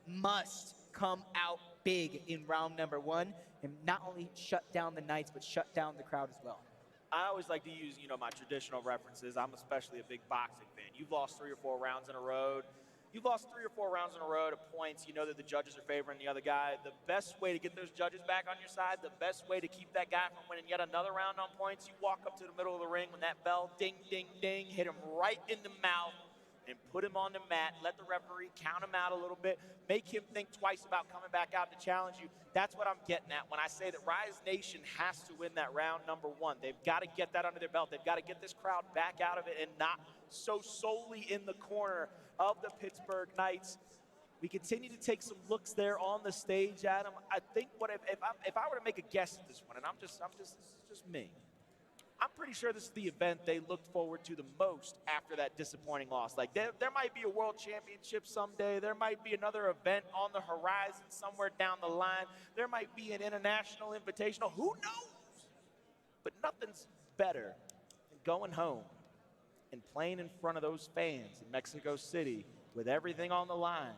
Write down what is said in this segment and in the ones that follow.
must come out big in round number 1 and not only shut down the Knights, but shut down the crowd as well. I always like to use, my traditional references. I'm especially a big boxing fan. You've lost 3 or 4 rounds in a row. You've lost 3 or 4 rounds in a row to points. You know that the judges are favoring the other guy. The best way to get those judges back on your side, the best way to keep that guy from winning yet another round on points, you walk up to the middle of the ring when that bell ding, ding, ding, hit him right in the mouth and put him on the mat, let the referee count him out a little bit, make him think twice about coming back out to challenge you. That's what I'm getting at when I say that Rise Nation has to win that round number 1. They've got to get that under their belt. They've got to get this crowd back out of it and not so solely in the corner of the Pittsburgh Knights. We continue to take some looks there on the stage, Adam. I think if I were to make a guess at this one, and this is just me, I'm pretty sure this is the event they looked forward to the most after that disappointing loss. Like, there might be a world championship someday. There might be another event on the horizon somewhere down the line. There might be an international invitational. Who knows? But nothing's better than going home and playing in front of those fans in Mexico City with everything on the line.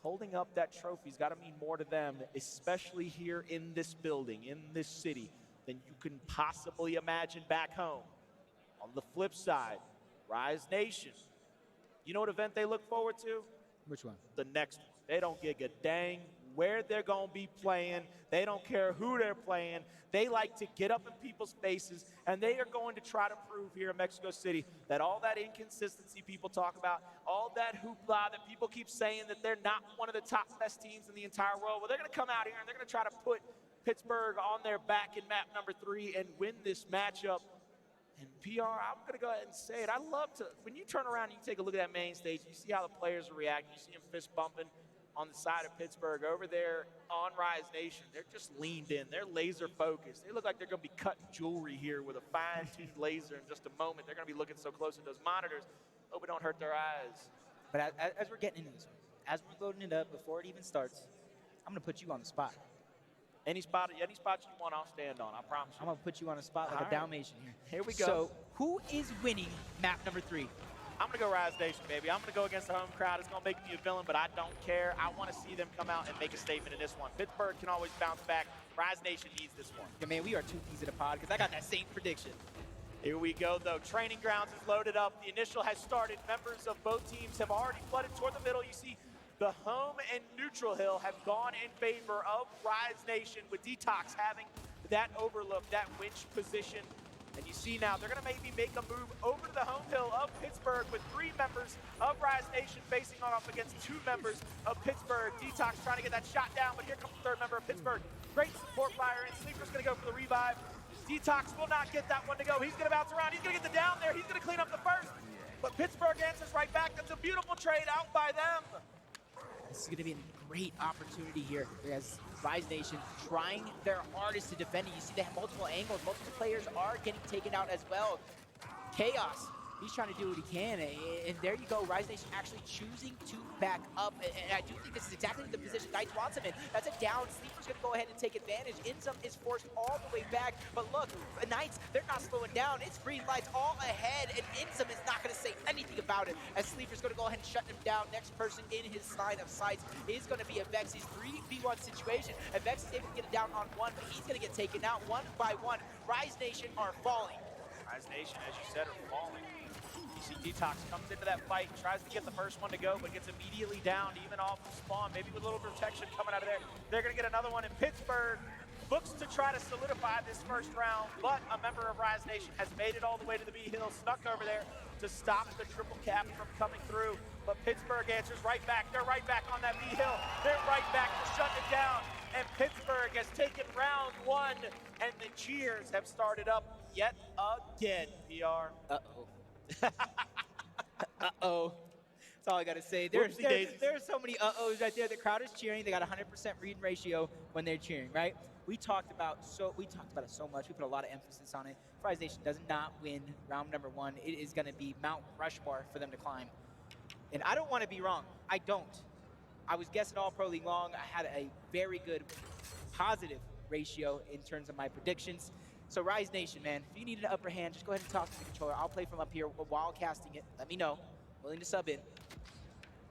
Holding up that trophy's got to mean more to them, especially here in this building, in this city, than you can possibly imagine back home. On the flip side, Rise Nation, you know what event they look forward to? Which one? The next one. They don't give a dang where they're going to be playing. They don't care who they're playing. They like to get up in people's faces, and they are going to try to prove here in Mexico City that all that inconsistency people talk about, all that hoopla that people keep saying that they're not one of the top best teams in the entire world, well, they're going to come out here and they're going to try to put Pittsburgh on their back in map number 3 and win this matchup. And PR, I'm going to go ahead and say it. I love to, when you turn around and you take a look at that main stage, you see how the players are reacting. You see them fist bumping on the side of Pittsburgh. Over there on Rise Nation, they're just leaned in. They're laser focused. They look like they're going to be cutting jewelry here with a fine-tuned laser in just a moment. They're going to be looking so close at those monitors. Hope it don't hurt their eyes. But as we're getting into this one, as we're loading it up before it even starts, I'm going to put you on the spot. Any spot you want, I'll stand on. I promise you. I'm going to put you on a spot like a Dalmatian here. Here we go. So, who is winning map number 3? I'm going to go Rise Nation, baby. I'm going to go against the home crowd. It's going to make me a villain, but I don't care. I want to see them come out and make a statement in this one. Pittsburgh can always bounce back. Rise Nation needs this one. Yeah, man, we are 2 peas in a pod because I got that same prediction. Here we go, though. Training grounds is loaded up. The initial has started. Members of both teams have already flooded toward the middle. You see the home and neutral hill have gone in favor of Rise Nation, with Detox having that overlook, that winch position. And you see now they're going to maybe make a move over to the home hill of Pittsburgh with 3 members of Rise Nation facing off against 2 members of Pittsburgh. Detox trying to get that shot down, but here comes the 3rd member of Pittsburgh. Great support fire, and Sleeper's going to go for the revive. Detox will not get that one to go. He's going to bounce around. He's going to get the down there. He's going to clean up the first. But Pittsburgh answers right back. That's a beautiful trade out by them. This is going to be a great opportunity here as Rise Nation trying their hardest to defend it. You see they have multiple angles. Multiple players are getting taken out as well. Chaos, he's trying to do what he can. And there you go, Rise Nation actually choosing to back up. And I do think this is exactly the position Knights wants him in. That's a down. Sleeper's going to go ahead and take advantage. Inzum is forced all the way back. But look, Knights, they're not slowing down. It's green lights all ahead. And Inzum is not going to say anything about it as Sleeper's going to go ahead and shut him down. Next person in his line of sights is going to be a Vexy's 3v1 situation. And Vex is able to get it down on 1, but he's going to get taken out 1 by 1. Rise Nation are falling. Rise Nation, as you said, are falling. You see Detox comes into that fight, tries to get the first one to go, but gets immediately downed, even off the spawn, maybe with a little protection coming out of there. They're going to get another one in Pittsburgh. Looks to try to solidify this first round, but a member of Rise Nation has made it all the way to the B-Hill, snuck over there to stop the triple cap from coming through. But Pittsburgh answers right back. They're right back on that B-Hill. They're right back to shut it down. And Pittsburgh has taken round 1, and the cheers have started up yet again, PR. Uh-oh. Uh-oh. That's all I got to say. There are so many uh-ohs right there. The crowd is cheering. They got a 100% read ratio when they're cheering, right? We talked about it so much. We put a lot of emphasis on it. If Rise Nation does not win round number 1, it is going to be Mount Rushmore for them to climb. And I don't want to be wrong. I don't. I was guessing all Pro League long. I had a very good positive ratio in terms of my predictions. So Rise Nation, man, if you need an upper hand, just go ahead and toss to the controller. I'll play from up here while casting it. Let me know. Willing to sub in.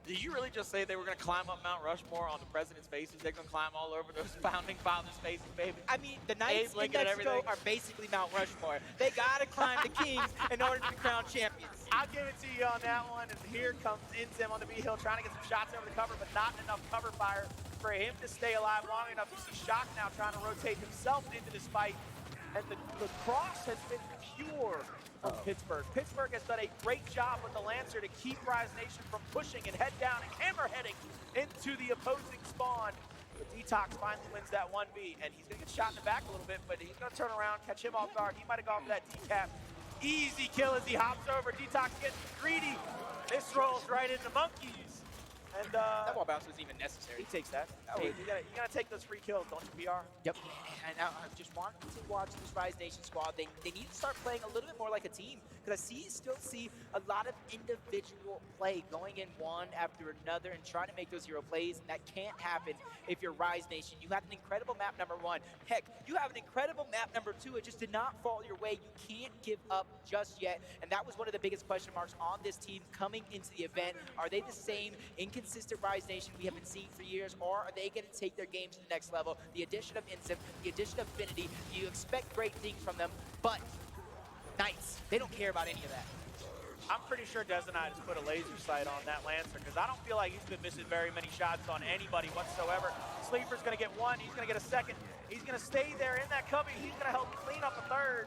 Did you really just say they were going to climb up Mount Rushmore on the president's faces? They're going to climb all over those founding fathers' faces, baby. I mean, the Knights in Lincoln and Mexico everything. are basically Mount Rushmore. They gotta climb the Kings in order to be crowned champions. I'll give it to you on that one. And here comes Inzim on the B hill, trying to get some shots over the cover, but not enough cover fire for him to stay alive long enough. You see Shock now trying to rotate himself into this fight. And the cross has been pure from Pittsburgh. Pittsburgh has done a great job with the Lancer to keep Rise Nation from pushing and head down and hammer heading into the opposing spawn. But Detox finally wins that 1v, and he's gonna get shot in the back a little bit, but he's gonna turn around, catch him off guard. He might have gone for that decap. Easy kill as he hops over. Detox getting greedy. This rolls right into Monkeys. And That wall bounce wasn't even necessary. he takes that. Hey, you gotta take those free kills, don't you, PR? Yep. And I just want to watch this Rise Nation squad. They need to start playing a little bit more like a team, because I still see a lot of individual play going in one after another and trying to make those hero plays. And that can't happen if you're Rise Nation. You had an incredible map number 1. Heck, you have an incredible map number 2. It just did not fall your way. You can't give up just yet. And that was one of the biggest question marks on this team coming into the event. Are they the same inconsistent Rise Nation we have been seeing for years, or are they going to take their games to the next level? The addition of Insim, the addition of Affinity, you expect great things from them, but Knights, they don't care about any of that. I'm pretty sure Dezenite has put a laser sight on that Lancer, because I don't feel like he's been missing very many shots on anybody whatsoever. Sleeper's going to get one, he's going to get a second. He's going to stay there in that cubby. He's going to help clean up a third.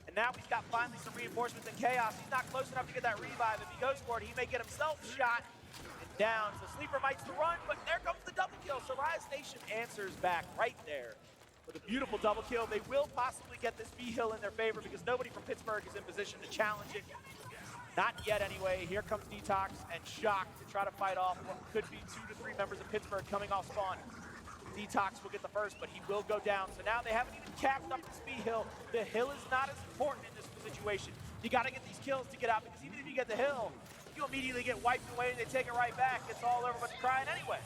And now he's got finally some reinforcements in Chaos. He's not close enough to get that revive. If he goes for it, he may get himself shot and down. So Sleeper mites the run, but there comes the double kill. So Rise Nation answers back right there with a beautiful double kill. They will possibly get this B hill in their favor because nobody from Pittsburgh is in position to challenge it. Not yet anyway. Here comes Detox and Shock to try to fight off what could be 2 to 3 members of Pittsburgh coming off spawn. Detox will get the first, but he will go down. So now they haven't even capped up this B hill. The hill is not as important in this situation. You got to get these kills to get out, because even if you get the hill, you immediately get wiped away. They take it right back. It's all over but crying anyway.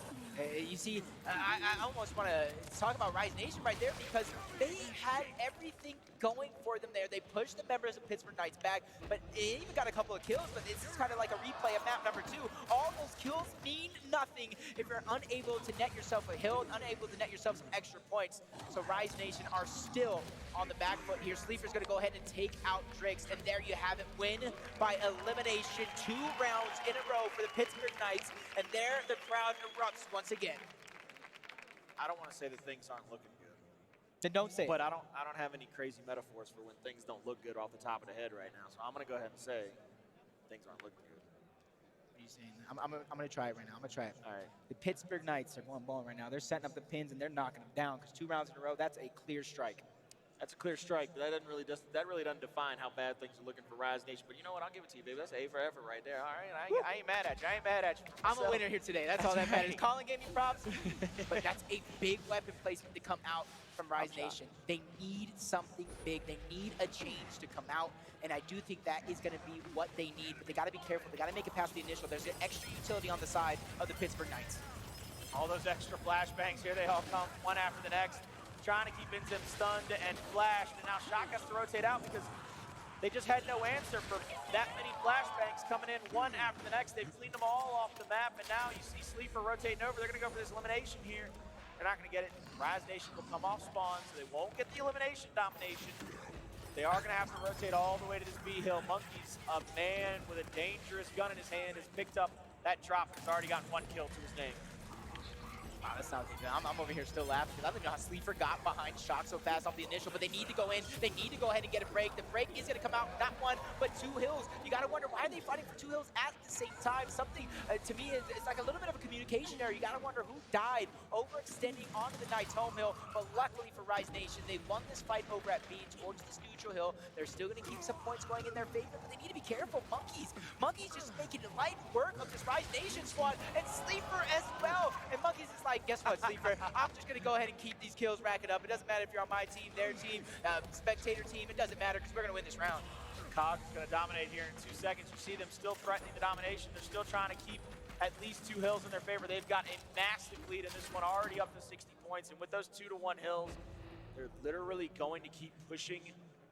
You see, I almost want to talk about Rise Nation right there, because they had everything going for them there. They pushed the members of Pittsburgh Knights back, but they even got a couple of kills, but this is kind of like a replay of map number 2. All those kills mean nothing if you're unable to net yourself a hill, unable to net yourself some extra points. So Rise Nation are still on the back foot here. Sleeper's going to go ahead and take out Drix, and there you have it. Win by elimination, 2 rounds in a row for the Pittsburgh Knights, and there the crowd erupts once again. I don't want to say that things aren't looking good, Then don't say but it. I don't have any crazy metaphors for when things don't look good off the top of the head right now. So I'm going to go ahead and say things aren't looking good. What are you saying? I'm going to try it right now. I'm going to try it. All right. The Pittsburgh Knights are going ball right now. They're setting up the pins, and they're knocking them down, because 2 rounds in a row, that's a clear strike. That's a clear strike, but that really doesn't define how bad things are looking for Rise Nation. But you know what? I'll give it to you, baby. That's A for effort right there. All right, I ain't mad at you. I ain't mad at you. I'm a winner here today. That's all that matters. right. Colin gave me props, but that's a big weapon placement to come out from Rise Top shot. Nation. They need something big. They need a change to come out, and I do think that is going to be what they need. But they got to be careful. They got to make it past the initial. There's an extra utility on the side of the Pittsburgh Knights. All those extra flashbangs here, they all come one after the next, trying to keep Inzim stunned and flashed. And now Shock has to rotate out because they just had no answer for that many flashbangs coming in one after the next. They've cleaned them all off the map, and now you see Sleeper rotating over. They're going to go for this elimination here. They're not going to get it. Rise Nation will come off spawn, so they won't get the elimination domination. They are going to have to rotate all the way to this B hill. Monkeys, a man with a dangerous gun in his hand, has picked up that drop. Has already gotten 1 kill to his name. Wow, that sounds good. I'm over here still laughing because I don't know how Sleeper got behind Shock so fast off the initial, but they need to go in. They need to go ahead and get a break. The break is going to come out, not 1, but 2 hills. You got to wonder, why are they fighting for 2 hills at the same time? Something, to me, it's like a little bit of a communication error. You got to wonder who died, overextending onto the Knights' home hill, but luckily for Rise Nation, they won this fight over at B towards this neutral hill. They're still going to keep some points going in their favor, but they need to be careful. Monkeys just making light work of this Rise Nation squad, and Sleeper as well. And Monkeys is like, guess what, Sleeper? I'm just going to go ahead and keep these kills racking up. It doesn't matter if you're on my team, their team, spectator team. It doesn't matter because we're going to win this round. Cogs is going to dominate here in 2 seconds. You see them still threatening the domination. They're still trying to keep at least 2 hills in their favor. They've got a massive lead in this one, already up to 60 points. And with those 2 to 1 hills, they're literally going to keep pushing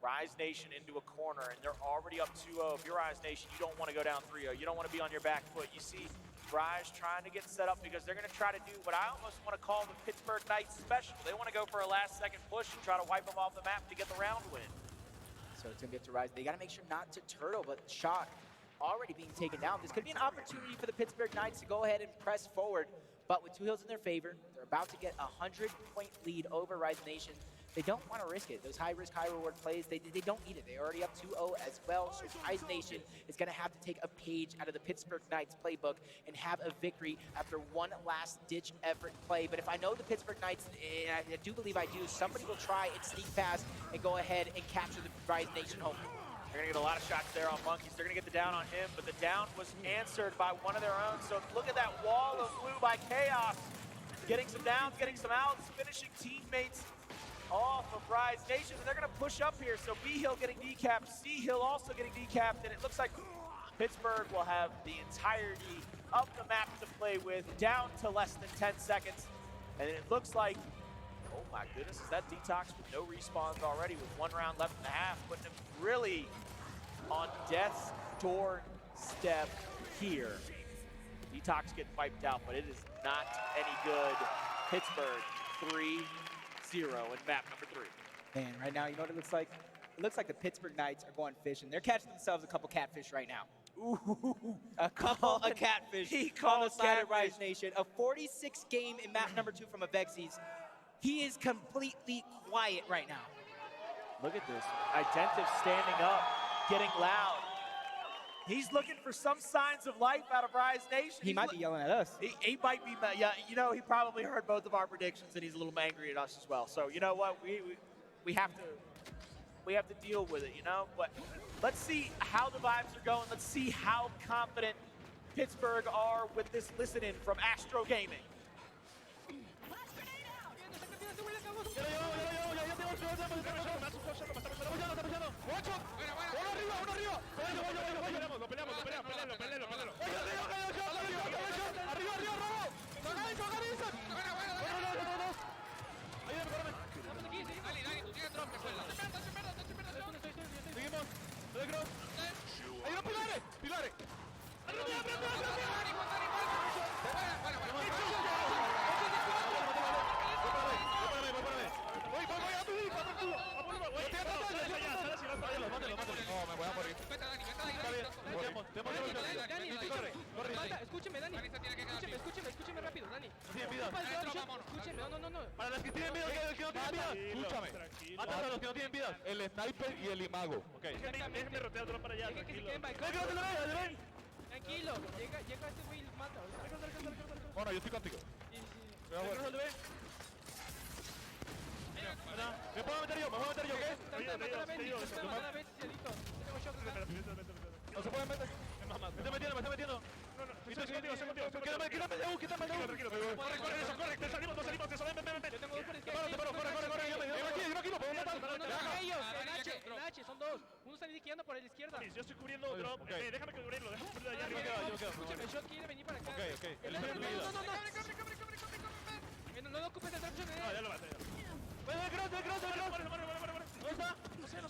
Rise Nation into a corner, and they're already up 2-0. If you're Rise Nation, you don't want to go down 3-0. You don't want to be on your back foot. You see Rise trying to get set up because they're going to try to do what I almost want to call the Pittsburgh Knights special. They want to go for a last-second push and try to wipe them off the map to get the round win. So it's going to be up to Rise. They got to make sure not to turtle, but Shock already being taken down. This could be an opportunity for the Pittsburgh Knights to go ahead and press forward, but with 2 hills in their favor, they're about to get a 100-point lead over Rise Nation. They don't want to risk it. Those high-risk, high-reward plays, they don't need it. They're already up 2-0 as well, so Rise Nation is going to have to take a page out of the Pittsburgh Knights playbook and have a victory after one last-ditch effort play. But if I know the Pittsburgh Knights, and I do believe I do, somebody will try and sneak past and go ahead and capture the Rise Nation home. They're going to get a lot of shots there on Monkeys. They're going to get the down on him, but the down was answered by one of their own. So look at that wall of blue by Chaos. Getting some downs, getting some outs, finishing teammates off of Rise Nation. And they're going to push up here. So B-Hill getting decapped, C-Hill also getting decapped. And it looks like Pittsburgh will have the entirety of the map to play with, down to less than 10 seconds. And it looks like, oh my goodness, is that Detox with no respawns already with 1 round left in the half, putting him really on death's doorstep here. Detox getting wiped out, but it is not any good. Pittsburgh 3-0 in map number 3. Man, right now, you know what it looks like? It looks like the Pittsburgh Knights are going fishing. They're catching themselves a couple catfish right now. Ooh, a couple of catfish he on the calls side of catfish. Rise Nation. A 46 game in map number 2 from Avexis. He is completely quiet right now. Look at this. Identiv standing up, getting loud. He's looking for some signs of life out of Rise Nation. He might be yelling at us. He might be, yeah, you know, he probably heard both of our predictions and he's a little angry at us as well. So, you know what, we have to deal with it, you know? But let's see how the vibes are going. Let's see how confident Pittsburgh are with this listen-in from Astro Gaming. Escúcheme rápido, Dani. Escúcheme, no. Para los que tienen vida, los que no tienen vida, escúchame. Matas a los que no tienen vida, el sniper y el imago. Ok. Déjame rotearlo para allá, tranquilo. Tranquilo, llega este güey y los mata. Bueno, yo estoy contigo. Me puedo meter yo, ¿qué? No se puede meter. Me estoy metiendo. Quítame. Corre. Te salimos, ven. Yo tengo 2 por izquierda. Corre. Yo aquí, puedo matar. Ellos, en H, son 2. Uno está liqueando por la izquierda. Yo estoy cubriendo otro. Déjame cubrirlo, allá arriba. Yo quedo. Escúchame, Shot quiere venir para acá. Ok. No ocupes el trap shot. Ya lo maté. ¿Dónde está? No sé.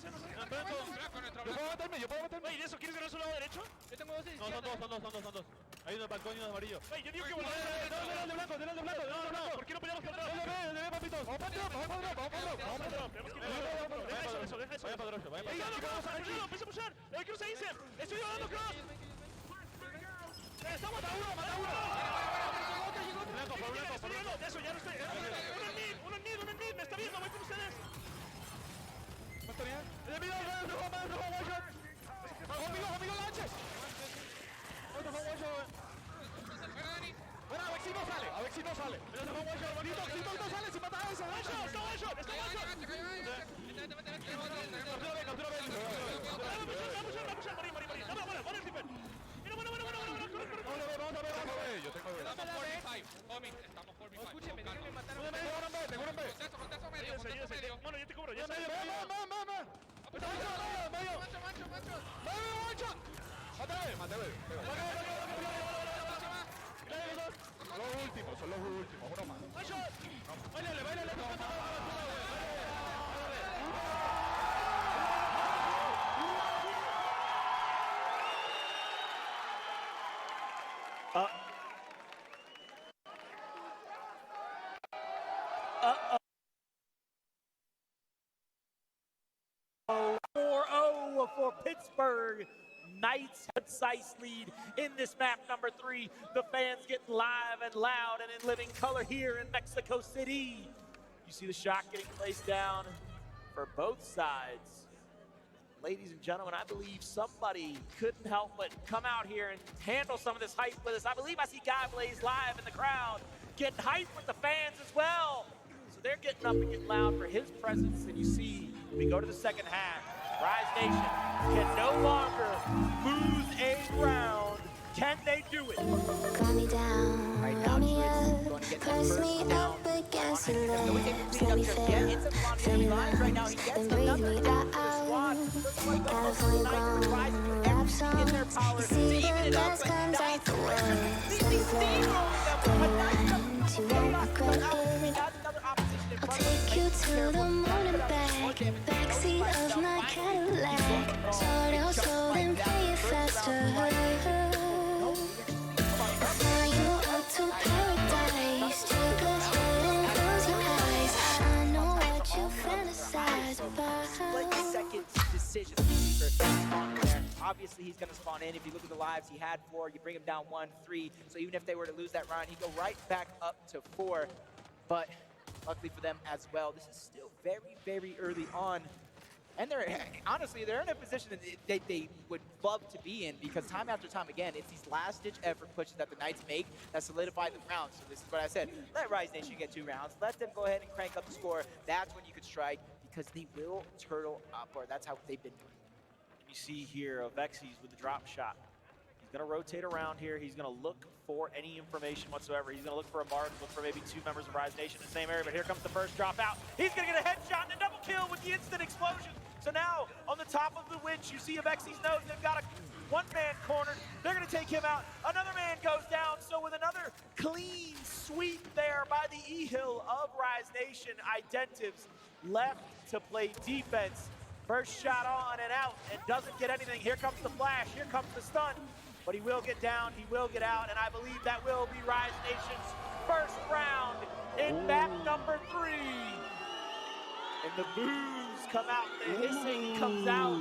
Yo puedo meterme. Oye, ¿y eso quieres ganar su lado derecho? Yo tengo 2 de No, izquierda. son dos. Hay uno de balcón y uno de amarillo. Oye, yo digo que volver. De blanco. No. ¿Por qué no peleamos por atrás? Dale, papitos. Vamos para atrás. Deja eso. Vaya para atrás. Empieza a pushar. ¿Qué se dice? Estoy llevando cross. Está mata uno. Blanco. Estoy llegando. De eso ya no estoy. Uno en mid. Me está viendo. Voy con ustedes. ¿No está bien? Amigo, la H. Bueno, a ver si no sale. Tito sale, si mata a ese. Está Yo tengo Estamos por mi five. Escúcheme, déjenme matar a un Tengo un B. Bueno, yo te cubro. Ya Mátame. Son los últimos, uno más. Báilale. 4-0 for Pittsburgh. Knights concise lead in this map number 3. The fans getting live and loud and in living color here in Mexico City. You see the shot getting placed down for both sides. Ladies and gentlemen, I believe somebody couldn't help but come out here and handle some of this hype with us. I believe I see Guy Blaze live in the crowd, getting hype with the fans as well. So they're getting up and getting loud for his presence. And you see, we go to the second half. Rise Nation can no longer lose a round. Can they do it? Calm me down, Right now, roll me Druid's going to up, get that press first me down. up against the No one's able to ledge, clean let up me just yet. fail, It's a Blondie fill me lines right now. up, He gets then breathe another me down for the squad. out. Looks like Got a those fully Knights with Rise blown doing rap everything in their song. power You to see even the it up, best but comes Knights out the completely worst, let me steamrolling them. fail, But Knights just you from won't chaos regret out. it. That's another opposition in I'll front of him. take you Like, to careful. the moon and Put out back, more damage. backseat Knows of himself. my Finally, he's Cadillac, going wrong. start And out just slow, like then that, play it first round faster. for Rise No, he actually Fly you up to paradise, take a spin and close your eyes. I know what you fantasize split-second about. decision for spawn there. Obviously, he's going to spawn in. If you look at the lives, he had 4. You bring him down 1, 3. So even if they were to lose that round, he'd go right back up to 4. But luckily for them as well, this is still very, very early on. And honestly, they're in a position that they would love to be in, because time after time again, it's these last-ditch effort pushes that the Knights make that solidify the rounds. So this is what I said. Let Rise Nation get 2 rounds. Let them go ahead and crank up the score. That's when you could strike, because they will turtle up, or that's how they've been doing. You see here Vexies with the drop shot. He's going to rotate around here. He's going to look for any information whatsoever. He's going to look for a mark, look for maybe 2 members of Rise Nation in the same area. But here comes the first drop out. He's going to get a headshot and a double kill with the instant explosion. So now on the top of the winch, you see Vexies knows they've got a 1-man cornered. They're going to take him out. Another man goes down. So with another clean sweep there by the E-Hill of Rise Nation, Identives left to play defense. First shot on and out, and doesn't get anything. Here comes the flash, here comes the stun. But he will get down, he will get out, and I believe that will be Rise Nation's first round in map number 3. And the boos come out, the hissing comes out.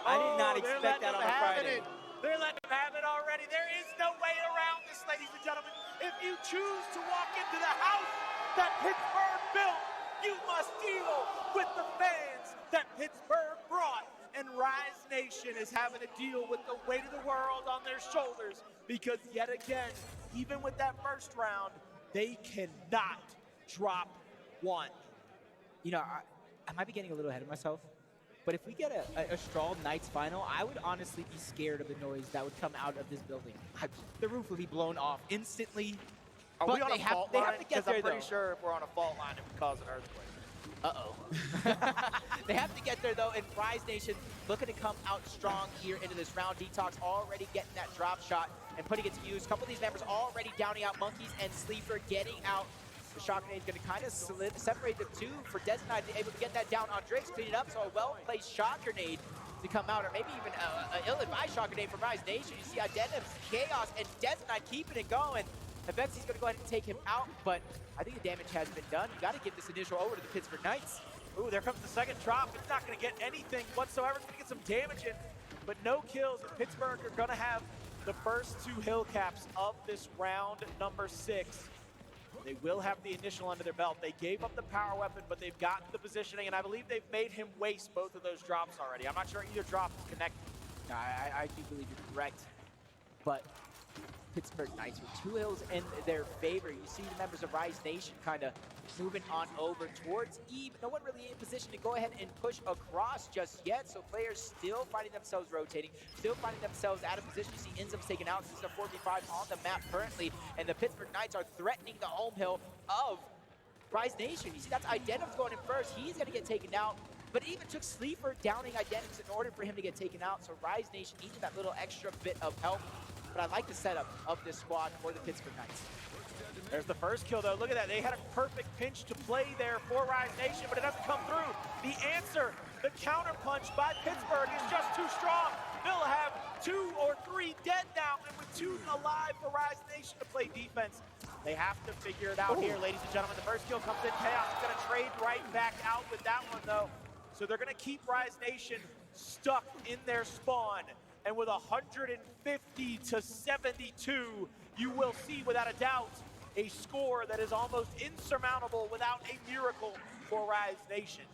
I did not they're expect letting that on them a have Friday. it. They're letting them have it already. There is no way around this, ladies and gentlemen. If you choose to walk into the house that Pittsburgh built, you must deal with the fans that Pittsburgh brought. And Rise Nation is having to deal with the weight of the world on their shoulders, because yet again, even with that first round, they cannot drop 1. You know, I might be getting a little ahead of myself, but if we get a Strahl Knights final, I would honestly be scared of the noise that would come out of this building. The roof would be blown off instantly. Are But we on a fault they line? have to get 'Cause there, I'm pretty though. sure if we're on a fault line, it would cause an earthquake. They have to get there, though, and Rise Nation looking to come out strong here into this round. Detox already getting that drop shot and putting it to use. A couple of these members already downing out Monkeys, and Sleeper getting out. The shot grenade is going to kind of separate the two for Desnide, able to get that down on Drake's, clean it up. So a well-placed shot grenade to come out, or maybe even an ill-advised shot grenade from Rise Nation. You see Identives, Chaos, and Desnide keeping it going. Vexi's going to go ahead and take him out, but I think the damage has been done. You got to give this initial over to the Pittsburgh Knights. Ooh, there comes the second drop. It's not going to get anything whatsoever. It's going to get some damage in, but no kills. And Pittsburgh are going to have the first 2 hill caps of this round number 6. They will have the initial under their belt. They gave up the power weapon, but they've gotten the positioning, and I believe they've made him waste both of those drops already. I'm not sure either drop is connected. I do believe you're correct, but Pittsburgh Knights with 2 hills in their favor. You see the members of Rise Nation kind of moving on over towards E, but no one really in position to go ahead and push across just yet. So players still finding themselves rotating, still finding themselves out of position. You see Inzum's taken out. This is a 4v5 on the map currently, and the Pittsburgh Knights are threatening the home hill of Rise Nation. You see that's Identives going in first. He's going to get taken out, but it even took Sleeper downing Identives in order for him to get taken out. So Rise Nation needed that little extra bit of help. But I like the setup of this squad for the Pittsburgh Knights. There's the first kill, though. Look at that. They had a perfect pinch to play there for Rise Nation, but it doesn't come through. The answer, the counter punch by Pittsburgh is just too strong. They'll have 2 or 3 dead now, and with 2 alive for Rise Nation to play defense. They have to figure it out here, ladies and gentlemen. The first kill comes in. Chaos is going to trade right back out with that one, though. So they're going to keep Rise Nation stuck in their spawn. And with 150 to 72, you will see, without a doubt, a score that is almost insurmountable without a miracle for Rise Nation.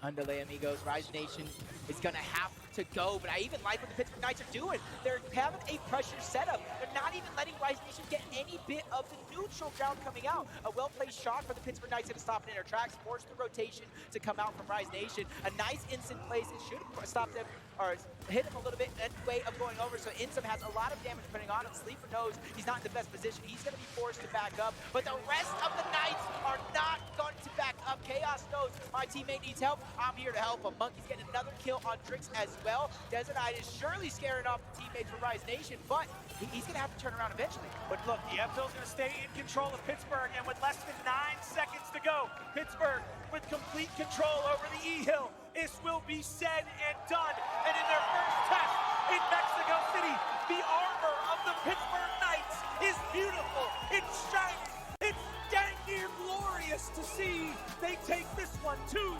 Underlay, amigos. Rise Nation is going to have to go, but I even like what the Pittsburgh Knights are doing. They're having a pressure setup. They're not even letting Rise Nation get any bit of the neutral ground coming out. A well-placed shot for the Pittsburgh Knights going to stop it in their tracks, force the rotation to come out from Rise Nation. A nice instant place. It should stop them, or hit him a little bit way of going over, so Insum has a lot of damage putting on him. Sleeper knows he's not in the best position. He's going to be forced to back up, but the rest of the Knights are not going to back up. Chaos knows my teammate needs help. I'm here to help him. Monkey's getting another kill on Drix as well. Desert Eye is surely scaring off the teammates from Rise Nation, but he's going to have to turn around eventually. But look, the FL's going to stay in control of Pittsburgh, and with less than 9 seconds to go, Pittsburgh with complete control over the E-Hill. This will be said and done. And in their first test in Mexico City, the armor of the Pittsburgh Knights is beautiful. It's shining. It's dang near glorious to see. They take this one 2-1.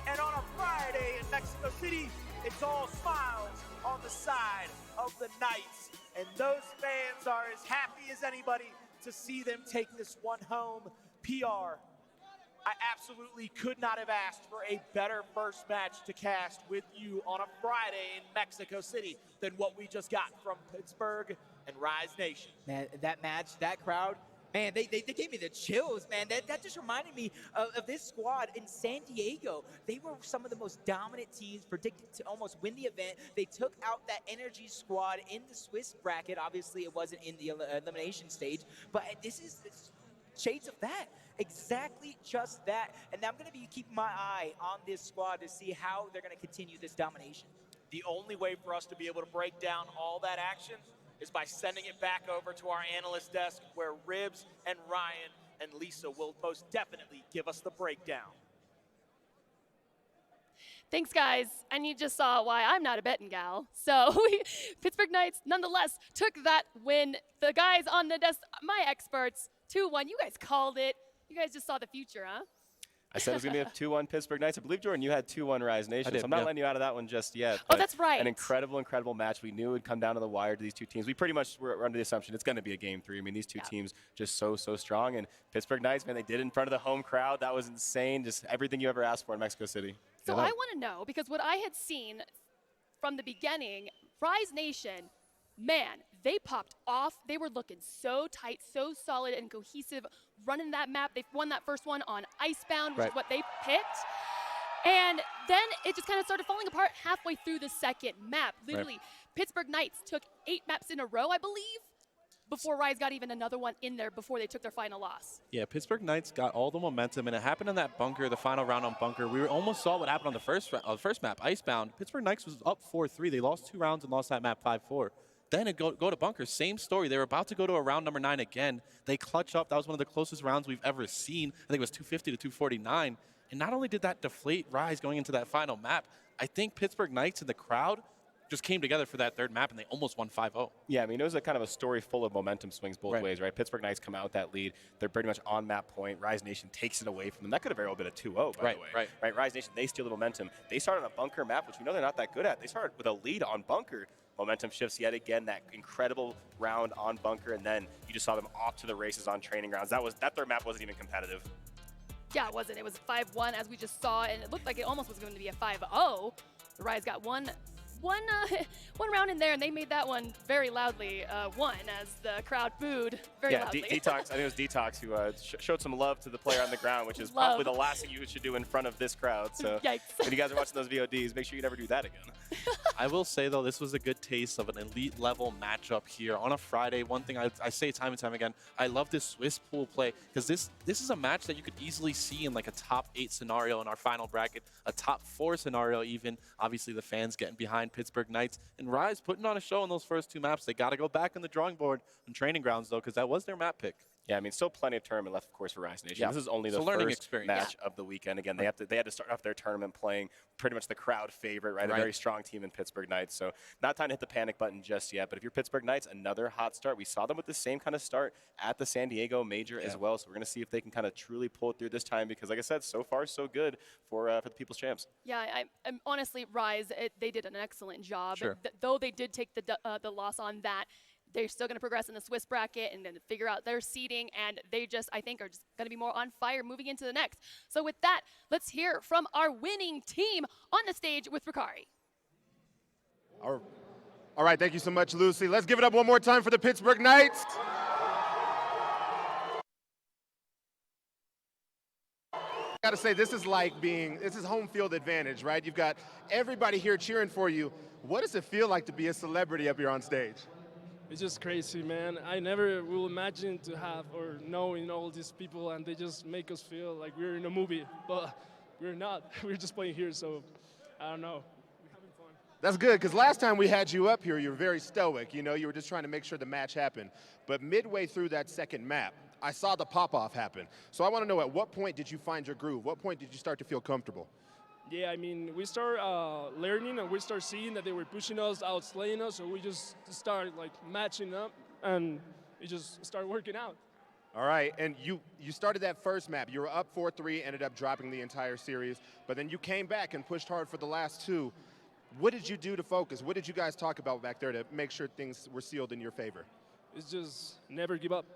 And on a Friday in Mexico City, it's all smiles on the side of the Knights. And those fans are as happy as anybody to see them take this one home. PR, I absolutely could not have asked for a better first match to cast with you on a Friday in Mexico City than what we just got from Pittsburgh and Rise Nation. Man, that match, that crowd, man, they gave me the chills, man. That just reminded me of this squad in San Diego. They were some of the most dominant teams, predicted to almost win the event. They took out that Energy squad in the Swiss bracket. Obviously, it wasn't in the elimination stage, but this is shades of that. Exactly just that. And I'm going to be keeping my eye on this squad to see how they're going to continue this domination. The only way for us to be able to break down all that action is by sending it back over to our analyst desk, where Ribs and Ryan and Lisa will most definitely give us the breakdown. Thanks, guys. And you just saw why I'm not a betting gal. So Pittsburgh Knights, nonetheless, took that win. The guys on the desk, my experts, 2-1. You guys called it. You guys just saw the future, huh? I said it was going to be a 2-1 Pittsburgh Knights. I believe, Jordan, you had 2-1 Rise Nation, so I'm not letting you out of that one just yet. Oh, that's right. An incredible, incredible match. We knew it would come down to the wire to these two teams. We pretty much were under the assumption it's going to be a game 3. I mean, these two teams just so strong. And Pittsburgh Knights, man, they did it in front of the home crowd. That was insane. Just everything you ever asked for in Mexico City. So I want to know, because what I had seen from the beginning, Rise Nation, man, they popped off. They were looking so tight, so solid and cohesive, running that map. They won that first one on Icebound, which is what they picked. And then it just kind of started falling apart halfway through the second map. Literally, Pittsburgh Knights took 8 maps in a row, I believe, before Rise got even another one in there before they took their final loss. Yeah, Pittsburgh Knights got all the momentum, and it happened on that bunker, the final round on bunker. We almost saw what happened on the first map, Icebound. Pittsburgh Knights was up 4-3. They lost 2 rounds and lost that map 5-4. Then it go to bunker, same story. They were about to go to a round number 9 again. They clutch up. That was one of the closest rounds we've ever seen. I think it was 250 to 249. And not only did that deflate Rise going into that final map, I think Pittsburgh Knights and the crowd just came together for that third map, and they almost won 5-0. Yeah, I mean, it was a kind of a story full of momentum swings both ways, right? Pittsburgh Knights come out with that lead. They're pretty much on map point. Rise Nation takes it away from them. That could have very well been a 2-0, by the way. Right, Rise Nation, they steal the momentum. They started on a bunker map, which we know they're not that good at. They started with a lead on bunker. Momentum shifts yet again, that incredible round on bunker, and then you just saw them off to the races on training grounds. That third map wasn't even competitive. Yeah, it wasn't. It was 5-1, as we just saw, and it looked like it almost was going to be a 5-0. The Rise got one round in there, and they made that one very loudly won, as the crowd booed very loudly. Detox, I think it was Detox who showed some love to the player on the ground, which is probably the last thing you should do in front of this crowd. So when you guys are watching those VODs, make sure you never do that again. I will say, though, this was a good taste of an elite-level matchup here on a Friday. One thing I say time and time again, I love this Swiss pool play, because this is a match that you could easily see in like a top 8 scenario in our final bracket, a top 4 scenario even. Obviously, the fans getting behind represent Pittsburgh Knights. And Rise putting on a show in those first 2 maps. They got to go back on the drawing board on training grounds, though, because that was their map pick. Yeah, I mean, still plenty of tournament left, of course, for Rise Nation. Yeah. This is only It's the a learning first experience. match of the weekend. Again, they had to start off their tournament playing pretty much the crowd favorite, right? A very strong team in Pittsburgh Knights. So not time to hit the panic button just yet. But if you're Pittsburgh Knights, another hot start. We saw them with the same kind of start at the San Diego Major as well. So we're going to see if they can kind of truly pull it through this time because, like I said, so far so good for the People's Champs. Yeah, I'm honestly, Rise, they did an excellent job. Sure. Though they did take the loss on that, they're still going to progress in the Swiss bracket and then figure out their seeding, and they just, I think, are just going to be more on fire moving into the next. So with that, let's hear from our winning team on the stage with Ricari. All right, thank you so much, Lucy. Let's give it up one more time for the Pittsburgh Knights. I gotta say, this is home field advantage, right? You've got everybody here cheering for you. What does it feel like to be a celebrity up here on stage? It's just crazy, man. I never will imagine to have or knowing all these people, and they just make us feel like we're in a movie, but we're not. We're just playing here, so I don't know. We're having fun. That's good, because last time we had you up here, you were very stoic. You know, you were just trying to make sure the match happened. But midway through that second map, I saw the pop-off happen. So I want to know, at what point did you find your groove? What point did you start to feel comfortable? Yeah, I mean, we start learning and we start seeing that they were pushing us, outslaying us, so we just start like matching up and we just start working out. All right, and you started that first map. You were up 4-3, ended up dropping the entire series, but then you came back and pushed hard for the last 2. What did you do to focus? What did you guys talk about back there to make sure things were sealed in your favor? It's just never give up.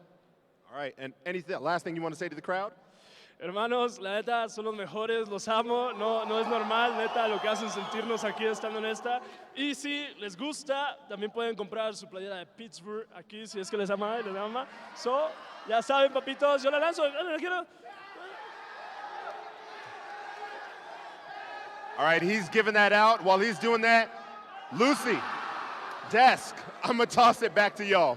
All right, and last thing you want to say to the crowd? Hermanos, la neta, son los mejores, los amo, no es normal, neta, lo que hacen sentirnos aquí estando en esta. Y si les gusta, también pueden comprar su playera de Pittsburgh aquí, si es que les ama. So, ya saben, papitos, yo la lanzo, la quiero. All right, he's giving that out. While he's doing that, Lucy, Desk, I'm going to toss it back to y'all.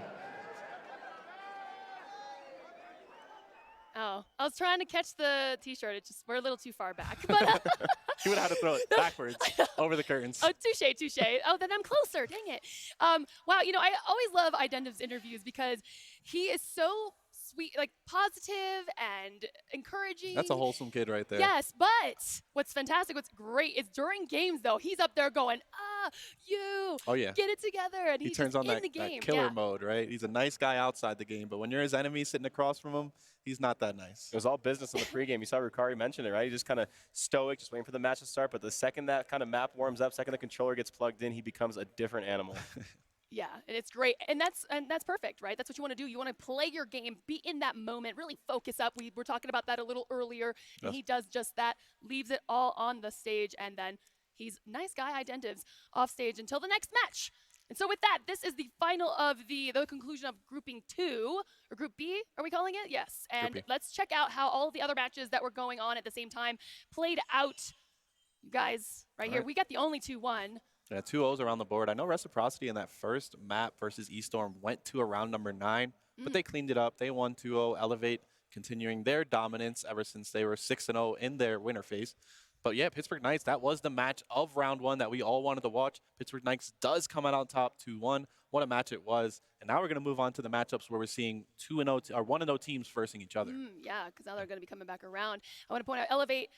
Oh, I was trying to catch the T-shirt. We're a little too far back. But You would have had to throw it backwards over the curtains. Oh, touche. Oh, then I'm closer. Dang it. Wow, you know, I always love Identiv's interviews because he is so sweet, like positive and encouraging. That's a wholesome kid right there. Yes, but what's fantastic, what's great is during games, though, he's up there going, Oh, yeah. get it together. And He he's turns just on in that, the game. that killer Yeah. mode, right? He's a nice guy outside the game, but when you're his enemy sitting across from him, he's not that nice. It was all business in the pregame. You saw Ricari mention it, right? He's just kind of stoic, just waiting for the match to start. But the second that kind of map warms up, second the controller gets plugged in, he becomes a different animal. Yeah, and it's great. And that's perfect, right? That's what you want to do. You want to play your game, be in that moment, really focus up. We were talking about that a little earlier, and he does just that, leaves it all on the stage, and then he's nice guy Identivs off stage until the next match. And so with that, this is the final of the conclusion of grouping 2, or group B, are we calling it? Yes. And let's check out how all of the other matches that were going on at the same time played out. You guys, right here, we got the only 2-1. Yeah, 2-0s around the board. I know Reciprocity in that first map versus eStorm went to around number 9, but they cleaned it up. They won 2-0, Elevate continuing their dominance ever since they were 6-0 in their winner phase. But yeah, Pittsburgh Knights, that was the match of round 1 that we all wanted to watch. Pittsburgh Knights does come out on top 2-1. What a match it was. And now we're going to move on to the matchups where we're seeing 2-0 or 1-0 teams versing each other. Yeah, because now they're going to be coming back around. I want to point out Elevate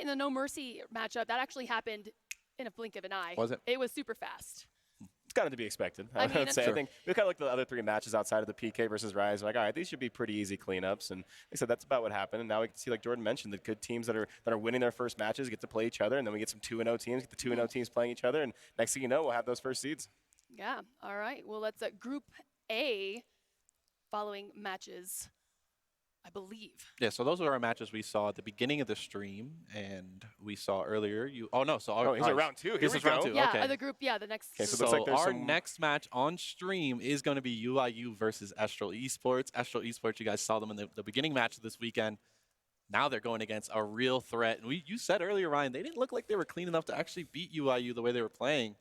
in the No Mercy matchup, that actually happened in a blink of an eye. Was it? It was super fast. It's kind of to be expected. I mean, would say. I think we kind of looked at the other 3 matches outside of the PK versus Rise. We're like, all right, these should be pretty easy cleanups. And like I said, that's about what happened. And now we can see, like Jordan mentioned, the good teams that are winning their first matches get to play each other. And then we get some 2-0 teams, get the 2-0 teams playing each other. And next thing you know, we'll have those first seeds. Yeah. All right. Well, let's Group A following matches, I believe. Yeah, so those are our matches we saw at the beginning of the stream, and we saw earlier. These are round 2. This is round 2. Yeah, okay. The group. Yeah, the next. Okay, So, looks like there's our some next match on stream is going to be UIU versus Estral Esports. Estral Esports, you guys saw them in the beginning match of this weekend. Now they're going against a real threat. And you said earlier, Ryan, they didn't look like they were clean enough to actually beat UIU the way they were playing.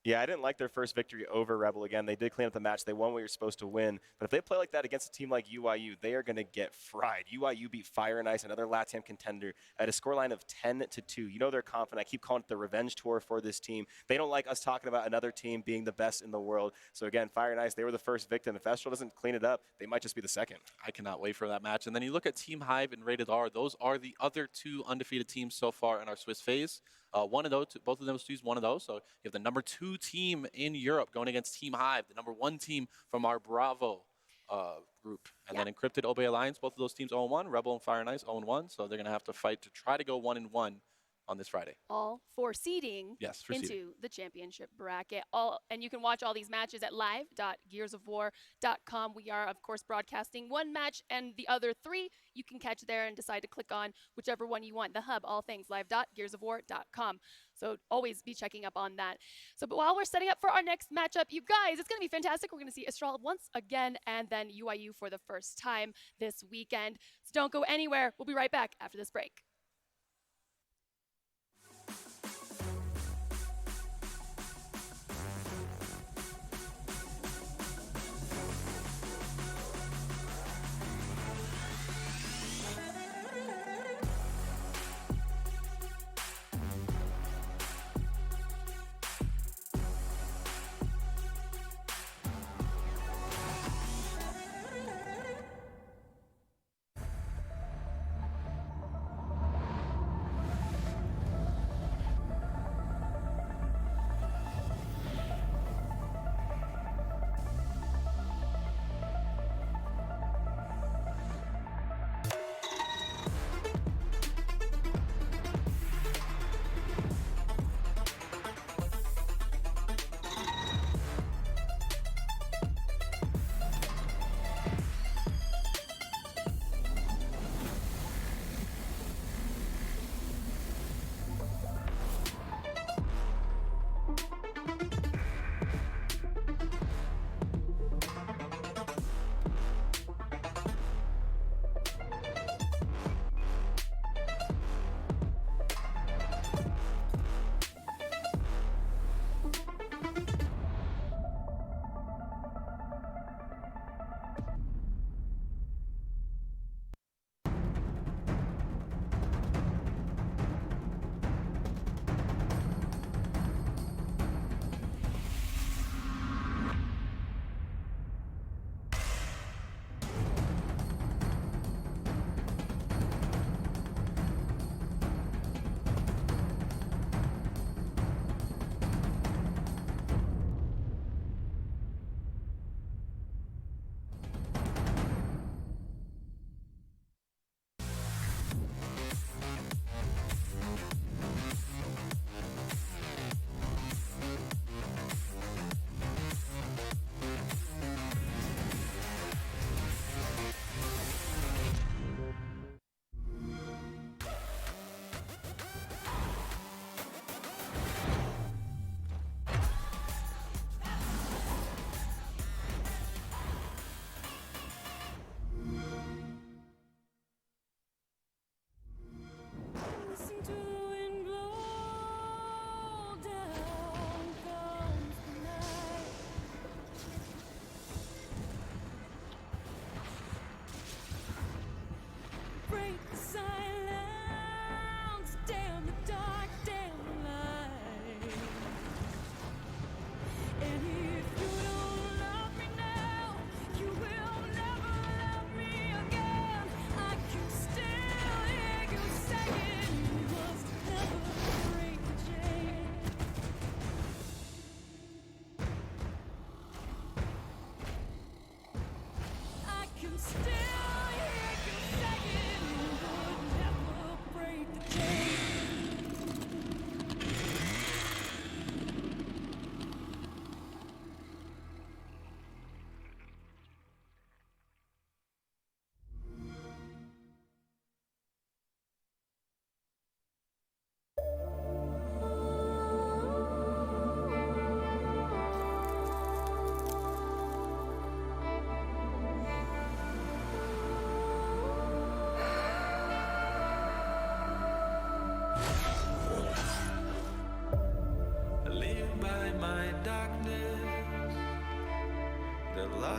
Yeah, I didn't like their first victory over Rebel. Again, they did clean up the match. They won what you're supposed to win. But if they play like that against a team like UIU, they are going to get fried. UIU beat Fire and Ice, another LATAM contender, at a scoreline of 10-2. You know they're confident. I keep calling it the revenge tour for this team. They don't like us talking about another team being the best in the world. So again, Fire and Ice, they were the first victim. If Estral doesn't clean it up, they might just be the second. I cannot wait for that match. And then you look at Team Hive and Rated R. Those are the other two undefeated teams so far in our Swiss phase. One of those, both of those teams, one of those. So you have the number 2 team in Europe going against Team Hive, the number 1 team from our Bravo group. And then Encrypted Obey Alliance, both of those teams 0-1. Rebel and Fire and Ice 0-1. So they're going to have to fight to try to go 1-1 on this Friday. All for seeding into the championship bracket. And you can watch all these matches at live.gearsofwar.com. We are, of course, broadcasting one match, and the other 3 you can catch there and decide to click on whichever one you want. The hub, all things, live.gearsofwar.com. So always be checking up on that. So but while we're setting up for our next matchup, you guys, it's going to be fantastic. We're going to see Estral once again and then UIU for the first time this weekend. So don't go anywhere. We'll be right back after this break.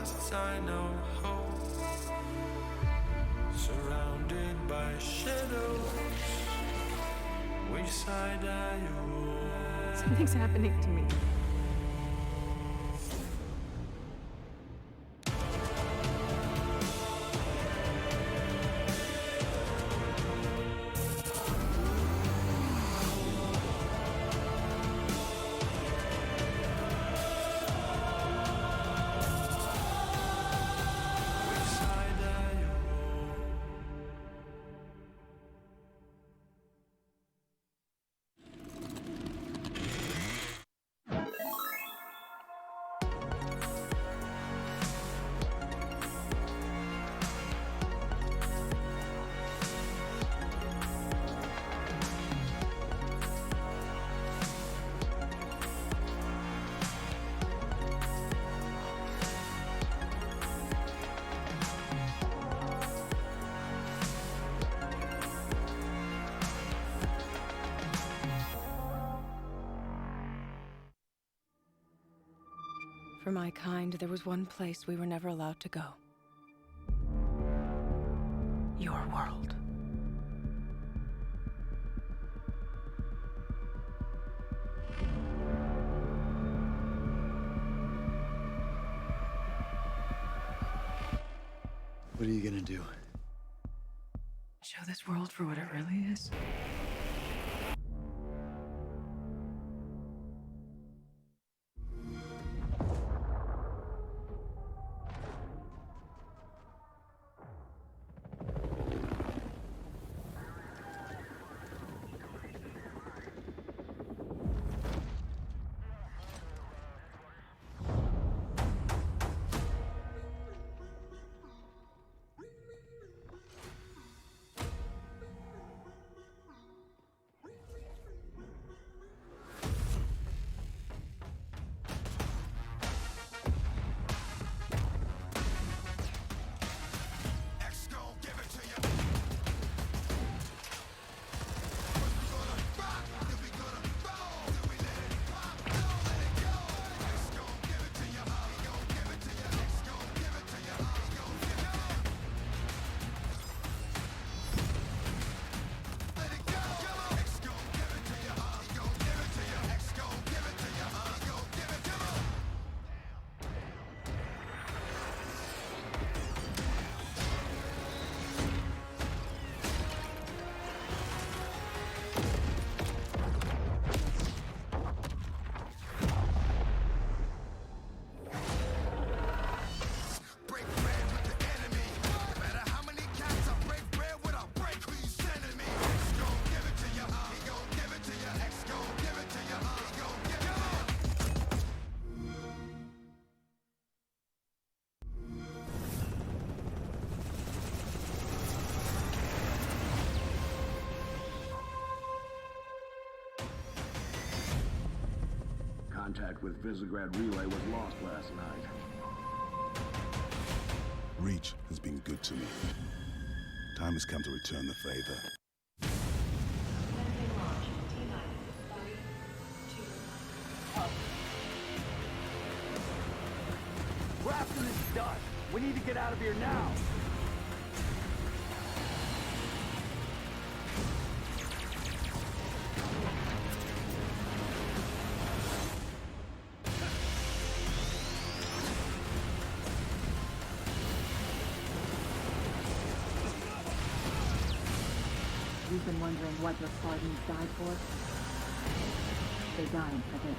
lost, I know hope. Surrounded by shadows, which side are you on? Something's happening to me. For my kind, there was one place we were never allowed to go. Your world. What are you gonna do? Show this world for what it really is. Contact with Visegrad Relay was lost last night. Reach has been good to me. Time has come to return the favor. We're after this dust. We need to get out of here now. You've been wondering what your Spartans died for? They died for this.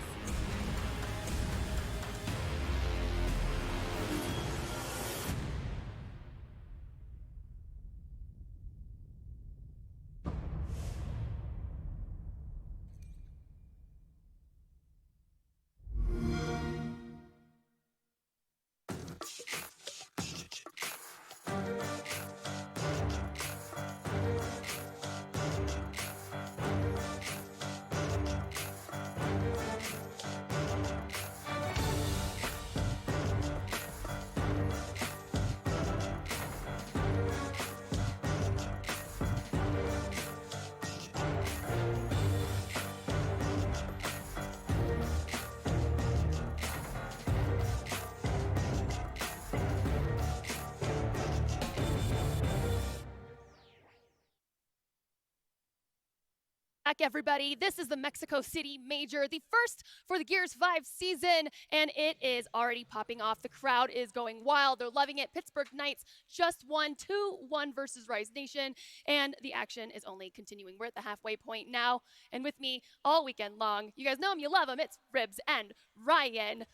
back, everybody. This is the Mexico City Major, the first for the Gears 5 season, and it is already popping off. The crowd is going wild. They're loving it. Pittsburgh Knights just won 2-1 versus Rise Nation, and the action is only continuing. We're at the halfway point now, and with me all weekend long, you guys know him, you love him, it's Ribs and Ryan.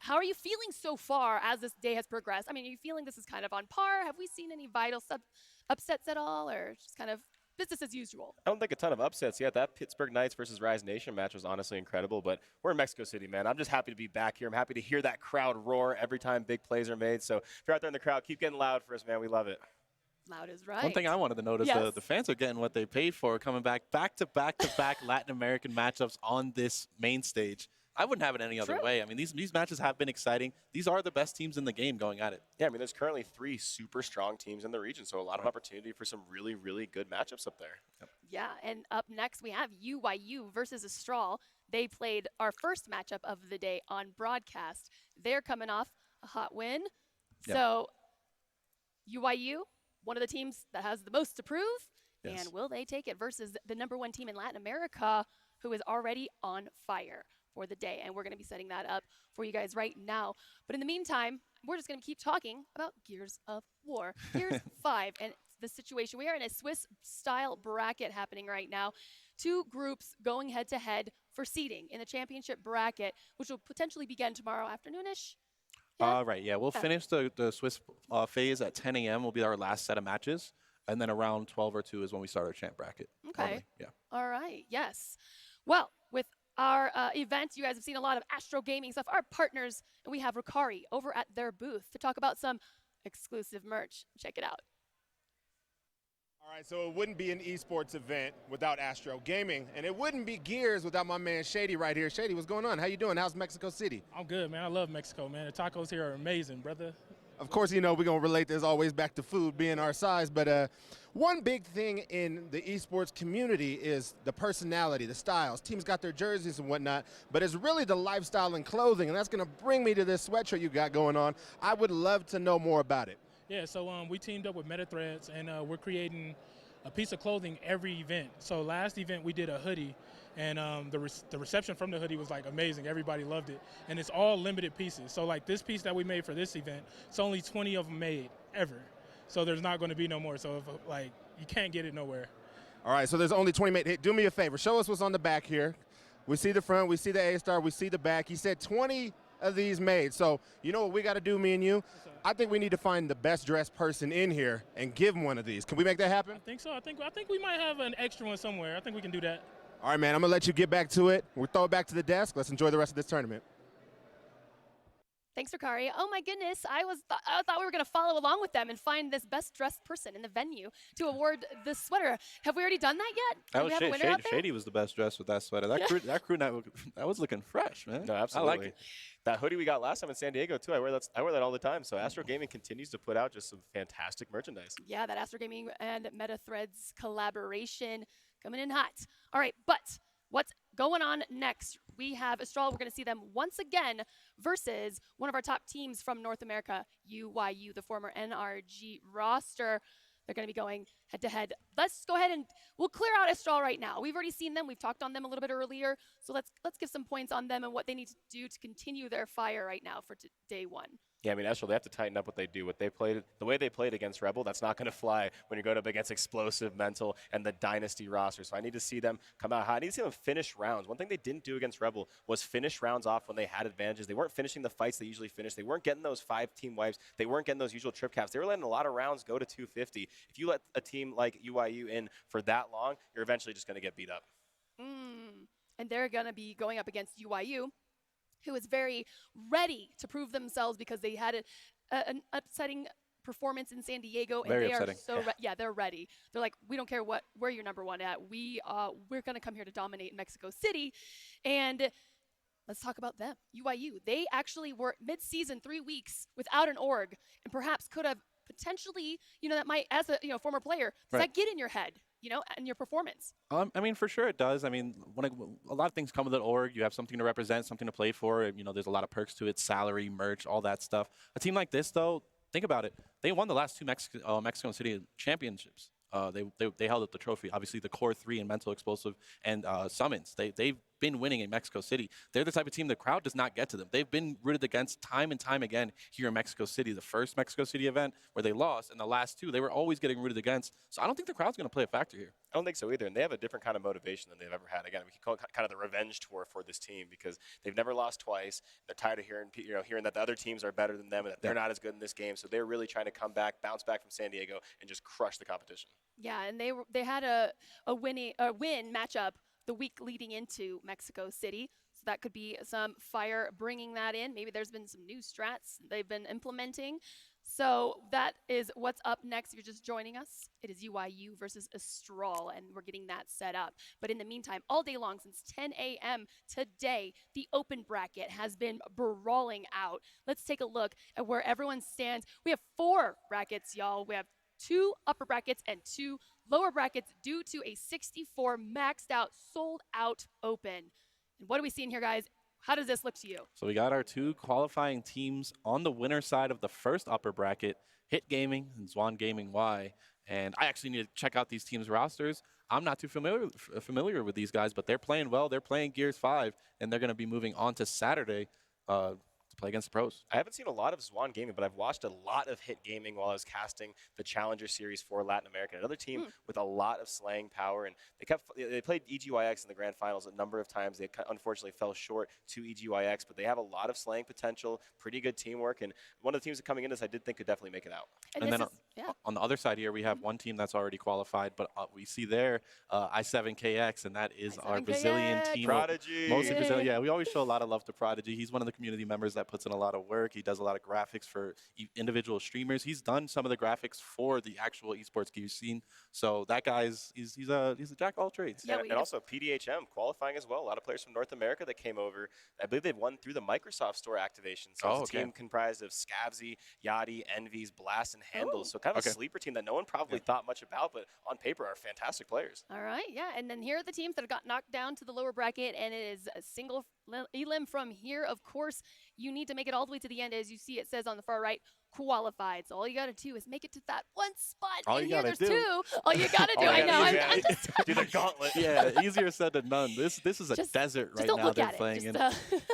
How are you feeling so far as this day has progressed? I mean, are you feeling this is kind of on par? Have we seen any vital upsets at all, or just kind of business as usual? I don't think a ton of upsets yet. That Pittsburgh Knights versus Rise Nation match was honestly incredible, but we're in Mexico City, man. I'm just happy to be back here. I'm happy to hear that crowd roar every time big plays are made. So if you're out there in the crowd, keep getting loud for us, man. We love it. Loud is right. One thing I wanted to notice, the fans are getting what they paid for, coming back to back Latin American matchups on this main stage. I wouldn't have it any other way. I mean, these matches have been exciting. These are the best teams in the game going at it. Yeah, I mean, there's currently 3 super strong teams in the region, so a lot of opportunity for some really, really good matchups up there. Yep. Yeah, and up next we have UYU versus Astral. They played our first matchup of the day on broadcast. They're coming off a hot win. Yep. So UYU, one of the teams that has the most to prove, yes. And will they take it versus the #1 team in Latin America, who is already on fire for the day, and we're going to be setting that up for you guys right now. But in the meantime, we're just going to keep talking about Gears of War. Gears 5 and the situation. We are in a Swiss-style bracket happening right now. 2 groups going head-to-head for seeding in the championship bracket, which will potentially begin tomorrow afternoonish. Yeah? Right, yeah. We'll finish the Swiss phase at 10 a.m. will be our last set of matches, and then around 12 or 2 is when we start our champ bracket. Okay. Normally. Yeah. All right, yes. Well, with our event, you guys have seen a lot of Astro Gaming stuff, our partners, and we have Ricari over at their booth to talk about some exclusive merch. Check it out. All right, so it wouldn't be an esports event without Astro Gaming, and it wouldn't be Gears without my man Shady right here. Shady, what's going on? How you doing? How's Mexico City? I'm good, man. I love Mexico, man. The tacos here are amazing, brother. Of course, you know, we're going to relate this always back to food being our size, but one big thing in the esports community is the personality, the styles. Teams got their jerseys and whatnot, but it's really the lifestyle and clothing, and that's going to bring me to this sweatshirt you got going on. I would love to know more about it. Yeah, so we teamed up with MetaThreads, and we're creating a piece of clothing every event. So last event we did a hoodie, and the reception from the hoodie was like amazing. Everybody loved it, and it's all limited pieces. So like this piece that we made for this event, it's only 20 of them made ever. So there's not going to be no more. So if, like, you can't get it nowhere. All right, so there's only 20 made. Hey, do me a favor, show us what's on the back here. We see the front, we see the A-star, we see the back. He said 20 of these made. So you know what we got to do, me and you? I think we need to find the best dressed person in here and give him one of these. Can we make that happen? I think so. I think we might have an extra one somewhere. I think we can do that. All right, man, I'm going to let you get back to it. We'll throw it back to the desk. Let's enjoy the rest of this tournament. Thanks, Ricari. Oh my goodness, I thought we were going to follow along with them and find this best dressed person in the venue to award the sweater. Have we already done that yet? That was Shady was the best dressed with that sweater. That crew night, that was looking fresh, man. No, absolutely. I like it. That hoodie we got last time in San Diego too. I wear that all the time. So Astro Gaming continues to put out just some fantastic merchandise. Yeah, that Astro Gaming and MetaThreads collaboration coming in hot. All right, but what's going on next? We have Astral. We're going to see them once again versus one of our top teams from North America, UYU, the former NRG roster. They're going to be going head-to-head. Let's go ahead and we'll clear out Astral right now. We've already seen them. We've talked on them a little bit earlier. So let's give some points on them and what they need to do to continue their fire right now for day 1. Yeah, I mean, Astral, they have to tighten up what they do. The way they played against Rebel, that's not going to fly when you're going up against Explosive, Mental, and the Dynasty roster. So I need to see them come out hot. I need to see them finish rounds. One thing they didn't do against Rebel was finish rounds off when they had advantages. They weren't finishing the fights they usually finish. They weren't getting those 5-team wipes. They weren't getting those usual trip caps. They were letting a lot of rounds go to 250. If you let a team like UYU in for that long, you're eventually just going to get beat up. And they're going to be going up against UYU, who is very ready to prove themselves because they had an upsetting performance in San Diego, and very they upsetting. are so they're ready. They're like, we don't care where you're #1 at. We're gonna come here to dominate Mexico City, and let's talk about them. UYU, they actually were mid-season 3 weeks without an org, and perhaps could have potentially, that might, as a former player, does that get in your head? And your performance? I mean, for sure it does. I mean, when a lot of things come with an org, you have something to represent, something to play for. There's a lot of perks to it, salary, merch, all that stuff. A team like this, though, think about it. They won the last 2 Mexico City championships. They held up the trophy. Obviously, the core 3 in Mental Explosive and Summons. They've been winning in Mexico City. They're the type of team the crowd does not get to them. They've been rooted against time and time again here in Mexico City. The first Mexico City event where they lost, and the last 2, they were always getting rooted against. So I don't think the crowd's going to play a factor here. I don't think so either, and they have a different kind of motivation than they've ever had. Again, we can call it kind of the revenge tour for this team because they've never lost twice. They're tired of hearing that the other teams are better than them and that they're not as good in this game. So they're really trying to come back, bounce back from San Diego, and just crush the competition. Yeah, and they had a win matchup the week leading into Mexico City. So that could be some fire bringing that in. Maybe there's been some new strats they've been implementing. So that is what's up next. If you're just joining us, it is UYU versus Astral, and we're getting that set up. But in the meantime, all day long since 10 a.m. today, the open bracket has been brawling out. Let's take a look at where everyone stands. We have 4 brackets, y'all. We have 2 upper brackets and 2 lower brackets due to a 64 maxed out, sold out open. And what are we seeing here, guys? How does this look to you? So we got our 2 qualifying teams on the winner side of the first upper bracket, Hit Gaming and Swan Gaming Y. And I actually need to check out these teams' rosters. I'm not too familiar with these guys, but they're playing well. They're playing Gears 5, and they're going to be moving on to Saturday to play against the pros. I haven't seen a lot of Swan Gaming, but I've watched a lot of Hit Gaming while I was casting the Challenger Series for Latin America. Another team with a lot of slaying power, and they played EGYX in the grand finals a number of times. They unfortunately fell short to EGYX, but they have a lot of slaying potential, pretty good teamwork, and one of the teams that coming in this I did think could definitely make it out. And then on the other side here, we have one team that's already qualified, but we see there I7KX, and that is our Brazilian team. Prodigy. Mostly Brazilian. Yeah, we always show a lot of love to Prodigy. He's one of the community members that puts in a lot of work. He does a lot of graphics for individual streamers. He's done some of the graphics for the actual esports Gears scene. So that guy's he's a jack of all trades. Yeah, and also PDHM qualifying as well. A lot of players from North America that came over. I believe they've won through the Microsoft Store activation. So it's a team comprised of Scavsy, Yachty, Envies, Blast, and Handles. So kind of a sleeper team that no one probably thought much about, but on paper are fantastic players. All right, yeah. And then here are the teams that got knocked down to the lower bracket, and it is a single elim from here. Of course, you need to make it all the way to the end. As you see, it says on the far right, qualified. So all you got to do is make it to that one spot. All and you here gotta there's do. 2. All you got to do. I know. I'm just do the gauntlet. Yeah, easier said than none. This is a desert right now they're playing in.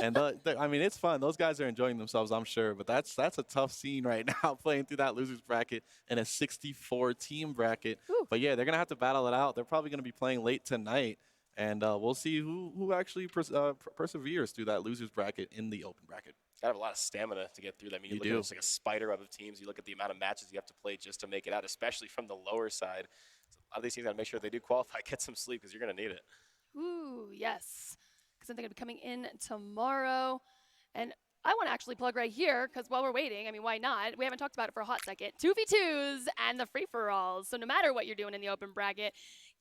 And I mean, it's fun. Those guys are enjoying themselves, I'm sure. But that's a tough scene right now, playing through that losers bracket in a 64 team bracket. But yeah, they're gonna have to battle it out. They're probably gonna be playing late tonight. And we'll see who actually perseveres through that losers bracket in the open bracket. Got to have a lot of stamina to get through that. I mean, you look at it, it's like a spider web of teams. You look at the amount of matches you have to play just to make it out, especially from the lower side. So a lot of these teams got to make sure they do qualify, get some sleep, because you're going to need it. Ooh, yes. Because they're going to be coming in tomorrow. And I want to actually plug right here, because while we're waiting, I mean, why not? We haven't talked about it for a hot second. 2v2s and the free-for-alls. So no matter what you're doing in the open bracket,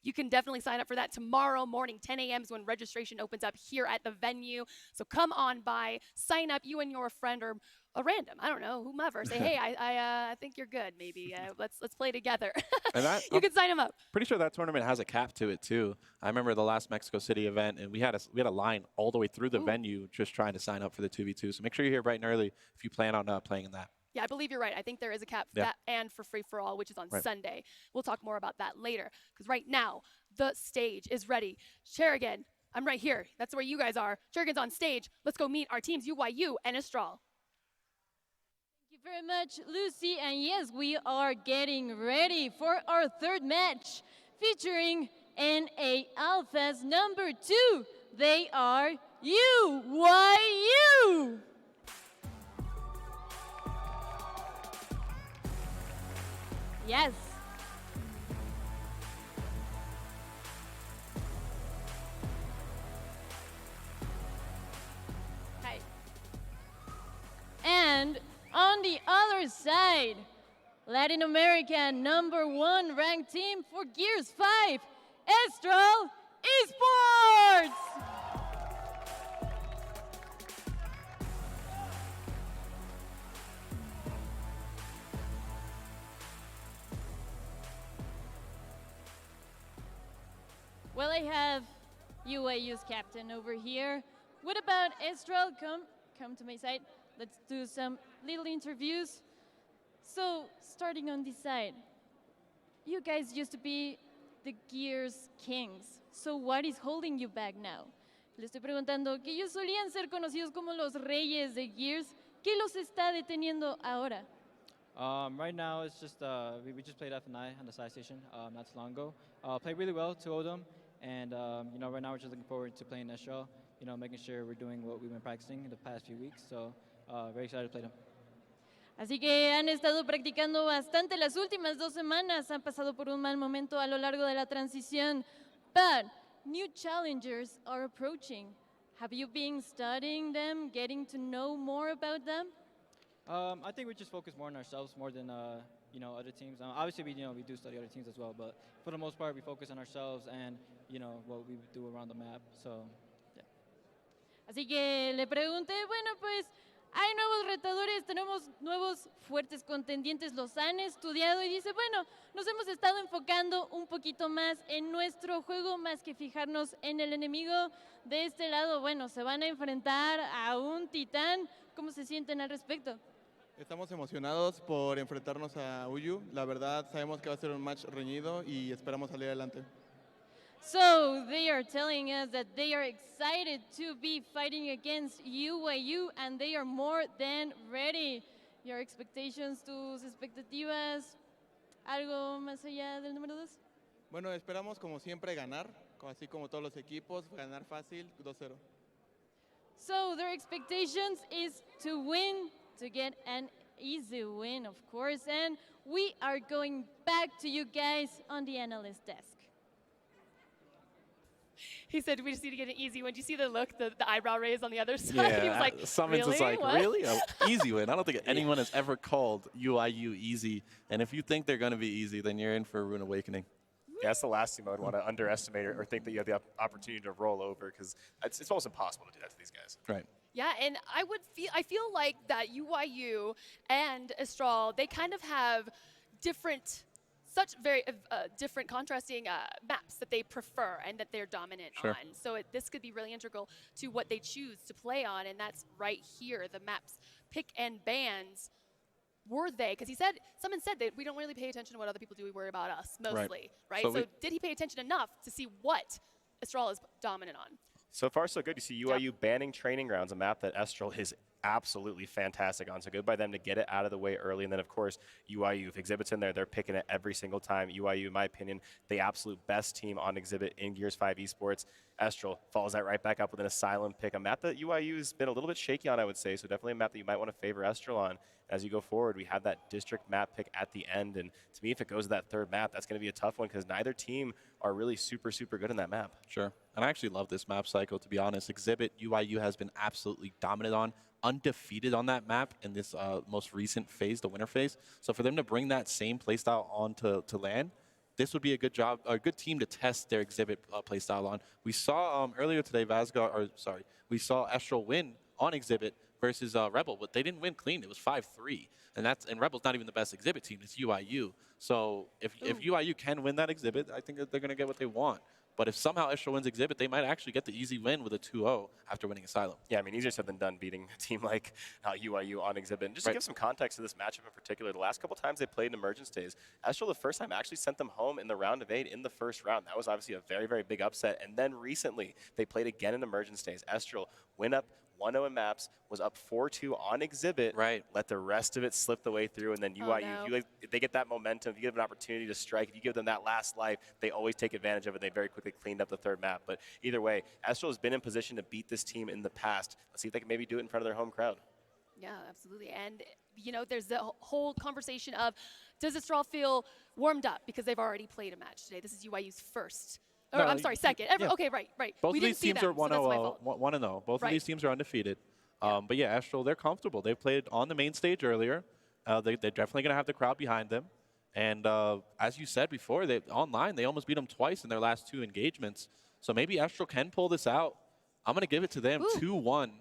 you can definitely sign up for that tomorrow morning. 10 a.m. is when registration opens up here at the venue. So come on by, sign up, you and your friend or a random, I don't know, whomever. Say, hey, I think you're good, maybe. Let's play together. And you can sign them up. Pretty sure that tournament has a cap to it, too. I remember the last Mexico City event, and we had a line all the way through the venue just trying to sign up for the 2v2. So make sure you're here bright and early if you plan on playing in that. Yeah, I believe you're right. I think there is a cap for that and for free-for-all, which is on Sunday. We'll talk more about that later, because right now, the stage is ready. Sherigan, I'm right here. That's where you guys are. Sherigan's on stage. Let's go meet our teams, UYU and Astral. Thank you very much, Lucy. And yes, we are getting ready for our third match, featuring NA Alphas number 2. They are UYU. Yes. Hi. And on the other side, Latin America #1 ranked team for Gears 5, Astral Esports. Well, I have UYU's captain over here. What about Astral? Come to my side. Let's do some little interviews. So, starting on this side, You guys used to be the Gears Kings. So what is holding you back now? Le estoy preguntando que ellos solían ser conocidos como los reyes de Gears. ¿Qué los está deteniendo ahora? Right now, it's just we just played F&I on the side station not too long ago. Played really well, 2 of them, and right now we're just looking forward to playing Estral. Making sure we're doing what we've been practicing the past few weeks. So very excited to play them. Así que han estado practicando bastante las últimas 2 semanas. Han pasado por un mal momento a lo largo de la transición. But new challengers are approaching. Have you been studying them, getting to know more about them? I think we just focus more on ourselves more than other teams. Obviously, we do study other teams as well, but for the most part, we focus on ourselves and what we do around the map. So, yeah. Así que le pregunté, bueno, pues hay nuevos retadores, tenemos nuevos fuertes contendientes, los han estudiado y dice, bueno, nos hemos estado enfocando un poquito más en nuestro juego, más que fijarnos en el enemigo. De este lado, bueno, se van a enfrentar a un titán. ¿Cómo se sienten al respecto? Estamos emocionados por enfrentarnos a Uyu. La verdad, sabemos que va a ser un match reñido y esperamos salir adelante. So they are telling us that they are excited to be fighting against UYU and they are more than ready. Your expectations, tus expectativas, algo más allá del número 2? Bueno, esperamos como siempre ganar, así como todos los equipos, ganar fácil, 2-0. So their expectations is to win, to get an easy win, of course. And we are going back to you guys on the analyst desk. He said we just need to get an easy win. Do you see the look, the eyebrow raise on the other side? He was like, Summons really? is like, What? really? Easy win. I don't think anyone has ever called UIU easy. And if you think they're going to be easy, then you're in for a rude awakening. Yeah, that's the last team I would want to underestimate or think that you have the opportunity to roll over, because it's almost impossible to do that to these guys. Right. Yeah, and I feel like that UYU and Estral, they kind of have such very different contrasting maps that they prefer and that they're dominant Sure. on. So this could be really integral to what they choose to play on, and that's right here, the maps pick and bans. Were they? Because someone said that we don't really pay attention to what other people do, we worry about us mostly, right? So did he pay attention enough to see what Estral is dominant on? So far, so good. You see UIU banning Training Grounds, a map that Estral is absolutely fantastic on. So good by them to get it out of the way early. And then, of course, UIU, if Exhibit's in there, they're picking it every single time. UIU, in my opinion, the absolute best team on Exhibit in Gears 5 Esports. Estral follows that right back up with an Asylum pick, a map that UIU has been a little bit shaky on, I would say. So definitely a map that you might want to favor Estral on. As you go forward, we have that district map pick at the end. And to me, if it goes to that third map, that's going to be a tough one because neither team are really super, super good in that map. Sure. And I actually love this map cycle, to be honest. Exhibit, UIU has been absolutely dominant on, undefeated on that map in this most recent phase, the winter phase. So for them to bring that same playstyle on to LAN, this would be a good job, a good team to test their Exhibit playstyle on. We saw earlier today, we saw Estral win on Exhibit versus Rebel, but they didn't win clean. It was 5-3, and Rebel's not even the best Exhibit team. It's UIU. So if UIU can win that Exhibit, I think that they're going to get what they want. But if somehow Estral wins Exhibit, they might actually get the easy win with a 2-0 after winning Asylum. Yeah, I mean, easier said than done beating a team like UIU on Exhibit. And just to give some context to this matchup in particular, the last couple times they played in Emergence Days, Estral the first time actually sent them home in the round of 8 in the first round. That was obviously a very, very big upset. And then recently, they played again in Emergence Days. Estral went up 1-0 in maps, was up 4-2 on Exhibit, let the rest of it slip the way through, and then UIU, if they get that momentum, if you give them an opportunity to strike, if you give them that last life, they always take advantage of it. They very quickly cleaned up the third map. But either way, Estral has been in position to beat this team in the past. Let's see if they can maybe do it in front of their home crowd. Yeah, absolutely. And, there's the whole conversation of, does Estral feel warmed up because they've already played a match today? This is UIU's first. Or, I'm sorry, second. Okay, right. Both we of these teams are 1-0. Both of these teams are undefeated. But yeah, Estral, they're comfortable. They've played on the main stage earlier. They're definitely going to have the crowd behind them. And as you said before, online, they almost beat them twice in their last 2 engagements. So maybe Estral can pull this out. I'm going to give it to them, 2-1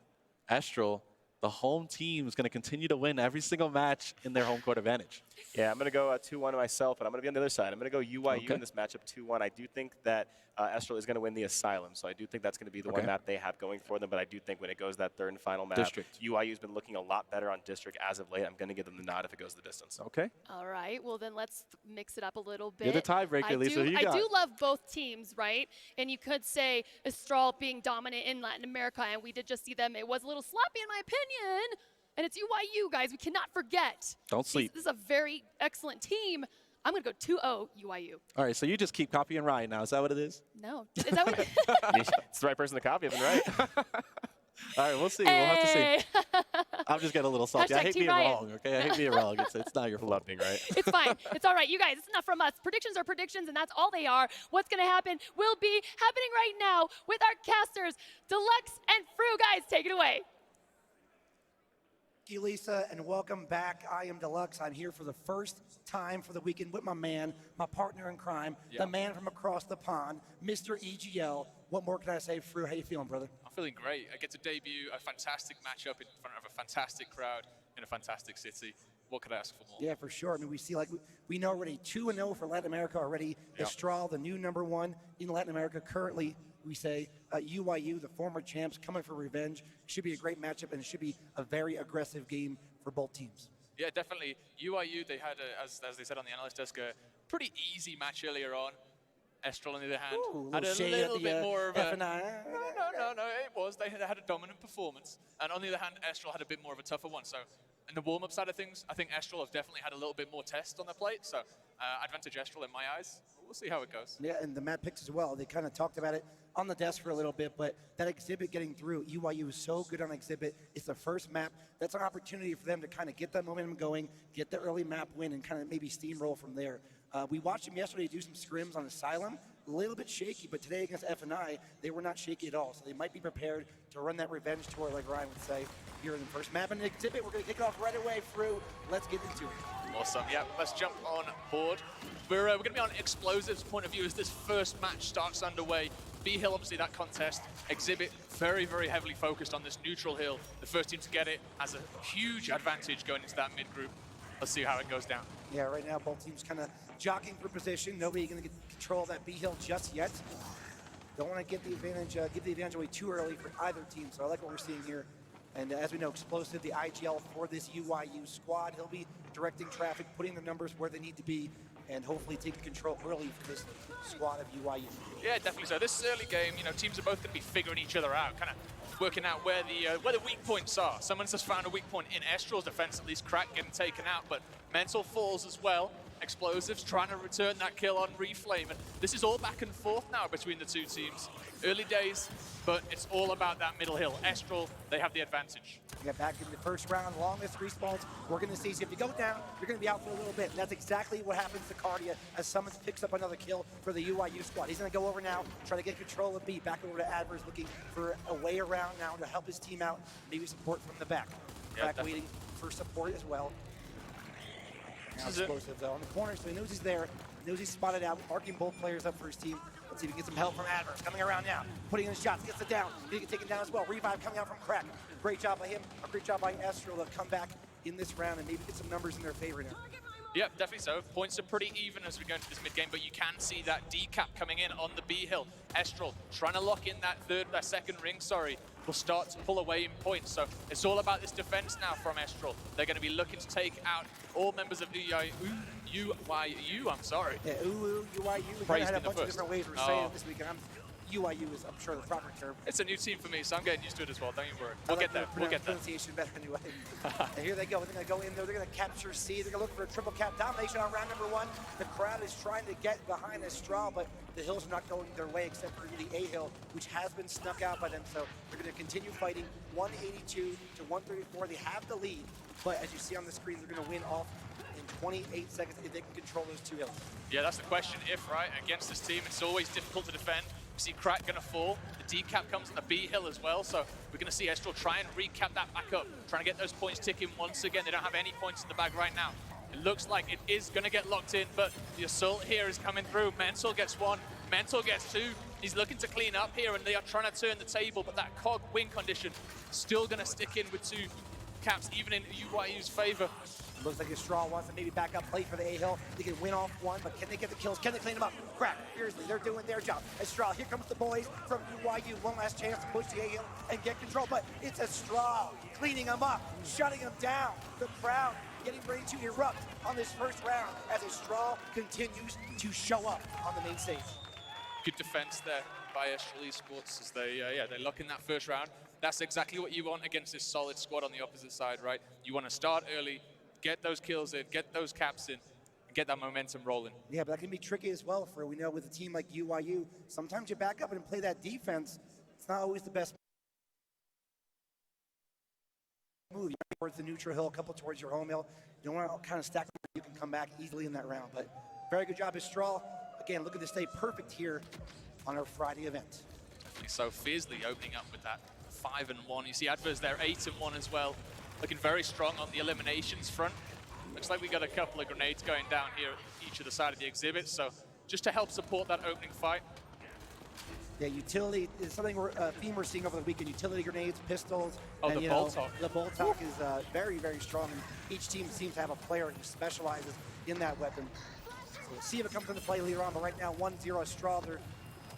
Estral. the home team is going to continue to win every single match in their home court advantage. Yeah, I'm going to go 2-1 myself, but I'm going to be on the other side. I'm going to go UYU in this matchup 2-1. I do think that Estral is going to win the Asylum, so I do think that's going to be the one map they have going for them, but I do think when it goes that third and final map, UYU's been looking a lot better on District as of late. I'm going to give them the nod if it goes the distance. Okay. All right, well then let's mix it up a little bit. You're the tiebreaker, Lisa. Who you got? I do love both teams, right? And you could say Estral being dominant in Latin America, and we did just see them. It was a little sloppy in my opinion. And it's UYU, guys. We cannot forget. Don't sleep. This is a very excellent team. I'm going to go 2-0 UYU. All right, so you just keep copying Ryan now. Is that what it is? No. Is that what It's the right person to copy, I've been right. All right, we'll see. We'll have to see. I'm just getting a little salty. I hate being wrong, okay? I hate being wrong. It's not your fault. Love being right. It's fine. It's all right. You guys, it's enough from us. Predictions are predictions, and that's all they are. What's going to happen will be happening right now with our casters, Deluxe and Fru. Guys, take it away. Thank you, Lisa, and welcome back. I am Deluxe. I'm here for the first time for the weekend with my man, my partner in crime, the man from across the pond, Mr. EGL. What more can I say, Fru? How you feeling, brother? I'm feeling great. I get to debut a fantastic matchup in front of a fantastic crowd in a fantastic city. What could I ask for more? Yeah, for sure. I mean, we see we know already 2-0 for Latin America already. Estral, the new #1 in Latin America currently. We say UYU, the former champs, coming for revenge. Should be a great matchup, and it should be a very aggressive game for both teams. Yeah, definitely. UYU, they had, as they said on the analyst desk, a pretty easy match earlier on. Estral, on the other hand, had a little bit more of a... No, it was. They had a dominant performance. And on the other hand, Estral had a bit more of a tougher one. So in the warm-up side of things, I think Estral have definitely had a little bit more test on their plate. So advantage Estral in my eyes. We'll see how it goes. Yeah, and the map picks as well. They kind of talked about it on the desk for a little bit, but that exhibit getting through, UYU is so good on exhibit. It's the first map. That's an opportunity for them to kind of get that momentum going, get the early map win, and kind of maybe steamroll from there. We watched them yesterday do some scrims on Asylum. A little bit shaky, but today against FNI, they were not shaky at all. So they might be prepared to run that revenge tour, like Ryan would say, here in the first map. And the exhibit, we're going to kick it off right away through. Let's get into it. Awesome. Yeah, let's jump on board. We're going to be on Explosives' point of view as this first match starts underway. B-Hill, obviously, that contest. Exhibit, very, very heavily focused on this neutral hill. The first team to get it has a huge advantage going into that mid-group. Let's see how it goes down. Yeah, right now both teams kind of jockeying for position. Nobody going to get control of that B-Hill just yet. Don't want to get the advantage, give the advantage away too early for either team. So I like what we're seeing here. And as we know, Explosive, the IGL for this UYU squad. He'll be directing traffic, putting the numbers where they need to be, and hopefully taking control early for this squad of UYU. Yeah, definitely so. This early game, teams are both going to be figuring each other out, kind of working out where the weak points are. Someone's just found a weak point in Estral's defense, at least Crack getting taken out, but Mental falls as well. Explosives trying to return that kill on Reflame, and this is all back and forth now between the two teams. Early days, but it's all about that middle hill. Estral, they have the advantage. Yeah, back in the first round, longest respawns, we're going to see. So if you go down, you're going to be out for a little bit. And that's exactly what happens to Cardia as Summons picks up another kill for the UYU squad. He's going to go over now, try to get control of B. Back over to Adverse, looking for a way around now to help his team out, maybe support from the back. Yeah, back waiting for support as well. Now Explosive though on the corner, so he knows he's there. He knows he's spotted out, marking both players up for his team. Let's see if he gets some help from Adverse. Coming around now, putting in the shots, gets it down. He can take it down as well. Revive coming out from Crack. Great job by him. A great job by Estral to come back in this round and maybe get some numbers in their favor now. Yep, definitely so. Points are pretty even as we go into this mid-game, but you can see that decap coming in on the B-Hill. Estral trying to lock in that second ring, will start to pull away in points. So it's all about this defense now from Estral. They're going to be looking to take out all members of UYU, I'm sorry. Yeah, UYU. We kind of had a bunch of different ways we're saying it this week. UYU is, I'm sure, the proper term. It's a new team for me, so I'm getting used to it as well. Don't you worry. We'll get there. We'll get there. Pronunciation better anyway. And here they go. They're going to go in there. They're going to capture C. They're going to look for a triple cap domination on round number 1. The crowd is trying to get behind Estral, but the hills are not going their way except for the A hill, which has been snuck out by them. So they're going to continue fighting. 182 to 134. They have the lead, but as you see on the screen, they're going to win off in 28 seconds if they can control those two hills. Yeah, that's the question. If, right, against this team, it's always difficult to defend. We see Crack going to fall. The decap comes on the B hill as well, so we're going to see Estral try and recap that back up, trying to get those points ticking once again. They don't have any points in the bag right now. It looks like it is going to get locked in, but the assault here is coming through. Mental gets 1, Mental gets 2. He's looking to clean up here, and they are trying to turn the table, but that cog win condition still going to stick in with 2 caps even in UYU's favor. Looks like Astral wants to maybe back up, play for the A-Hill. They can win off one, but can they get the kills? Can they clean them up? Crack, fiercely, they're doing their job. Astral, here comes the boys from UYU. One last chance to push the A-Hill and get control, but it's Astral cleaning them up, shutting them down. The crowd getting ready to erupt on this first round as Astral continues to show up on the main stage. Good defense there by Astral Esports as they lock in that first round. That's exactly what you want against this solid squad on the opposite side, right? You want to start early, get those kills in, get those caps in, and get that momentum rolling. Yeah, but that can be tricky as well. For we know with a team like UYU, sometimes you back up and play that defense. It's not always the best move. Towards the neutral hill, a couple towards your home hill. You don't want to kind of stack them. You can come back easily in that round. But very good job, Astral. Again, looking to stay perfect here on our Friday event. So Fiercely opening up with that 5-1. You see Adverse there 8-1 as well. Looking very strong on the eliminations front. Looks like we got a couple of grenades going down here at each of the side of the exhibit. So just to help support that opening fight. Yeah, utility is something theme we're seeing over the weekend. Utility grenades, pistols. Oh, and, the Boltok. The Boltok is very, very strong. And each team seems to have a player who specializes in that weapon. So we'll see if it comes into play later on. But right now, 1-0 Astral. They're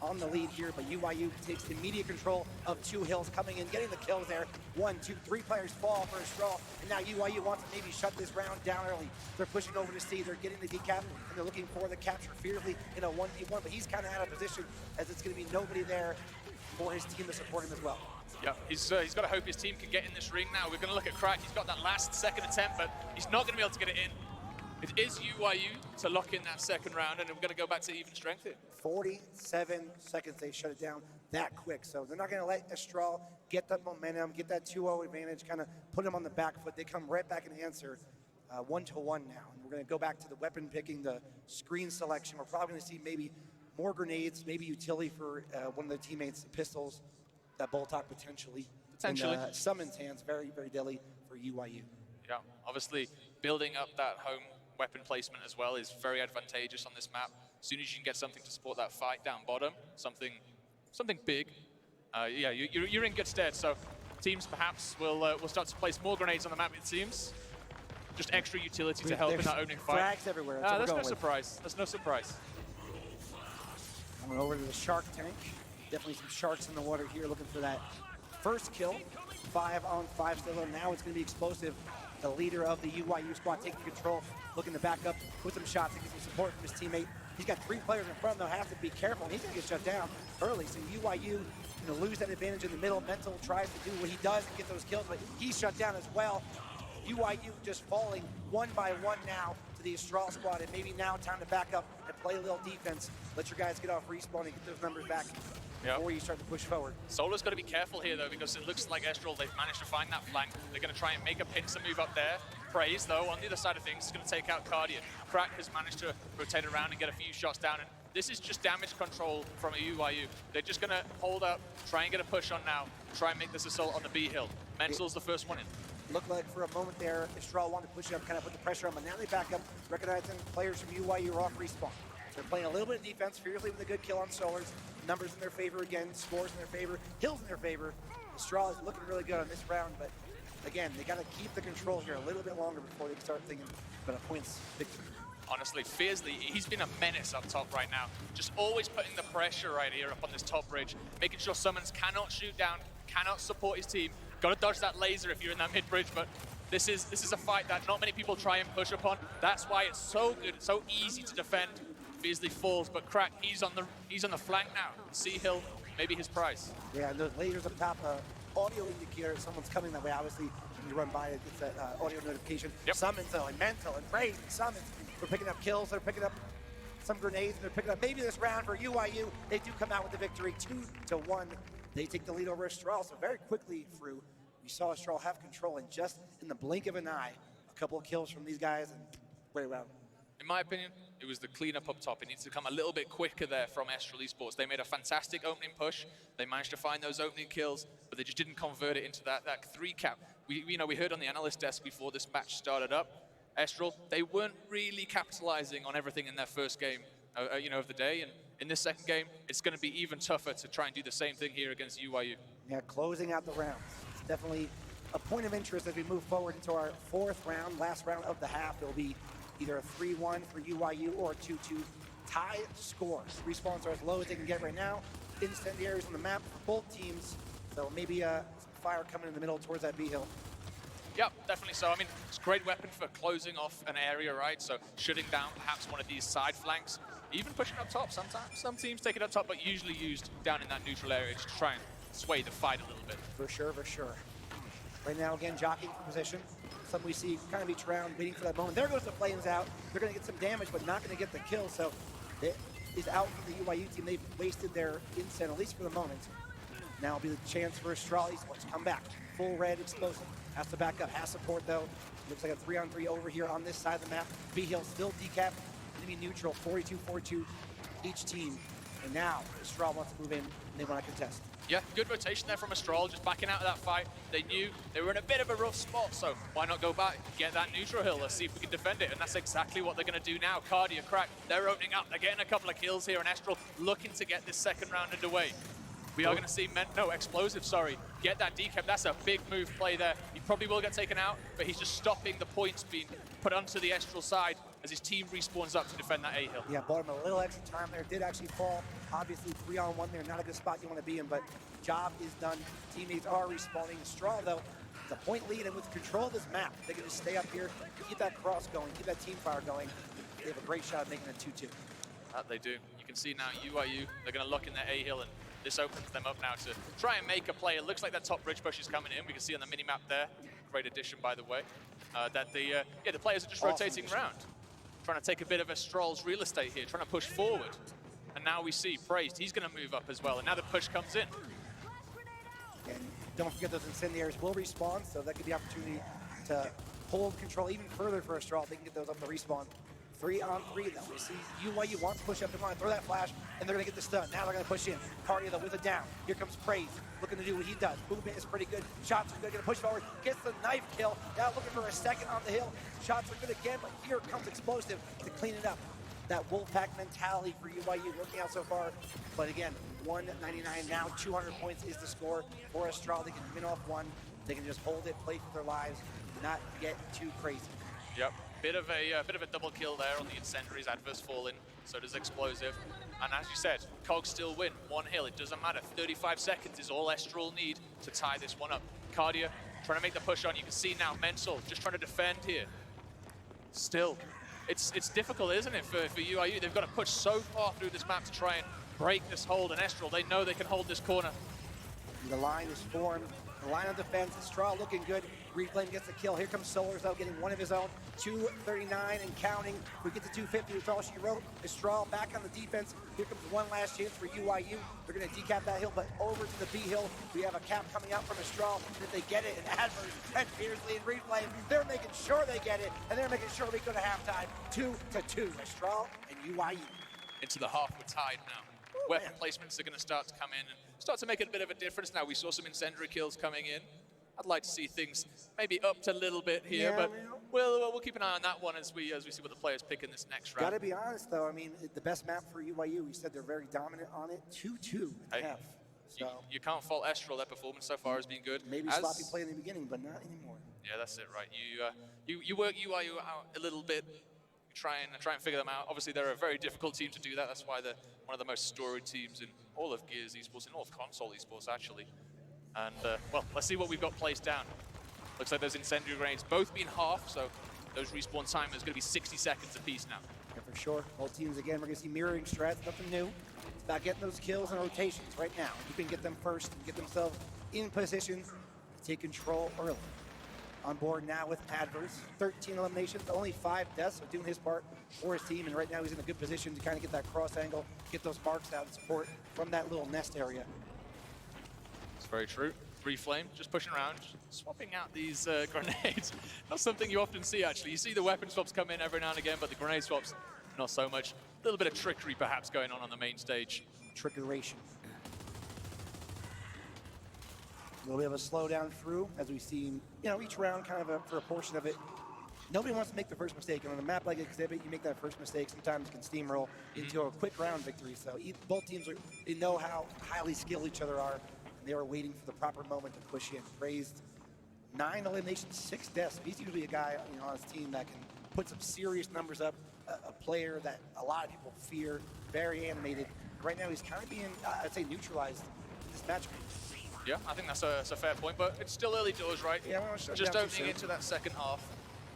on the lead here, but UYU takes immediate control of two hills, coming in, getting the kills there. 1, 2, 3 players fall for Astral, and now UYU wants to maybe shut this round down early. They're pushing over to C, they're getting the decap, and they're looking for the capture fiercely in a 1v1, but he's kind of out of position as it's going to be nobody there for his team to support him as well. Yeah, he's got to hope his team can get in this ring now. We're going to look at Crack. He's got that last second attempt, but he's not going to be able to get it in. It is UYU to lock in that second round, and we're going to go back to even strength here. 47 seconds, they shut it down that quick. So they're not going to let Astral get that momentum, get that 2-0 advantage, kind of put them on the back foot. They come right back and answer 1-1 now. And we're going to go back to the weapon picking, the screen selection. We're probably going to see maybe more grenades, maybe utility for one of the teammates, pistols, that Boltok potentially. Potentially. And, Summon's hands, very, very deadly for UYU. Yeah, obviously building up that home weapon placement as well is very advantageous on this map. As soon as you can get something to support that fight down bottom, something big, yeah, you're in good stead. So teams perhaps will start to place more grenades on the map, it seems. Just extra utility to help in that opening fight. Frags everywhere. That's no surprise. There's no surprise. Coming over to the shark tank. Definitely some sharks in the water here looking for that first kill. 5-on-5 still. Now it's going to be explosive. The leader of the UYU squad taking control, looking to back up with some shots and get some support from his teammate. He's got 3 players in front of him. They'll have to be careful, and he's going to get shut down early. So UYU lose that advantage in the middle. Mental tries to do what he does and get those kills, but he's shut down as well. UYU just falling one by one now to the Astral squad, and maybe now time to back up and play a little defense. Let your guys get off respawn and get those numbers back before you start to push forward. Solo's got to be careful here, though, because it looks like Astral, they've managed to find that flank. They're going to try and make a pincer move up there. Praise, though, on the other side of things, is going to take out Cardian. Crack has managed to rotate around and get a few shots down, and this is just damage control from a UYU. They're just going to hold up, try and get a push on now, try and make this assault on the B hill. Mental's the first one in. Looked like for a moment there, Astral wanted to push up, kind of put the pressure on, but now they back up, recognizing players from UYU are off respawn. They're playing a little bit of defense, fiercely with a good kill on Solars. Numbers in their favor again, scores in their favor, hills in their favor. Astral is looking really good on this round, but again, they got to keep the control here a little bit longer before they start thinking about a points victory. Honestly, Fiercely, he's been a menace up top right now. Just always putting the pressure right here up on this top bridge, making sure Summons cannot shoot down, cannot support his team. Got to dodge that laser if you're in that mid bridge, but this is a fight that not many people try and push upon. That's why it's so good, it's so easy to defend. Fiercely falls, but Crack, he's on the flank now. Sea Hill, maybe his prize. Yeah, and those lasers up top, audio indicator, someone's coming that way. Obviously, when you run by it, it's that audio notification. Yep. Summons, though, and Mental, and Praise, and Summons. They're picking up kills, they're picking up some grenades, and they're picking up maybe this round for UYU. They do come out with the victory, 2-1. They take the lead over Astral, so very quickly through. We saw Astral have control, and just in the blink of an eye, a couple of kills from these guys, and way around. In my opinion, it was the cleanup up top. It needs to come a little bit quicker there from Astral Esports. They made a fantastic opening push. They managed to find those opening kills, but they just didn't convert it into that 3 cap. We heard on the analyst desk before this match started up, Astral, they weren't really capitalizing on everything in their first game, of the day. And in this second game, it's going to be even tougher to try and do the same thing here against UYU. Yeah, closing out the rounds. It's definitely a point of interest as we move forward into our 4th round, last round of the half. It'll be either a 3-1 for UYU or a 2-2 tie score. Respawns are as low as they can get right now. Incendiaries on the map for both teams. So maybe some fire coming in the middle towards that B hill. Yeah, definitely so. I mean, it's a great weapon for closing off an area, right? So shutting down perhaps one of these side flanks, even pushing up top sometimes. Some teams take it up top, but usually used down in that neutral area to try and sway the fight a little bit. For sure, for sure. Right now, again, jockeying for position. Something we see kind of each round, waiting for that moment. There goes the flames out. They're going to get some damage, but not going to get the kill. So it is out for the UYU team. They've wasted their incent, at least for the moment. Now will be the chance for Astralis to come back. Full red explosive. Has to back up, has support though. Looks like a 3-on-3 over here on this side of the map. B-Hill still decap, enemy neutral, 42-42 each team. And now Astral wants to move in, and they want to contest. Yeah, good rotation there from Astral, just backing out of that fight. They knew they were in a bit of a rough spot, so why not go back, get that neutral hill, let's see if we can defend it, and that's exactly what they're going to do now. Cardia, Crack, they're opening up, they're getting a couple of kills here, and Astral looking to get this second round underway. We are going to see Explosive, get that decap. That's a big move play there. He probably will get taken out, but he's just stopping the points being put onto the Estral side as his team respawns up to defend that A-hill. Yeah, bought him a little extra time there. Did actually fall. Obviously, 3-on-1 there. Not a good spot you want to be in, but job is done. Teammates are respawning. Straw, though, the point lead, and with control of this map, they can just stay up here, keep that cross going, keep that team fire going. They have a great shot at making it 2-2. That they do. You can see now UYU, they're going to lock in their A-hill, and this opens them up now to try and make a play. It looks like that top bridge push is coming in. We can see on the mini-map there, great addition, by the way, that the players are just rotating around, trying to take a bit of Astral's real estate here, trying to push forward. And now we see Praised, he's going to move up as well, and now the push comes in. And don't forget those incendiaries will respawn, so that could be opportunity to hold control even further for Astral. They can get those up to respawn. 3-on-3 though. We see UYU wants to push up. They want to throw that flash, and they're going to get the stun. Now they're going to push in. Cardia though with a down. Here comes Praise, looking to do what he does. Movement is pretty good. Shots are good. Going to push forward. Gets the knife kill. Now looking for a second on the hill. Shots are good again, but here comes Explosive to clean it up. That Wolfpack mentality for UYU working out so far. But again, 199 now, 200 points is the score for Astral. They can win off one. They can just hold it, play for their lives, not get too crazy. Yep. Bit of a double kill there on the incendiaries. Adverse fall in, so does Explosive. And as you said, Cogs still win. One hill, it doesn't matter. 35 seconds is all Estral need to tie this one up. Cardia trying to make the push on. You can see now Mental just trying to defend here. Still, it's difficult, isn't it, for UIU? They've got to push so far through this map to try and break this hold. And Estral, they know they can hold this corner. The line is formed. The line of defense, Straw looking good. Reflame gets the kill. Here comes Solars though, getting one of his own. 239 and counting. We get to 250, that's all she wrote. Straw back on the defense. Here comes one last chance for UYU. They're going to decap that hill, but over to the B hill. We have a cap coming out from Straw. If they get it, and Adverse and Beardsley and Reflame, they're making sure they get it, and they're making sure we go to halftime. 2-2. Straw and UYU. Into the half, we're tied now. Weapon placements are going to start to come in and start to make a bit of a difference. Now we saw some incendiary kills coming in. I'd like to see things maybe upped a little bit here, but we'll keep an eye on that one as we see what the players pick in this next round. Got to be honest though, I mean, the best map for UYU, we said they're very dominant on it. 2-2 at half. So you can't fault Estral. Their performance so far has been good. Maybe sloppy play in the beginning, but not anymore. Yeah, that's it, right? You work UYU out a little bit. Try and figure them out. Obviously, they're a very difficult team to do that. That's why they're one of the most storied teams in all of Gears esports, in all of console esports, actually. And, well, let's see what we've got placed down. Looks like those incendiary grenades both being half, so those respawn time is going to be 60 seconds apiece now. Yeah, for sure. Both teams, again, we're going to see mirroring strats, nothing new. It's about getting those kills and rotations right now. You can get them first and get themselves in position to take control early. On board now with Adverse. 13 eliminations, only 5 deaths, so doing his part for his team, and right now he's in a good position to kind of get that cross angle, get those marks out and support from that little nest area. It's very true. Reflame, just pushing around, just swapping out these grenades. Not something you often see, actually. You see the weapon swaps come in every now and again, but the grenade swaps, not so much. A little bit of trickery, perhaps, going on the main stage. Trickeration. A little bit of a slowdown through, as we've seen, each round kind of for a portion of it. Nobody wants to make the first mistake, and on a map like Exhibit, you make that first mistake, sometimes it can steamroll into a quick round victory. So both teams, they know how highly skilled each other are, and they were waiting for the proper moment to push in. Praised 9 eliminations, 6 deaths. He's usually a guy, on his team that can put some serious numbers up. A player that a lot of people fear, very animated. Right now, he's kind of being, I'd say, neutralized in this match. Yeah, I think that's a fair point, but it's still early doors, right? Yeah, just opening into that second half.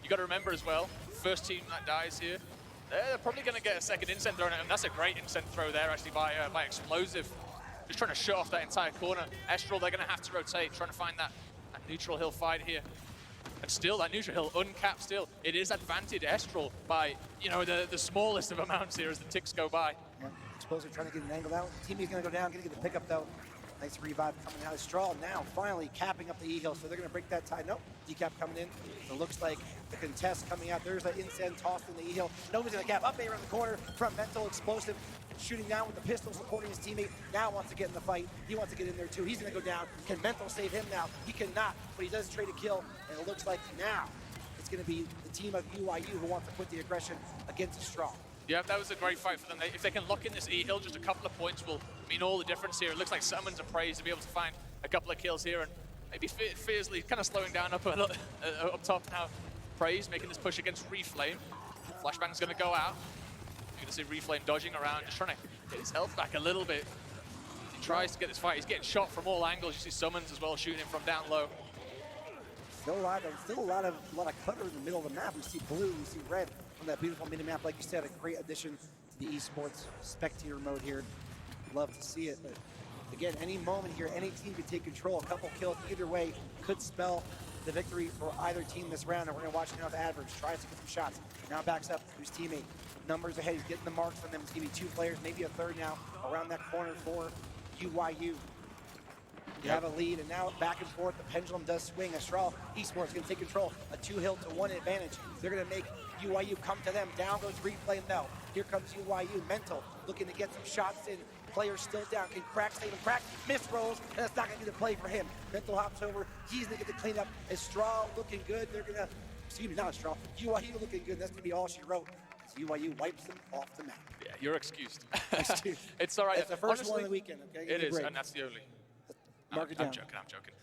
You got to remember as well, first team that dies here, they're probably going to get a second incense thrown at them. That's a great incense throw there, actually, by Explosive. Just trying to shut off that entire corner. Estral, they're going to have to rotate, trying to find that neutral hill fight here. And still, that neutral hill uncapped still. It is advantaged Estral by, the smallest of amounts here as the ticks go by. Yeah. Explosive trying to get an angle out. Teamy's going to go down, going to get the pickup though. Nice revive coming out of Straw. Now, finally, capping up the E-Hill, so they're going to break that tie. Nope, decap coming in. So it looks like the contest coming out. There's an incense tossed in the E-Hill. Nobody's going to cap. Up there around the corner from Mental. Explosive shooting down with the pistol, supporting his teammate. Now wants to get in the fight. He wants to get in there too. He's going to go down. Can Mental save him now? He cannot, but he does trade a kill. And it looks like now it's going to be the team of UIU who wants to put the aggression against Straw. Yeah, that was a great fight for them. If they can lock in this E-Hill, just a couple of points will mean all the difference here. It looks like Summons and Praise to be able to find a couple of kills here, and maybe Fiercely kind of slowing down up top now. Praise making this push against Reflame. Flashbang's going to go out. You're going to see Reflame dodging around, just trying to get his health back a little bit. He tries to get this fight. He's getting shot from all angles. You see Summons as well shooting him from down low. Still a lot of clutter in the middle of the map. We see blue, we see red on that beautiful mini map. Like you said, a great addition to the esports spectator mode here. Love to see it, but again, any moment here, any team could take control. A couple kills either way could spell the victory for either team this round. And we're gonna watch now the Adverse tries to get some shots. Now backs up to his teammate. Numbers ahead, he's getting the marks on them. It's gonna be 2 players, maybe a third now around that corner for UIU. You have a lead, and now back and forth, the pendulum does swing. Astral Esports going to take control. A 2-hill to 1 advantage. They're going to make UIU come to them. Down goes Reflame now. Here comes UIU. Mental looking to get some shots in. Players still down. Can Crack save him? Crack miss rolls, and that's not going to be the play for him. Mental hops over. He's going to get the cleanup. Astral looking good. They're going to, excuse me, not Astral. UIU looking good. That's going to be all she wrote. So UIU wipes them off the map. Yeah, you're excused. It's all right. It's the first Honestly, one of the weekend, okay? It is, and that's the only. I'm joking.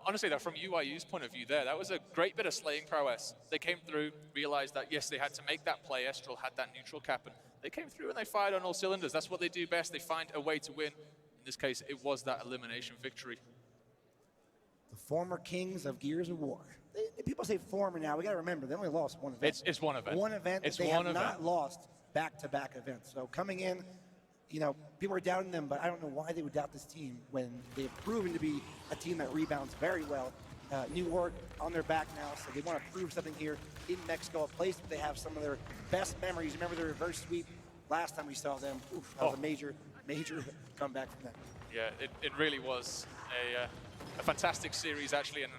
Honestly, though, from UIU's point of view there, that was a great bit of slaying prowess. They came through, realized that, yes, they had to make that play. Estral had that neutral cap, and they came through and they fired on all cylinders. That's what they do best. They find a way to win. In this case, it was that elimination victory. The former kings of Gears of War. People say former now. We got to remember, they only lost one event. It's one event. One event. It's they one have event. not lost back-to-back events. So coming in, people are doubting them, but I don't know why they would doubt this team when they've proven to be a team that rebounds very well. New org on their back now, so they want to prove something here in Mexico, a place that they have some of their best memories. Remember the reverse sweep last time we saw them? Oof, that was a major comeback from them. Yeah, it really was a fantastic series, actually, and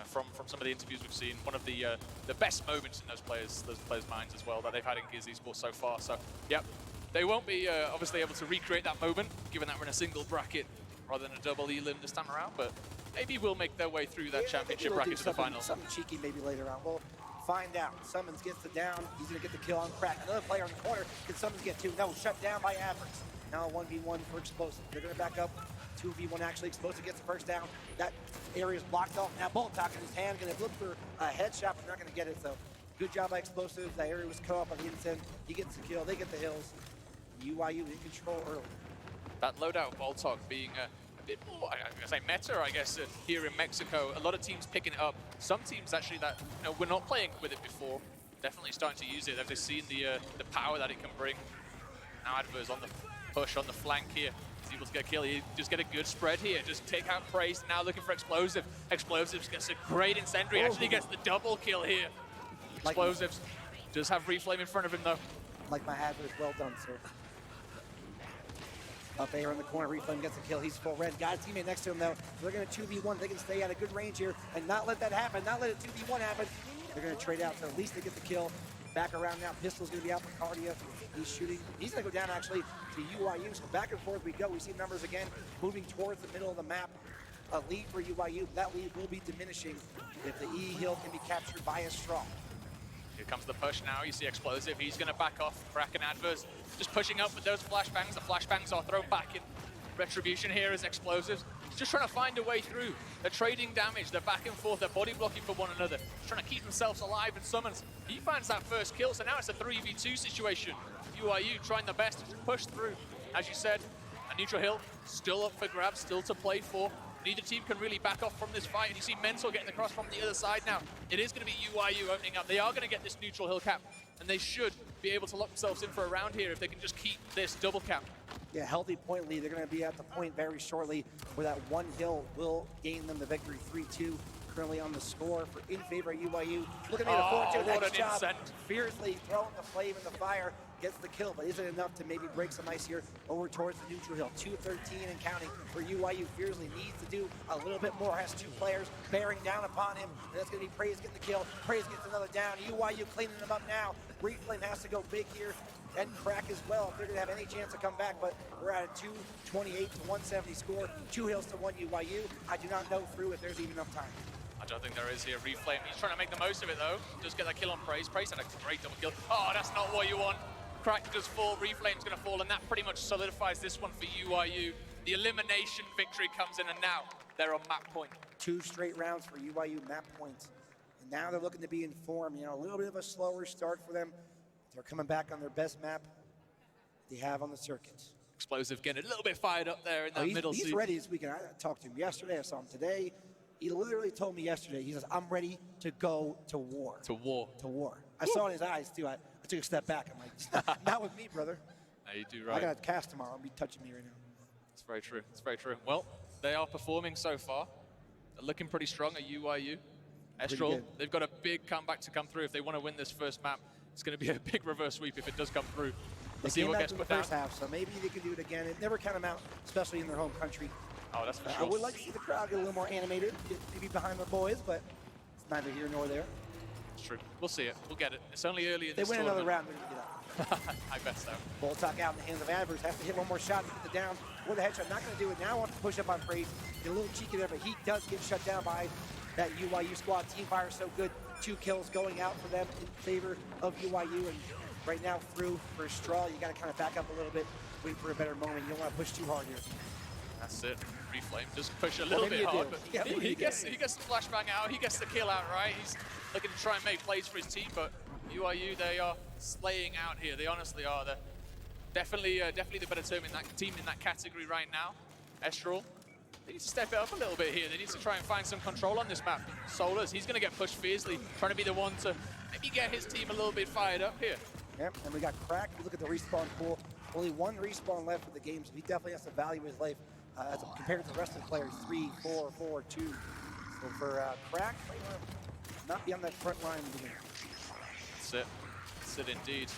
from some of the interviews we've seen, one of the best moments in those players' minds as well that they've had in Gears Esports so far. So, yep. They won't be obviously able to recreate that moment, given that we're in a single bracket rather than a double elim this time around, but maybe we'll make their way through that championship bracket to the final. Something cheeky maybe later on. We'll find out. Summons gets the down. He's going to get the kill on Crack. Another player on the corner. Can Summons get 2? No, shut down by Adverse. Now a 1v1 for Explosive. They're going to back up. 2v1 actually. Explosive gets the first down. That area is blocked off. Now Boltok in his hand. Going to look for a headshot, but not going to get it. So good job by Explosive. That area was cut off on the inside. He gets the kill. They get the hills. UIU in control early. That loadout Boltok being a bit more, I say meta, I guess, here in Mexico. A lot of teams picking it up. Some teams actually that we're not playing with it before, definitely starting to use it. They've seen the power that it can bring. Now Adverse on the push on the flank here. He's able to get a kill. He just get a good spread here. Just take out Praise. Now looking for Explosive. Explosives gets a great incendiary. Actually gets the double kill here. Explosives does have Reflame in front of him though. Like my Adverse, well done, sir. Up there in the corner, Reflame gets a kill. He's full red. Got a teammate next to him, though. They're going to 2v1. They can stay at a good range here and not let that happen. Not let it 2v1 happen. They're going to trade out, so at least they get the kill. Back around now. Pistol's going to be out for Cardia. He's shooting. He's going to go down, actually, to UIU. So back and forth we go. We see numbers again moving towards the middle of the map. A lead for UIU. That lead will be diminishing if the E-Hill can be captured by a Straw. Here comes the push now. You see Explosive. He's going to back off. Crack and Adverse just pushing up with those flashbangs. The flashbangs are thrown back in. Retribution here is explosives. Just trying to find a way through. They're trading damage, they're back and forth, they're body blocking for one another. Just trying to keep themselves alive, and Summons, he finds that first kill, so now it's a 3v2 situation. UIU trying their best to push through. As you said, a neutral hill still up for grabs, still to play for. Neither team can really back off from this fight, and you see Mental getting across from the other side now. It is going to be UIU opening up. They are going to get this neutral hill cap, and they should be able to lock themselves in for a round here if they can just keep this double cap. Yeah, healthy point lead. They're going to be at the point very shortly where that one hill will gain them the victory. 3-2 currently on the score in favor of UIU. Look at me, the 4-2, nice job. Fiercely throwing the flame in the fire. Gets the kill, but isn't enough to maybe break some ice here over towards the neutral hill. 2-13 and counting for UIU. Fiercely needs to do a little bit more. Has two players bearing down upon him. And that's going to be Praise getting the kill. Praise gets another down. UIU cleaning them up now. Reflame has to go big here and Crack as well if they're going to have any chance to come back, but we're at a 228 to 170 score. 2 hills to 1 UIU. I do not know through if there's even enough time. I don't think there is here. Reflame, he's trying to make the most of it though. Does get that kill on Praise. Praise had a great double kill. Oh, that's not what you want. Crack does fall, Reflame's going to fall, and that pretty much solidifies this one for UIU. The elimination victory comes in, and now they're on map point. 2 straight rounds for UIU map points. And now they're looking to be in form. You know, a little bit of a slower start for them. They're coming back on their best map they have on the circuit. Explosive getting a little bit fired up there in that middle seat. He's ready this weekend. I talked to him yesterday. I saw him today. He literally told me yesterday, he says, I'm ready to go to war. To war. To war. I saw it in his eyes, too. I took a step back. I'm like, not with me, brother. No, you do right. I got a cast tomorrow. I'll be touching me right now. That's very true. That's very true. Well, they are performing so far. They're looking pretty strong at UIU. Estral, they've got a big comeback to come through. If they want to win this first map, it's going to be a big reverse sweep if it does come through. Let's see what gets put down. First half, so maybe they can do it again. It never count them out, especially in their home country. Oh, that's for sure. I would like to see the crowd get a little more animated, get maybe behind the boys, but it's neither here nor there. It's true. We'll see it. We'll get it. It's only early in this tournament. They win another round, they're going to get up. I bet so. Boltok out in the hands of Adverse. Has to hit one more shot to get the down with a headshot. Not going to do it now. Wants to push up on Praise. Get a little cheeky there, but he does get shut down by that UIU squad. Team fire so good. 2 kills going out for them in favor of UIU. And right now through for Straw, you got to kind of back up a little bit, wait for a better moment. You don't want to push too hard here. That's it. Reflame just push a little bit hard, but he gets the flashbang out. He gets the kill out, right? He's looking to try and make plays for his team, but UIU, they are slaying out here. They honestly are. They're definitely the better team in that category right now. Estral, they need to step it up a little bit here. They need to try and find some control on this map. Solars, he's going to get pushed fiercely, trying to be the one to maybe get his team a little bit fired up here. Yep, and we got Crack. Look at the respawn pool. Only 1 respawn left for the game, so he definitely has to value his life as compared to the rest of the players. 3, 4, 4, 2. So for Crack, not be on that front line of the game. That's it. That's it indeed.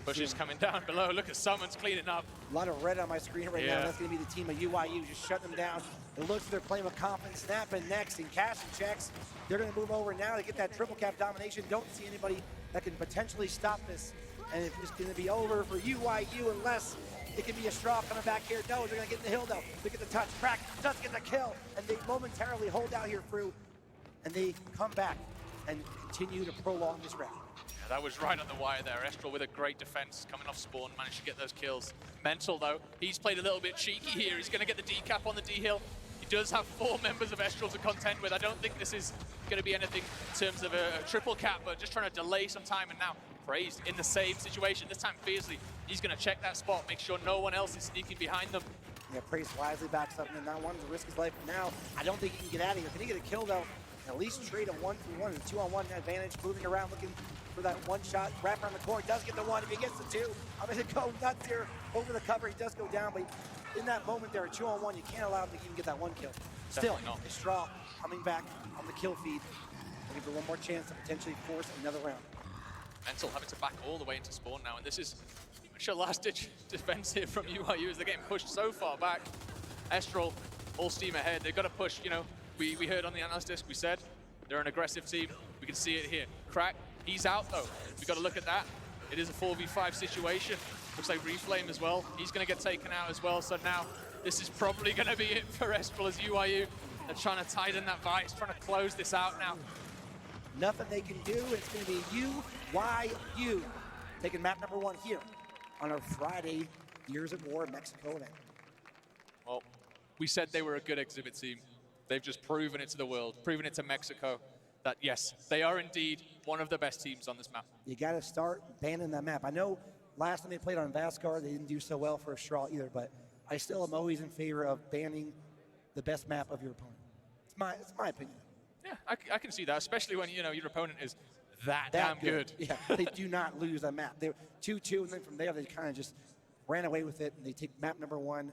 Bush is coming down below. Look at Summons cleaning up. A lot of red on my screen right now. That's going to be the team of UIU just shutting them down. It looks like they're playing with confidence. Snapping next and cashing checks. They're going to move over now to get that triple cap domination. Don't see anybody that can potentially stop this. And it's just going to be over for UIU unless it can be a straw coming back here. No, they're going to get in the hill though. They get the touch. Crack does get the kill. And they momentarily hold out here through. And they come back and continue to prolong this round. Yeah, that was right on the wire there. Estral with a great defense coming off spawn, managed to get those kills. Mental though, he's played a little bit cheeky here. He's going to get the decap on the D-hill. He does have 4 members of Estral to contend with. I don't think this is going to be anything in terms of a triple cap, but just trying to delay some time. And now Praised in the same situation, this time fiercely. He's going to check that spot, make sure no one else is sneaking behind them. Yeah, Praised wisely backs up, and not wanting to risk his life. But now, I don't think he can get out of here. Can he get a kill, though? At least trade a 1-for-1, a 2-on-1 advantage, moving around, looking for that 1 shot. Wrap around the corner, does get the 1. If he gets the 2, I'm going to go nuts here over the cover. He does go down, but in that moment there, a 2-on-1, you can't allow him to even get that 1 kill. Still, Straw coming back on the kill feed, looking for 1 more chance to potentially force another round. Mental having to back all the way into spawn now, and this is pretty much a last-ditch defense here from UIU as they're getting pushed so far back. Estral, all steam ahead. They've got to push, you know, we heard on the analyst disc, we said, they're an aggressive team. We can see it here. Crack, he's out though. We've got to look at that. It is a 4v5 situation. Looks like Reflame as well. He's going to get taken out as well, so now this is probably going to be it for Estral as UIU. They're trying to tighten that vice, trying to close this out now. Nothing they can do. It's going to be UIU taking map number 1 here on our Friday Years at War Mexico event. Well, we said they were a good exhibit team. They've just proven it to the world, proven it to Mexico, that yes, they are indeed one of the best teams on this map. You got to start banning that map. I know last time they played on Vascar, they didn't do so well for a straw either, but I still am always in favor of banning the best map of your opponent. It's my opinion. Yeah, I can see that, especially when, you know, your opponent is that damn good. Yeah, they do not lose that map. They were 2-2, and then from there, they kind of just ran away with it, and they take map number 1.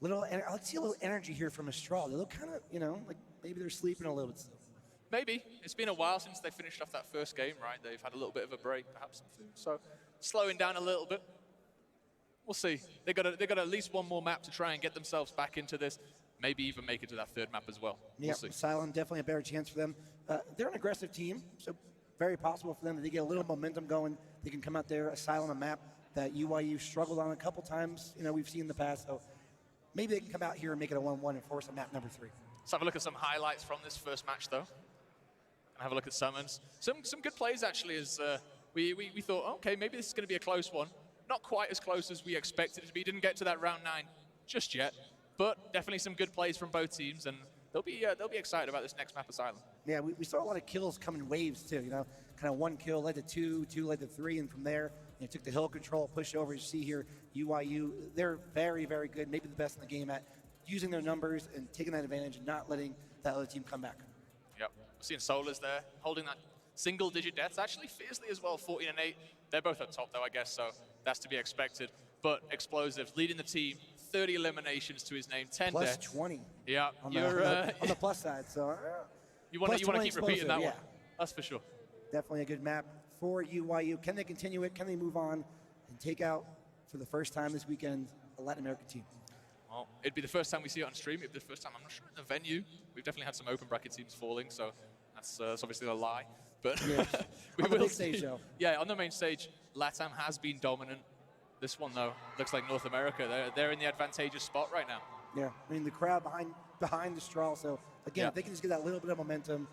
I like to see a little energy here from Astral. They look kind of, you know, like maybe they're sleeping a little bit still. Maybe. It's been a while since they finished off that first game, right? They've had a little bit of a break, perhaps some food, so slowing down a little bit. We'll see. They got at least one more map to try and get themselves back into this. Maybe even make it to that third map as well. Yeah, We'll see. Asylum definitely a better chance for them. They're an aggressive team, so very possible for them that they get a little momentum going. They can come out there, Asylum, a map that UYU struggled on a couple times. You know, we've seen in the past. So maybe they can come out here and make it a 1-1 and force a map number 3. Let's have a look at some highlights from this first match, though. And have a look at summons. Some good plays, actually, as we thought, okay, maybe this is going to be a close one. Not quite as close as we expected it to be. Didn't get to that round 9 just yet. But definitely some good plays from both teams, and they'll be excited about this next map, Asylum. Yeah, we saw a lot of kills come in waves, too, you know. Kind of 1 kill led to 2, 2 led to 3, and from there, you know, took the hill control, push over. You see here, UYU, they're very, very good, maybe the best in the game at using their numbers and taking that advantage and not letting that other team come back. Yep, we're seeing Solas there, holding that single-digit deaths, actually fiercely as well, 14 and 8. They're both up top, though, I guess, so that's to be expected. But Explosive leading the team, 30 eliminations to his name, 10 plus deaths. 20. Yeah, on you're on the plus side. So you want to keep repeating that one. That's for sure. Definitely a good map for UYU. Can they continue it? Can they move on and take out for the first time this weekend a Latin American team? Well, it'd be the first time we see it on stream. It'd be the first time. I'm not sure in the venue. We've definitely had some open bracket teams falling, so that's obviously a lie. But yeah. we on the will big stage, though. Yeah, on the main stage, LATAM has been dominant. This one, though, looks like North America. They're in the advantageous spot right now. Yeah, I mean, the crowd behind the straw. So, again, if they can just get that little bit of momentum,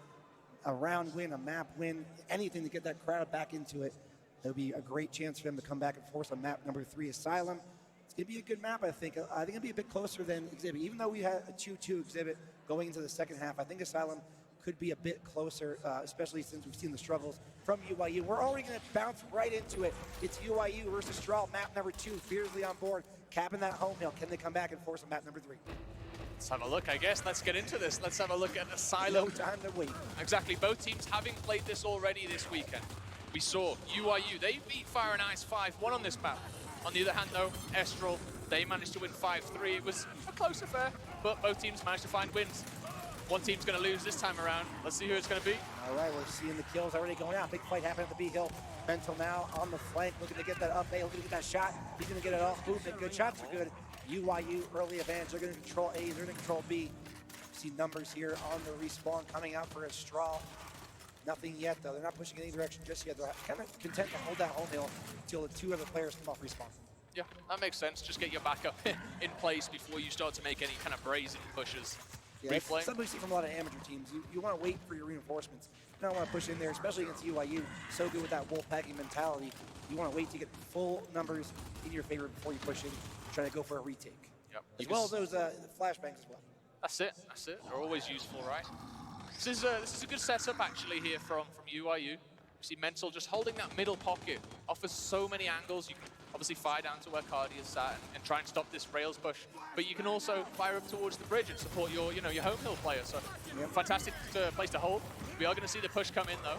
a round win, a map win, anything to get that crowd back into it, it would be a great chance for them to come back and force a map number 3, Asylum. It's going to be a good map, I think. I think it'll be a bit closer than Exhibit. Even though we had a 2-2 Exhibit going into the second half, I think Asylum could be a bit closer, especially since we've seen the struggles from UYU. We're already going to bounce right into it. It's UYU versus Strahl, map number 2, fiercely on board, capping that home hill. Can they come back and force a map number 3? Let's have a look, I guess. Let's get into this. Let's have a look at Asylum. No time to wait. Exactly. Both teams having played this already this weekend. We saw UYU, they beat Fire and Ice 5-1 on this map. On the other hand, though, Estral, they managed to win 5-3. It was a close affair, but both teams managed to find wins. One team's going to lose this time around. Let's see who it's going to be. All right, we're seeing the kills already going out. Big fight happening at the B Hill. Mental now on the flank, looking to get that up A, looking to get that shot. He's going to get it off. Movement good. Shots are good. UYU early advantage. They're going to control A. They're going to control B. See numbers here on the respawn coming out for a Strahl. Nothing yet, though. They're not pushing in any direction just yet. They're kind of content to hold that home hill until the 2 other players come off respawn. Yeah, that makes sense. Just get your backup in place before you start to make any kind of brazen pushes. Yeah, that's something we see from a lot of amateur teams. You want to wait for your reinforcements. You don't want to push in there, especially against UYU. So good with that wolf packing mentality. You want to wait to get full numbers in your favor before you push in, try to go for a retake. Yep. As well as those flashbangs as well. That's it. That's it. They're always useful, right? This is a good setup actually here from UYU. You see Mental just holding that middle pocket, offers so many angles. You can obviously fire down to where Cardi is at and try and stop this rails push. But you can also fire up towards the bridge and support your home hill player. So fantastic place to hold. We are going to see the push come in though.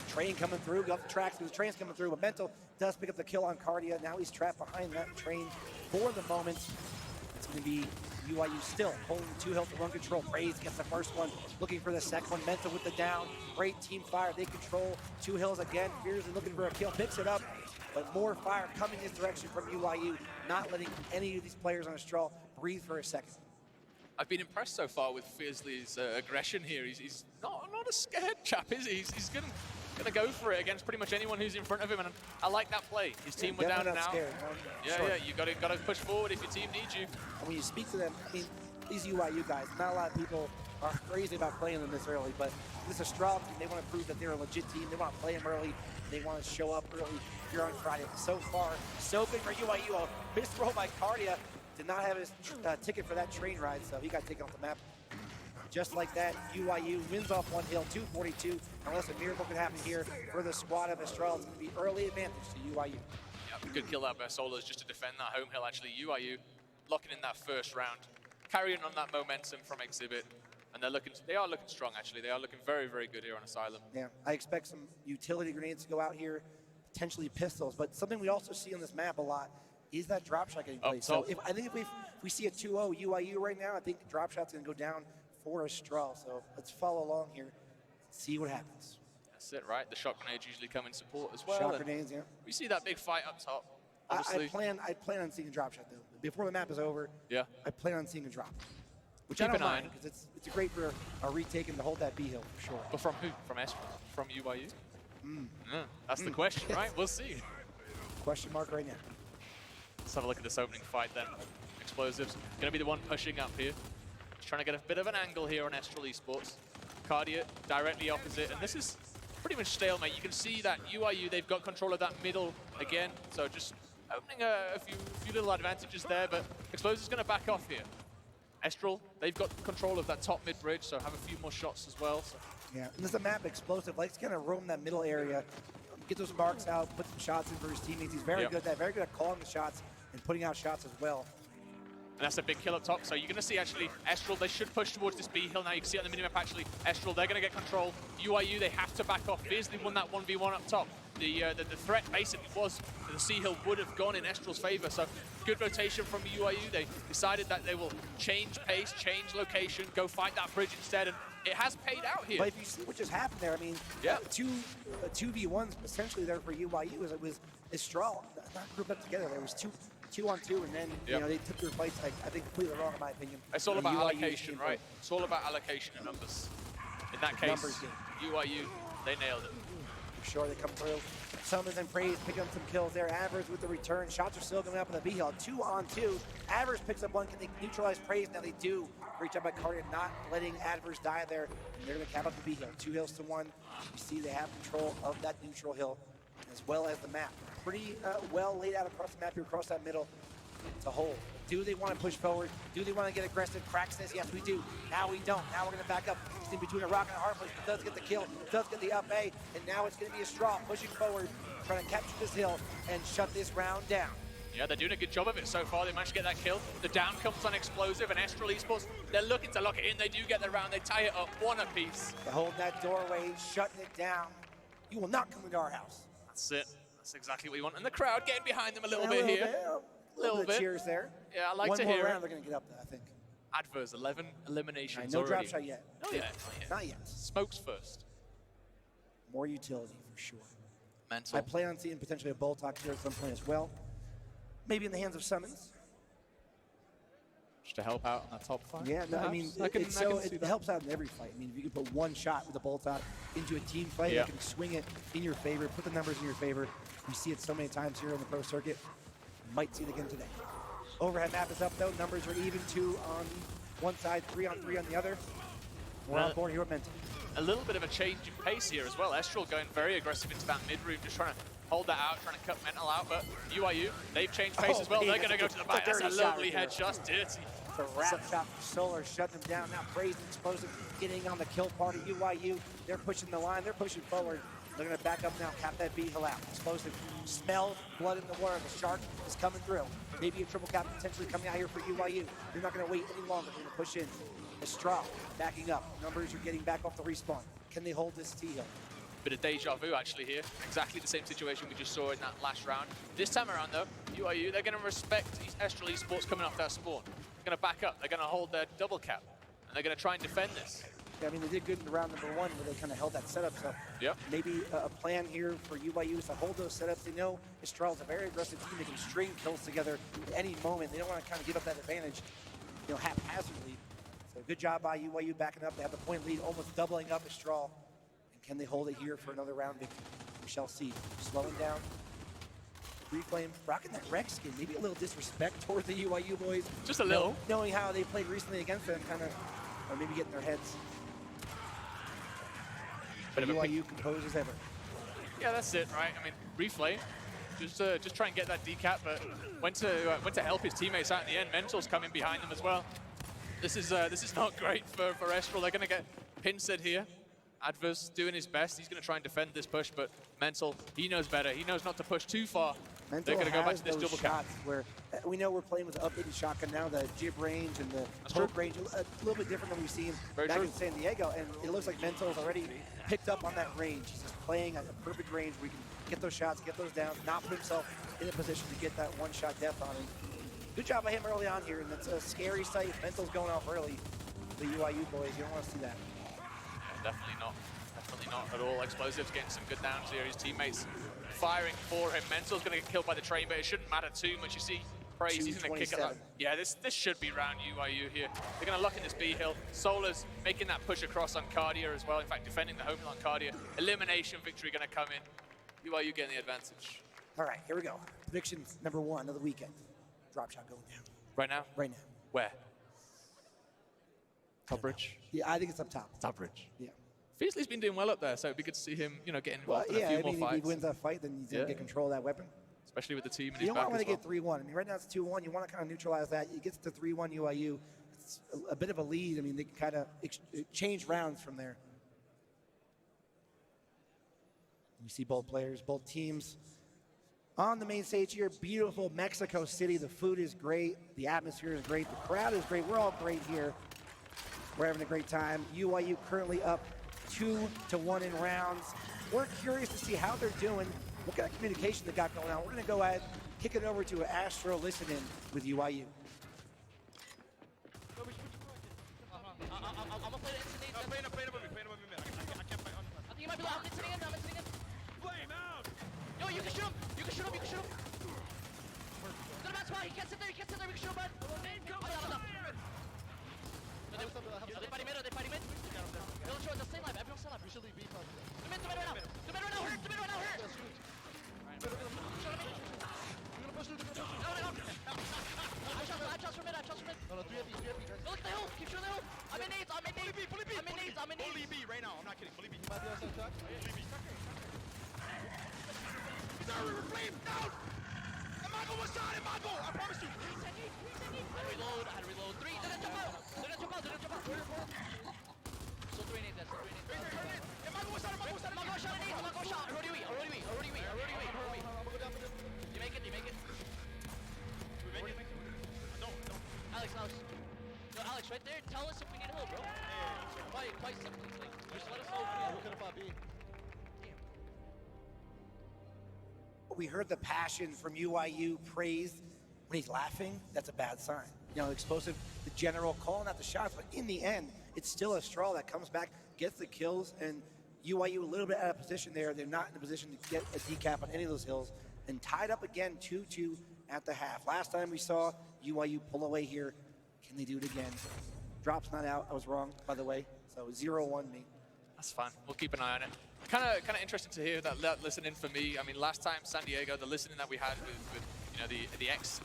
Train coming through, got the tracks, the train's coming through, but Mental does pick up the kill on Cardia. Now he's trapped behind that train for the moment. It's going to be UYU still holding 2 health to run control. Praise gets the first one, looking for the second one. Mental with the down. Great team fire. They control 2 hills again. Fiercely looking for a kill, picks it up, but more fire coming this direction from UYU, not letting any of these players on a straw breathe for a second. I've been impressed so far with Fiercely's aggression here. He's not a scared chap, is he? He's going to go for it against pretty much anyone who's in front of him, and I like that play. His team were down and out. Scared, yeah, you got to push forward if your team needs you. And when you speak to them, I mean, these UYU guys, not a lot of people are crazy about playing them this early, but this is a strong team. They want to prove that they're a legit team. They want to play them early. They want to show up early here on Friday. So far, so good for UYU. A missed roll by Cardia. did not have his ticket for that train ride, so he got taken off the map. Just like that, UIU wins off one hill, 242. Unless a miracle can happen here for the squad of Estrella, it's going to be early advantage to UIU. Yep, good kill out by Solos just to defend that home hill. Actually, UIU locking in that first round, carrying on that momentum from Exhibit. And they are looking strong, actually. They are looking very, very good here on Asylum. Yeah, I expect some utility grenades to go out here, potentially pistols. But something we also see on this map a lot is that drop shot getting played. So I think if we see a 2-0 UIU right now, I think the drop shot's going to go down for Estrella. So let's follow along here, see what happens. That's it, right? The shot grenades usually come in support as well. Shot grenades, yeah. We see that big fight up top. I plan on seeing a drop shot, though. Before the map is over, yeah, I plan on seeing a drop. Which Keep I don't an eye mind, because it's great for a retake and to hold that B hill, for sure. But from who? From Estrella? From UIU? That's the question, right? We'll see. Question mark right now. Let's have a look at this opening fight then. Explosives going to be the one pushing up here. Just trying to get a bit of an angle here on Estrella Esports. Cardia directly opposite, and this is pretty much stalemate. You can see that UIU, they've got control of that middle again, so just opening a few little advantages there, but Explosives going to back off here. Estrella, they've got control of that top mid-bridge, so have a few more shots as well. So. Yeah, and this is a map Explosive likes to kind of roam that middle area, get those marks out, put some shots in for his teammates. He's very good at that, very good at calling the shots and putting out shots as well. And that's a big kill up top. So you're going to see actually Estrella, they should push towards this B hill now. You can see it on the minimap actually. Estrella, they're going to get control. UIU, they have to back off. Beardsley won that 1v1 up top. The threat basically was that the C hill would have gone in Estrella's favor. So good rotation from UIU. They decided that they will change pace, change location, go fight that bridge instead. And it has paid out here. But if you see what just happened there, I mean, two 2v1s essentially there for UIU. It was Estrella not grouped up together. There was two on two, and then you know, they took their fights, I think, completely wrong in my opinion. It's all about allocation, right? It's all about allocation and numbers. In that case, UIU, they nailed it. For sure, they come through. Summons and Praise pick up some kills there. Adverse with the return. Shots are still going up in the B hill. 2 on 2. Adverse picks up one. Can they neutralize Praise? Now they do. Great job by Cardia not letting Adverse die there. And they're going to cap up the B hill. 2 hills to 1. You see they have control of that neutral hill as well as the map. Pretty well laid out across the map here, across that middle to hold. Do they want to push forward? Do they want to get aggressive? Crack says, yes, we do. Now we don't. Now we're going to back up. It's in between a rock and a hard place, but does get the kill, does get the up A, and now it's going to be a straw pushing forward, trying to capture this hill and shut this round down. Yeah, they're doing a good job of it so far. They managed to get that kill. The down comes on Explosive and Estrella Esports. They're looking to lock it in. They do get the round. They tie it up 1 apiece. To hold that doorway, shutting it down. You will not come into our house. That's it. That's exactly what you want. And the crowd getting behind them a little bit here. A little bit. Cheers there. Yeah, I like One to more hear round, it. they're going to get up there, I think. Adverse, 11 eliminations No already. drop shot yet. Not yet. Not yet. Smokes first. More utility for sure. Mental. I plan on seeing potentially a bolt talk here at some point as well. Maybe in the hands of Summons. Just to help out on that top fight. Yeah, no, I mean, it helps out in every fight. I mean, if you can put one shot with a bolt out into a team fight, you can swing it in your favor, put the numbers in your favor. We see it so many times here on the pro circuit. Might see it again today. Overhead map is up though. Numbers are even, 2 on one side, 3 on 3 on the other. We're on board here with Mental. A little bit of a change in pace here as well. Estrella going very aggressive into that mid-room, just trying to hold that out, trying to cut Mental out. But UIU, they've changed pace as well. They're going to go to the back. That's a lovely headshot. Dirty. It's a wrap shot from Solar, shutting them down. Now Praise and Explosive getting on the kill party. UIU, they're pushing the line. They're pushing forward. They're going to back up now, cap that B hill out. Explosive smells blood in the water. The shark is coming through. Maybe a triple cap potentially coming out here for UIU. They're not going to wait any longer. They're going to push in. Estrella backing up. Numbers are getting back off the respawn. Can they hold this T hill? Bit of deja vu actually here. Exactly the same situation we just saw in that last round. This time around though, UIU, they're going to respect Estrella Esports coming off that spawn. They're going to back up. They're going to hold their double cap. And they're going to try and defend this. Yeah, I mean, they did good in round number 1 where they kind of held that setup. So maybe a plan here for UIU is to hold those setups. They know Estrella's a very aggressive team. They can string kills together at any moment. They don't want to kind of give up that advantage, you know, haphazardly. So good job by UIU backing up. They have the point lead, almost doubling up Estrella. And can they hold it here for another round victory? We shall see. Slowing down. Reflame rocking that Rex skin. Maybe a little disrespect towards the UIU boys. Just a little. Knowing how they played recently against them, kind of, or maybe getting their heads. But UIU composed as ever. Yeah, that's it, right? I mean, Reflame, just try and get that decap, but went to help his teammates out in the end. Mental's coming behind them as well. This is not great for Estral. They're going to get pincered here. Adverse doing his best. He's going to try and defend this push, but Mental, he knows better. He knows not to push too far. Mental They're going to go back to this those double cap. shots where we know we're playing with the updated shotgun now, the jib range and the poke range, a little bit different than we've seen back in San Diego, and it looks like Mental's already picked up on that range. He's just playing at a perfect range where he can get those shots, get those down, not put himself in a position to get that one-shot death on him. Good job by him early on here, and it's a scary sight. Mental's going off early. The UIU boys, you don't want to see that. Yeah, definitely not. Definitely not at all. Explosives getting some good downs here. His teammates firing for him. Mental's going to get killed by the train, but it shouldn't matter too much. You see Praise, he's going to kick it up. Yeah, this should be round UIU here. They're going to lock in this B hill. Solar's making that push across on Cardia as well. In fact, defending the home hill on Cardia. Elimination victory going to come in. UIU getting the advantage. All right, here we go. Prediction number 1 of the weekend. Drop shot going down. Right now? Right now. Where? Top bridge? Yeah, I think it's up top. Top bridge. Yeah. Feasley's been doing well up there, so it'd be good to see him, getting involved in a few more if fights. he wins that fight, then he's going to get control of that weapon. Especially with the team in You his don't back want as to well. get 3-1. I mean, right now it's 2-1. You want to kind of neutralize that. It gets to 3-1 UIU. It's a bit of a lead. I mean, they can kind of change rounds from there. You see both players, both teams on the main stage here. Beautiful Mexico City. The food is great. The atmosphere is great. The crowd is great. We're all great here. We're having a great time. UIU currently up 2-1 in rounds. We're curious to see how they're doing, what kind of communication they got going on. We're going to go ahead, kick it over to Astro Listen-In with UIU. Yo, you can shoot him! You can shoot him! You can shoot him! Go to that spot! He can't sit there! He can't sit there! We can shoot him, bud! They fighting mid! They fighting mid! They'll stay alive! Everyone stay alive! We should leave B top. The mid right now! The mid right now! Hurt! The mid right now! Hurt! I trust from mid! I trust from mid! No, 3 of these. Look at the hill! Keep shooting the hill! I'm in nades! I'm in nades! I'm in nades! I'm in nades! Fully B right now! I'm not kidding. Fully B. Fully B. Flame down! Imago was shot! Imago! I promise you! I had to reload. 3. They're gonna jump out! Still 3 nades. Imago was shot! Imago shot! Imago shot! Already weak. You make it. No. Alex. No, Alex, right there. Tell us if we need a hill, bro. Quite simply. Just let us know if we could have fought B. We heard the passion from UIU praised when he's laughing. That's a bad sign. Explosive, the general calling out the shots, but in the end, it's still a straw that comes back, gets the kills, and UIU a little bit out of position there. They're not in a position to get a decap on any of those hills, and tied up again 2-2 at the half. Last time we saw UIU pull away here. Can they do it again? Drop's not out. I was wrong, by the way. So 0-1 me. That's fine. We'll keep an eye on it. Kind of interesting to hear that listening for me. I mean, last time San Diego, the listening that we had with the ex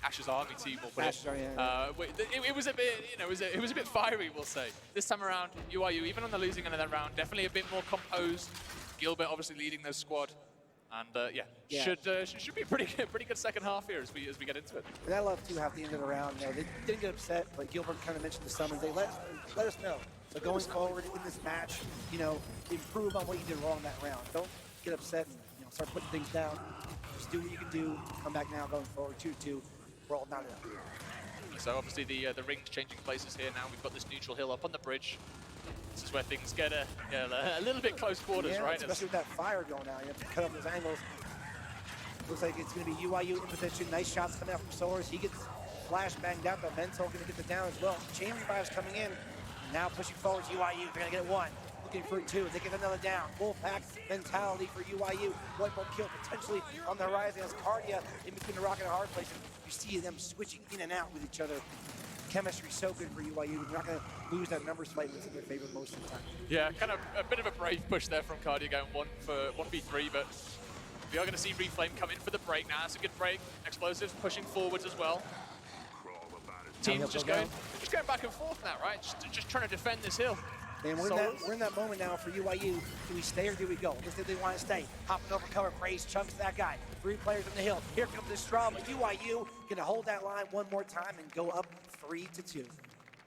Ash's Army team, we'll put it was a bit, it was a bit fiery, we'll say. This time around, UIU, even on the losing end of that round, definitely a bit more composed. Gilbert obviously leading their squad, and should be a pretty good second half here as we get into it. And I love to have the end of the round. They didn't get upset, but Gilbert kind of mentioned the summons. They let us know. So going forward in this match, improve on what you did wrong that round. Don't get upset and start putting things down. Just do what you can do. Come back now going forward. 2-2. We're all knotted up. So obviously the ring's changing places here now. We've got this neutral hill up on the bridge. This is where things get a little bit close quarters, right? Especially with that fire going out. You have to cut off those angles. Looks like it's going to be UIU in position. Nice shots coming out from Solars. He gets flash banged out, but Mental going to get the down as well. Chain revives coming in. Now pushing forward UIU. They're going to get 1. Looking for 2. They get another down. Wolfpack mentality for UIU. 1 more kill potentially on the horizon as Cardia in between the rock and a hard place. You see them switching in and out with each other. Chemistry so good for UIU. They're not going to lose that numbers fight that's in their favor most of the time. Yeah, kind of a bit of a brave push there from Cardia going 1v3, but we are going to see Reflame come in for the break now. That's a good break. Explosives pushing forwards as well. Teams just going back and forth now, right? Just trying to defend this hill. And we're in that moment now for UYU. Do we stay or do we go? Looks like they want to stay. Hopping over cover, Praise chunks that guy. 3 players on the hill. Here comes the straw, but UYU gonna hold that line one more time and go up 3-2.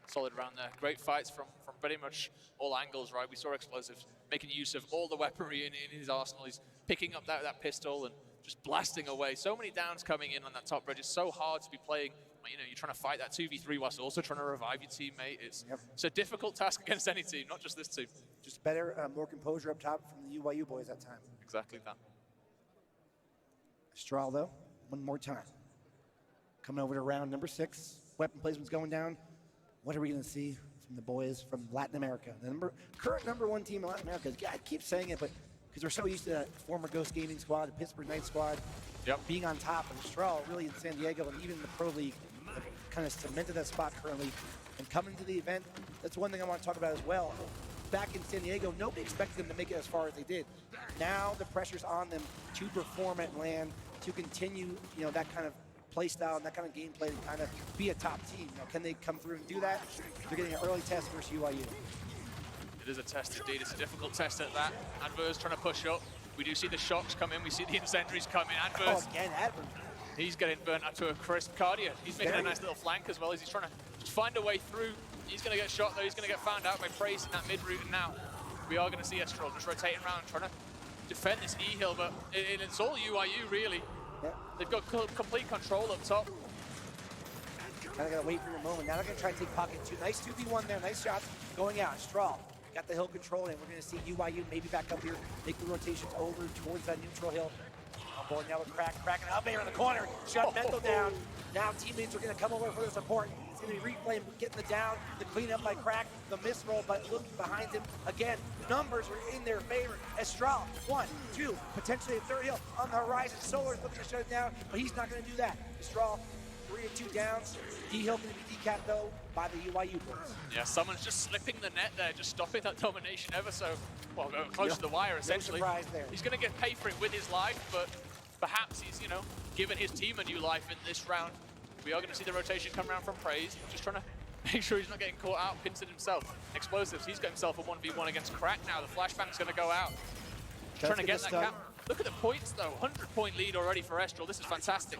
Solid round there. Great fights from pretty much all angles, right? We saw Explosives making use of all the weaponry in his arsenal. He's picking up that pistol and just blasting away. So many downs coming in on that top bridge. It's so hard to be playing. You know, you're trying to fight that 2v3 whilst also trying to revive your teammate. It's a difficult task against any team, not just this team. Just better, more composure up top from the UYU boys that time. Exactly that. Strahl, though, one more time. Coming over to round number 6. Weapon placement's going down. What are we going to see from the boys from Latin America? The current number 1 team in Latin America. I keep saying it, but because we're so used to that former Ghost Gaming squad, the Pittsburgh Knights squad, being on top. And Strahl really in San Diego and even in the Pro League have kind of cemented that spot currently. And coming to the event, that's one thing I want to talk about as well. Back in San Diego, nobody expected them to make it as far as they did. Now the pressure's on them to perform at LAN, to continue, that kind of play style and that kind of gameplay to kind of be a top team. Can they come through and do that? They're getting an early test versus UYU. It is a test indeed. It's a difficult test at that. Adverse trying to push up. We do see the shocks come in. We see the incendiaries come in. Adverse. Oh, again, Adverse. He's getting burnt up to a crisp. Cardia. He's making a nice little flank as well as he's trying to just find a way through. He's going to get shot though. He's going to get found out by Praise in that mid route. And now we are going to see Estral just rotating around, trying to defend this E-hill. But it's all UYU really. They've got complete control up top. Kind of got to wait for your moment. Now they're going to try to take pocket 2. Nice 2v1 there. Nice shots going out. Strahl got the hill control, and we're going to see UYU maybe back up here, make the rotations over towards that neutral hill. On board now with cracking up here in the corner. Shut Mental down. Now teammates are going to come over for the support. It's going to be Replay getting the down, the cleanup by Crack, the misroll, but looking behind him again. Numbers are in their favor. Estral, 1, 2, potentially a third hill on the horizon. Solar's looking to shut it down, but he's not going to do that. Estral, 3 and 2 downs. D-Hill going to be decapped though by the UYU boys. Yeah, someone's just slipping the net there, just stopping that domination ever so, well, close to the wire essentially. No surprise there. He's going to get paid for it with his life, but perhaps he's, given his team a new life in this round. We are going to see the rotation come around from Praise, just trying to make sure he's not getting caught out, pincered himself. Explosives, he's got himself a 1v1 against Crack now. The flashbang's going to go out. Trying to get that cap. Look at the points though, 100-point lead already for Estral. This is fantastic.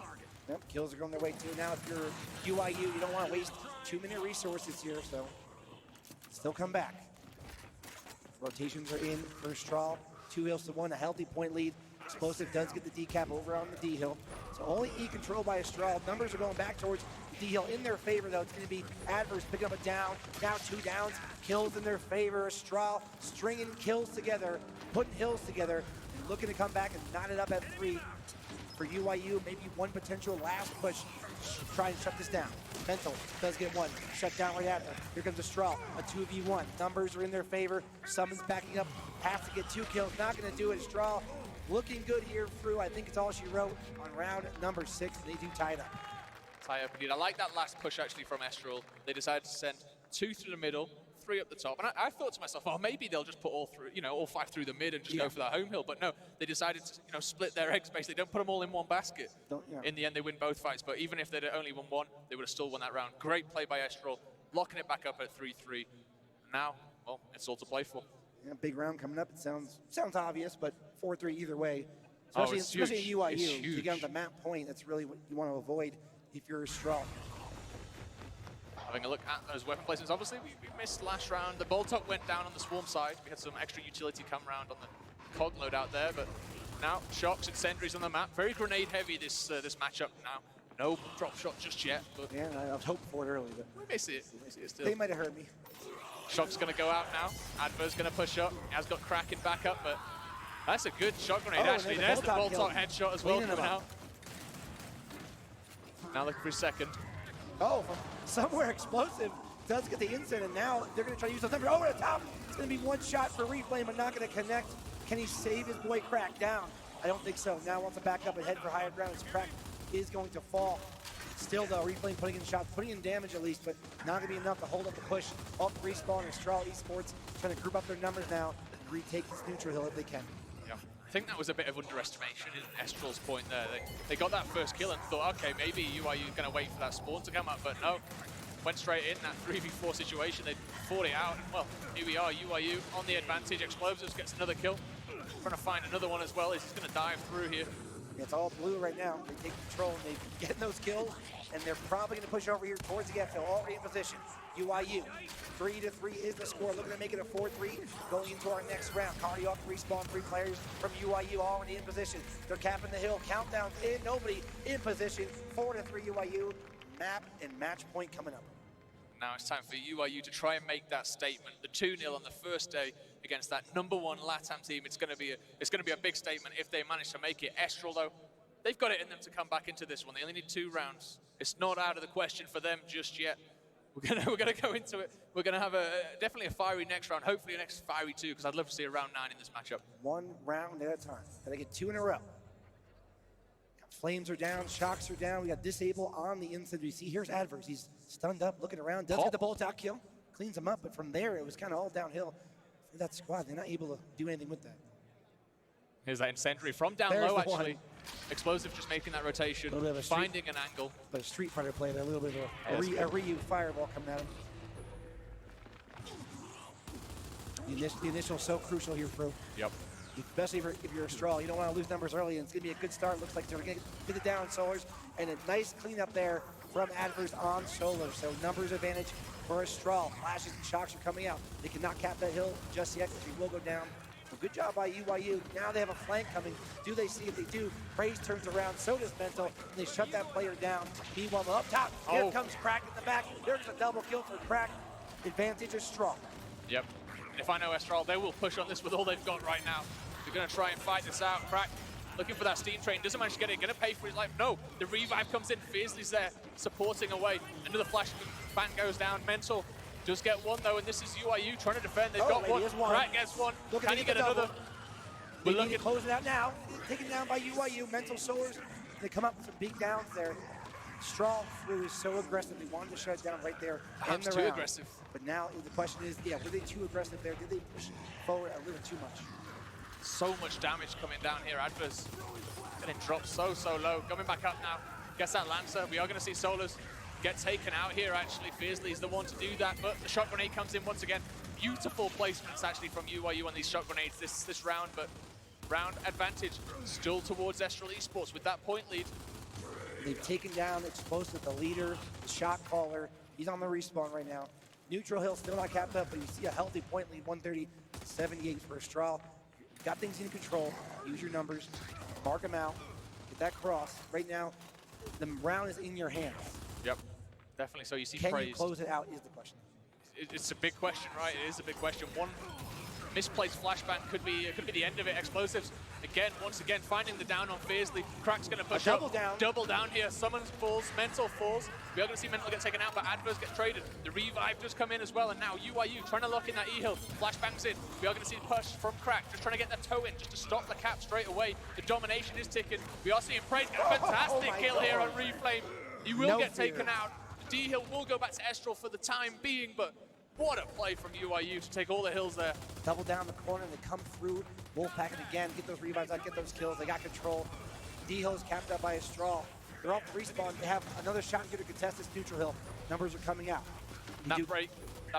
Yep, kills are going their way too. Now if you're UYU, you don't want to waste too many resources here, so still come back. Rotations are in for Strahl. 2 hills to 1, a healthy point lead. Explosive does get the decap over on the D-hill. So only E control by Strahl. Numbers are going back towards D-hill in their favor though. It's going to be Adverse picking up a down. Now 2 downs, kills in their favor. Strahl stringing kills together, putting hills together, and looking to come back and knot it up at 3. For UYU, maybe one potential last push. Try and shut this down. Mental does get 1. Shut down right after. Here comes a Strahl, a 2v1. Numbers are in their favor. Summons backing up. Has to get 2 kills. Not going to do it. Strahl looking good here through. I think it's all she wrote on round number 6. They do tie it up. Tie up indeed. I like that last push actually from Estral. They decided to send 2 through the middle, 3 up the top. And I thought to myself, oh, maybe they'll just put all 5 through the mid and just go for that home hill. But no, they decided to, split their eggs basically. Don't put them all in one basket. In the end, they win both fights. But even if they'd only won 1, they would have still won that round. Great play by Estral, locking it back up at 3-3. Now, well, it's all to play for. Yeah, big round coming up. It sounds obvious, but 4-3 either way. Especially at UYU. If you get on the map point, that's really what you want to avoid if you're Strahl. Having a look at those weapon placements, obviously we missed last round. The Boltok went down on the Swarm side. We had some extra utility come round on the Cog load out there, but now shocks and sentries on the map. Very grenade heavy this matchup now. No drop shot just yet. But yeah, I was hoping for it early, but we may see it still. They might have heard me. Shock's going to go out now. Adver's going to push up. He has got Kraken back up, but that's a good shot grenade actually. There's the Boltok headshot as well coming out. Now looking for his second. Oh, somewhere Explosive does get the instant, and now they're going to try to use those numbers over the top. It's going to be 1 shot for Reflame, but not going to connect. Can he save his boy Crack down? I don't think so. Now wants to back up and head for higher ground. His Crack is going to fall. Still though, Reflame putting in shots, putting in damage at least, but not going to be enough to hold up the push. Off the respawn, and Strahl esports trying to group up their numbers now and retake this neutral hill if they can. Yeah. I think that was a bit of underestimation in Estral's point there. They got that first kill and thought, okay, maybe UYU is going to wait for that spawn to come up, but no. went straight in that 3v4 situation. They fought it out, and well, here we are, UIU on the advantage. Explosives gets another kill. Trying to find another one as well. He's going to dive through here. It's all blue right now. They take control and they get those kills, and they're probably going to push over here towards the F. Already in position. UIU, 3-3 is the score. Looking to make it a 4-3 going into our next round. Cardi off respawn, 3 players from UIU already in position. They're capping the hill. Countdown in, nobody in position. 4-3 UIU. Map and match point coming up. Now it's time for UIU to try and make that statement. The 2-0 on the first day against that #1 LATAM team. It's going to be a big statement if they manage to make it. Estral, though, they've got it in them to come back into this one. They only need 2 rounds. It's not out of the question for them just yet. We're gonna go into it. We're gonna have definitely a fiery next round. Hopefully a next fiery 2, because I'd love to see a round 9 in this matchup. 1 round at a time. Gotta get 2 in a row. Flames are down, shocks are down. We got disable on the inside. We see here's Adverse. He's stunned up, looking around. Does get the bolt out kill, cleans him up, but from there it was kind of all downhill for that squad. They're not able to do anything with that. Here's that incendiary from down There's low, the actually. one. Explosive just making that rotation, finding an angle. But a Street Fighter play there, a little bit of a Ryu fireball coming at him. The initial so crucial here, Fro. Yep. Especially if you're a straw. You don't want to lose numbers early, and it's going to be a good start. Looks like they're going to get it down, Solars. And a nice cleanup there from Adverse on Solar. So numbers advantage for a straw. Flashes and shocks are coming out. They cannot cap that hill just yet, because we will go down. So good job by UIU. Now they have a flank coming. Do they see? If they do, Praise turns around. So does Mental. And they shut that player down. Meanwhile, up top, here comes Crack in the back. There's a double kill for Crack. Advantage is strong. Yep. And if I know Estral, they will push on this with all they've got right now. They're going to try and fight this out. Crack looking for that steam train. Doesn't manage to get it. Going to pay for his life. No. The revive comes in. Fiercely's there, supporting away. Another flash fan goes down. Mental does get one, though, and this is UIU trying to defend. They've got one. Crack gets one. Can he get another? We're looking to close it out now. Taken down by UIU. Mental Solars. They come up with some big downs there. Strong through is so aggressive. They wanted to shut it down right there. Perhaps too aggressive. But now the question is, were they too aggressive there? Did they push forward a little too much? So much damage coming down here. Adverse getting dropped so low. Coming back up now. Gets that Lancer. We are going to see Solars get taken out here, actually. Fiercely is the one to do that, but the shot grenade comes in once again. Beautiful placements, actually, from UIU on these shot grenades this round, but round advantage still towards Estral Esports with that point lead. They've taken down Explosive, the leader, the shot caller. He's on the respawn right now. Neutral Hill still not capped up, but you see a healthy point lead, 130-78 for Estral. Got things in control. Use your numbers. Mark them out. Get that cross. Right now, the round is in your hands. Yep, definitely. So you see Can Praise. you close it out is the question. It's a big question, right? It is a big question. One misplaced flashbang could be the end of it. Explosives, once again, finding the down on Fiercely. Crack's going to push double up. down. Double down here. Summons falls. Mental falls. We are going to see Mental get taken out, but Adverse gets traded. The revive does come in as well, and now UIU trying to lock in that E-Hill. Flashbangs in. We are going to see the push from Crack, just trying to get the toe in, just to stop the cap straight away. The domination is ticking. We are seeing Praise get a fantastic kill here on Reflame. He will get taken out. D-Hill will go back to Estral for the time being, but what a play from UIU to take all the hills there. Double down the corner, they come through. Wolfpack it again, get those revives out, get those kills. They got control. D-Hill is capped up by a straw. They're off the respawn. They have another shot here to contest this neutral hill. Numbers are coming out. That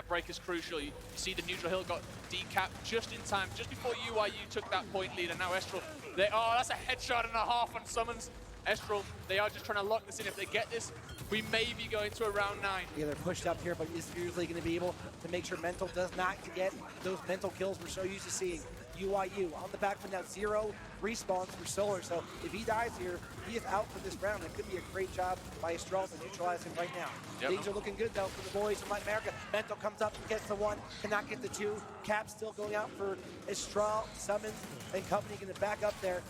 break is crucial. You see the neutral hill got decapped just in time, just before UIU took that point lead, and now Estral, that's a headshot and a half on Summons. Estral, they are just trying to lock this in. If they get this, we may be going to a round 9. Yeah, they're pushed up here, but is usually going to be able to make sure Mental does not get those mental kills we're so used to seeing. UIU on the back foot now, 0 respawns for Solar. So if he dies here, he is out for this round. It could be a great job by Estral to neutralize him right now. Yep. Things are looking good though for the boys from Latin America. Mental comes up and gets the 1, cannot get the 2. Cap still going out for Estral. Summons and company going to back up there.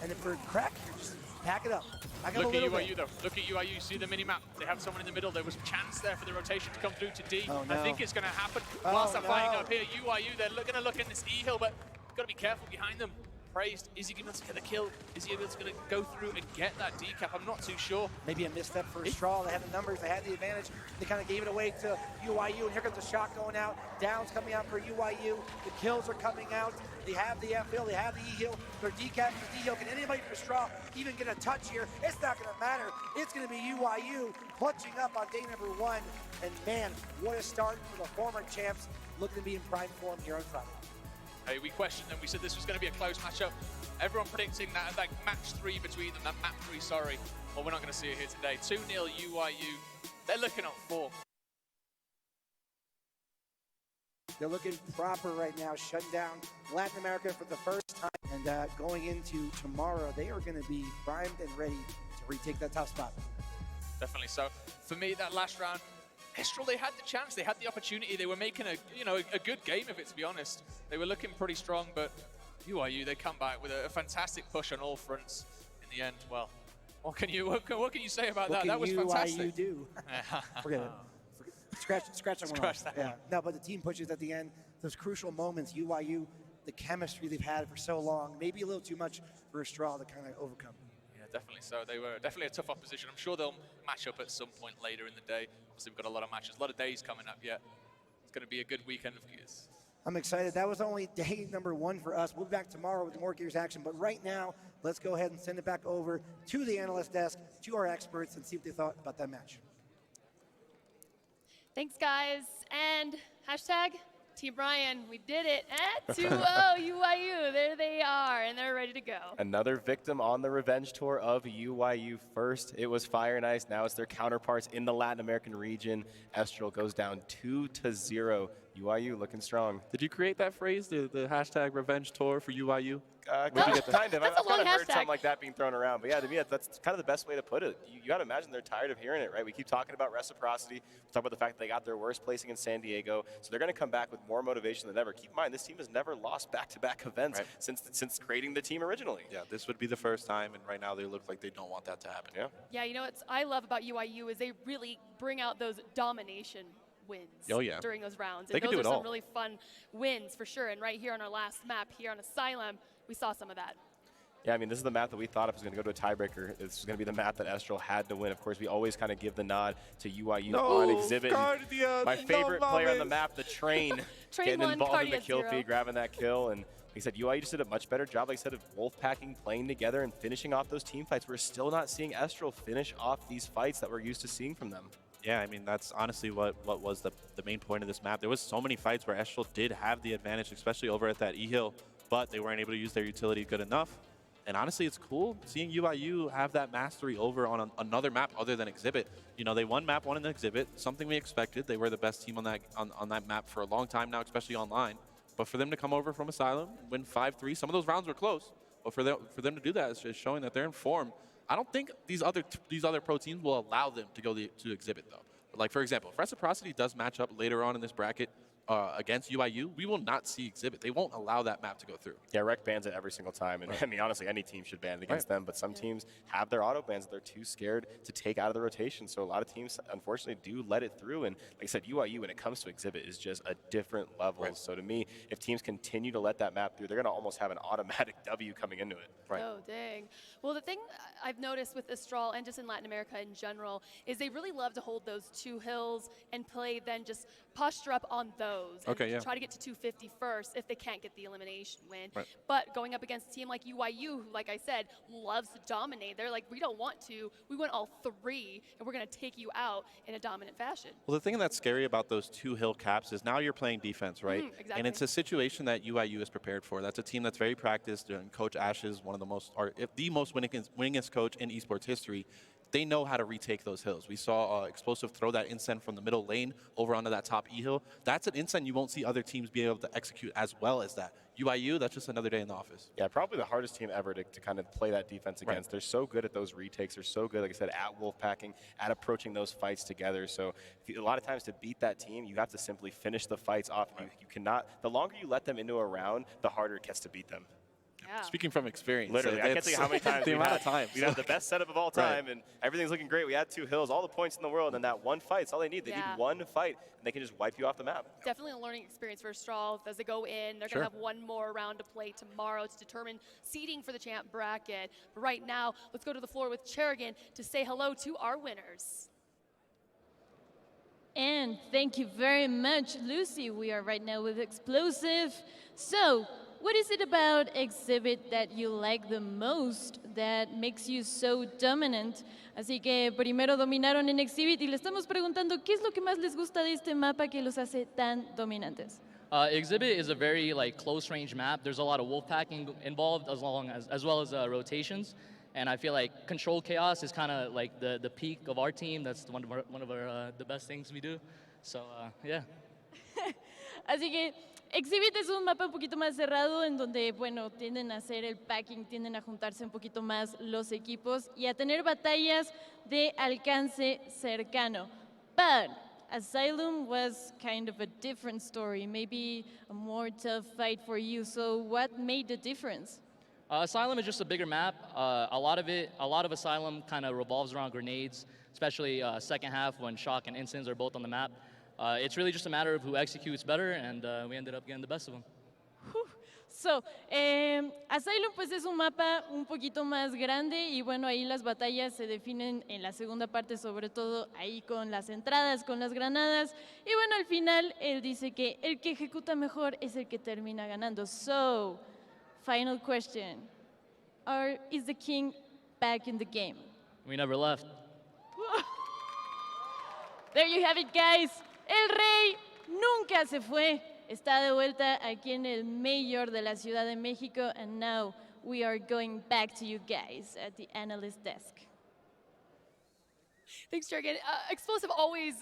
And then for Crack, just pack it up. Look at UIU though. Look at UIU. See the mini-map. They have someone in the middle. There was a chance there for the rotation to come through to D. Oh, no. I think it's going to happen. Whilst they're fighting up here, UIU, they're going to look in this E-Hill, but got to be careful behind them. Praised. Is he going to get the kill? Is he able to go through and get that decap? I'm not too sure. Maybe a misstep for Estral. They had the numbers. They had the advantage. They kind of gave it away to UIU. And here comes the shot going out. Downs coming out for UIU. The kills are coming out. They have the F-Hill, they have the E-Hill, they're decapped for D-Hill. Can anybody from Straw even get a touch here? It's not going to matter. It's going to be UYU clutching up on day number 1. And man, what a start for the former champs, looking to be in prime form here on Friday. Hey, we questioned them. We said this was going to be a close matchup. Everyone predicting that like match 3 between them, that map 3, sorry. Well, we're not going to see it here today. 2-0 UYU. They're looking on 4. They're looking proper right now, shutting down Latin America for the first time. And going into tomorrow, they are going to be primed and ready to retake that top spot. Definitely so. For me, that last round, Estral, they had the chance, they had the opportunity. They were making a good game of it, to be honest. They were looking pretty strong, but UYU, they come back with a fantastic push on all fronts. In the end, well, what can you say about that? That was fantastic. What can UYU do? Forget it. Scratch that one off. Yeah. No, but the team pushes at the end. Those crucial moments, UYU, the chemistry they've had for so long, maybe a little too much for Straw to kind of overcome. Yeah, definitely so. They were definitely a tough opposition. I'm sure they'll match up at some point later in the day. Obviously, we've got a lot of matches, a lot of days coming up yet. It's going to be a good weekend of Gears. I'm excited. That was only day number 1 for us. We'll be back tomorrow with more Gears action. But right now, let's go ahead and send it back over to the analyst desk, to our experts, and see what they thought about that match. Thanks, guys. And hashtag Team Ryan, we did it at 2-0 UYU. There they are, and they're ready to go. Another victim on the revenge tour of UYU. First, it was Fire and Ice. Now it's their counterparts in the Latin American region. Estral goes down 2-0. UYU looking strong. Did you create that phrase, the hashtag revenge tour for UYU? Kind of. I've kind of heard hashtag. something like that being thrown around. But yeah, to me, that's kind of the best way to put it. You got to imagine they're tired of hearing it, right? We keep talking about reciprocity. We talk about the fact that they got their worst placing in San Diego. So they're going to come back with more motivation than ever. Keep in mind, this team has never lost back-to-back events since creating the team originally. Yeah, this would be the first time, and right now they look like they don't want that to happen. Yeah, you know what I love about UYU is they really bring out those domination wins during those rounds. And those are some really fun wins for sure. And right here on our last map here on Asylum, we saw some of that. Yeah, I mean, this is the map that we thought was going to go to a tiebreaker. This was going to be the map that Estral had to win. Of course, we always kind of give the nod to UYU on exhibit. My favorite player on the map, the Train, getting involved in the kill feed, grabbing that kill. And like I said, UYU just did a much better job, like I said, of wolf packing, playing together, and finishing off those team fights. We're still not seeing Estral finish off these fights that we're used to seeing from them. Yeah, I mean, that's honestly what was the main point of this map. There was so many fights where Estral did have the advantage, especially over at that E-Hill, but they weren't able to use their utility good enough. And honestly, it's cool seeing UYU have that mastery over on another map other than Exhibit. You know, they won map 1 in the Exhibit, something we expected. They were the best team on that map for a long time now, especially online. But for them to come over from Asylum, win 5-3, some of those rounds were close. But for them to do that is just showing that they're in form. I don't think these other pro teams will allow them to go to Exhibit, though. Like, for example, if Reciprocity does match up later on in this bracket against UYU, we will not see Exhibit. They won't allow that map to go through. Yeah, Rec bans it every single time. And I mean, honestly, any team should ban it against them. But some teams have their auto bans that they're too scared to take out of the rotation. So a lot of teams, unfortunately, do let it through. And like I said, UYU, when it comes to Exhibit, is just a different level. So to me, if teams continue to let that map through, they're going to almost have an automatic W coming into it. Oh, dang. Well, the thing I've noticed with Estral and just in Latin America in general is they really love to hold those 2 hills and play, then just posture up on those and try to get to 250 first if they can't get the elimination win. But going up against a team like UYU, who, like I said, loves to dominate, they're like, we don't want to. We want all 3, and we're going to take you out in a dominant fashion. Well, the thing that's scary about those 2 hill caps is now you're playing defense, right? Exactly. And it's a situation that UYU is prepared for. That's a team that's very practiced, and Coach Ash is one of the most, or the most winningest coach in esports history. They know how to retake those hills. We saw Explosive throw that incend from the middle lane over onto that top E-hill. That's an incend you won't see other teams be able to execute as well as that. UYU, that's just another day in the office. Yeah, probably the hardest team ever to kind of play that defense against. They're so good at those retakes. They're so good, like I said, at wolf packing, at approaching those fights together. So a lot of times to beat that team, you have to simply finish the fights off. You cannot, the longer you let them into a round, the harder it gets to beat them. Yeah. Speaking from experience. Literally, I can't tell you how many times we have the best setup of all time, and everything's looking great. We had 2 hills, all the points in the world, and that one fight, it's all they need. They need one fight, and they can just wipe you off the map. Definitely a learning experience for Straw. As they go in, they're going to have one more round to play tomorrow to determine seeding for the champ bracket. But right now, let's go to the floor with Cherrigan to say hello to our winners. And thank you very much, Lucy. We are right now with Explosive. So, what is it about Exhibit that you like the most that makes you so dominant? Así que primero dominaron en Exhibit y le estamos preguntando qué es lo que más les gusta de este mapa que los hace tan dominantes. Exhibit is a very close range map. There's a lot of wolfpack involved as well as rotations. And I feel like controlled chaos is kind of like the peak of our team. That's one of our the best things we do. So yeah. Así que Exhibit es un mapa un poquito más cerrado en donde, bueno, tienden a hacer el packing, tienden a juntarse un poquito más los equipos y a tener batallas de alcance cercano. But Asylum was kind of a different story, maybe a more tough fight for you. So what made the difference? Asylum is just a bigger map. A lot of Asylum kind of revolves around grenades, especially second half when Shock and Instants are both on the map. It's really just a matter of who executes better, and we ended up getting the best of them. So, Asylum pues es un mapa un poquito más grande y bueno, ahí las batallas se definen en la segunda parte, sobre todo ahí con las entradas, con las granadas. Y bueno, al final él dice que el que ejecuta mejor es el que termina ganando. So, final question. Is the king back in the game? We never left. There you have it, guys. El rey nunca se fue. Está de vuelta aquí en el Mayor de la Ciudad de México. And now we are going back to you guys at the analyst desk. Thanks, Jurgen. Explosive always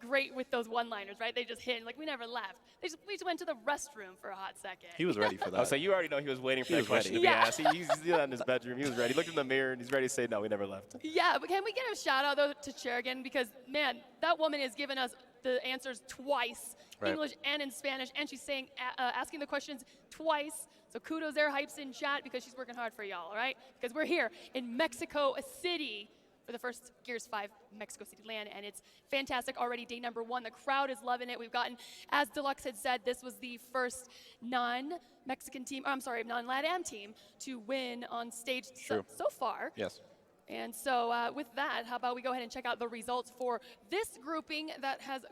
great with those one-liners, right? They just hit, like, we never left. We just went to the restroom for a hot second. He was ready for that. So you already know he was waiting for that question to be asked. He's doing that in his bedroom. He was ready. He looked in the mirror, and he's ready to say, no, we never left. Yeah, but can we get a shout-out, though, to Jurgen? Because, man, that woman has given us the answers twice, English and in Spanish, and she's saying, asking the questions twice. So kudos there, Hypes in chat, because she's working hard for y'all, all right? Because we're here in Mexico City for the first Gears 5 Mexico City LAN, and it's fantastic already, day number 1. The crowd is loving it. We've gotten, as Deluxe had said, this was the first non-Mexican team, non-LATAM team to win on stage so far. Yes. And so with that, how about we go ahead and check out the results for this grouping that has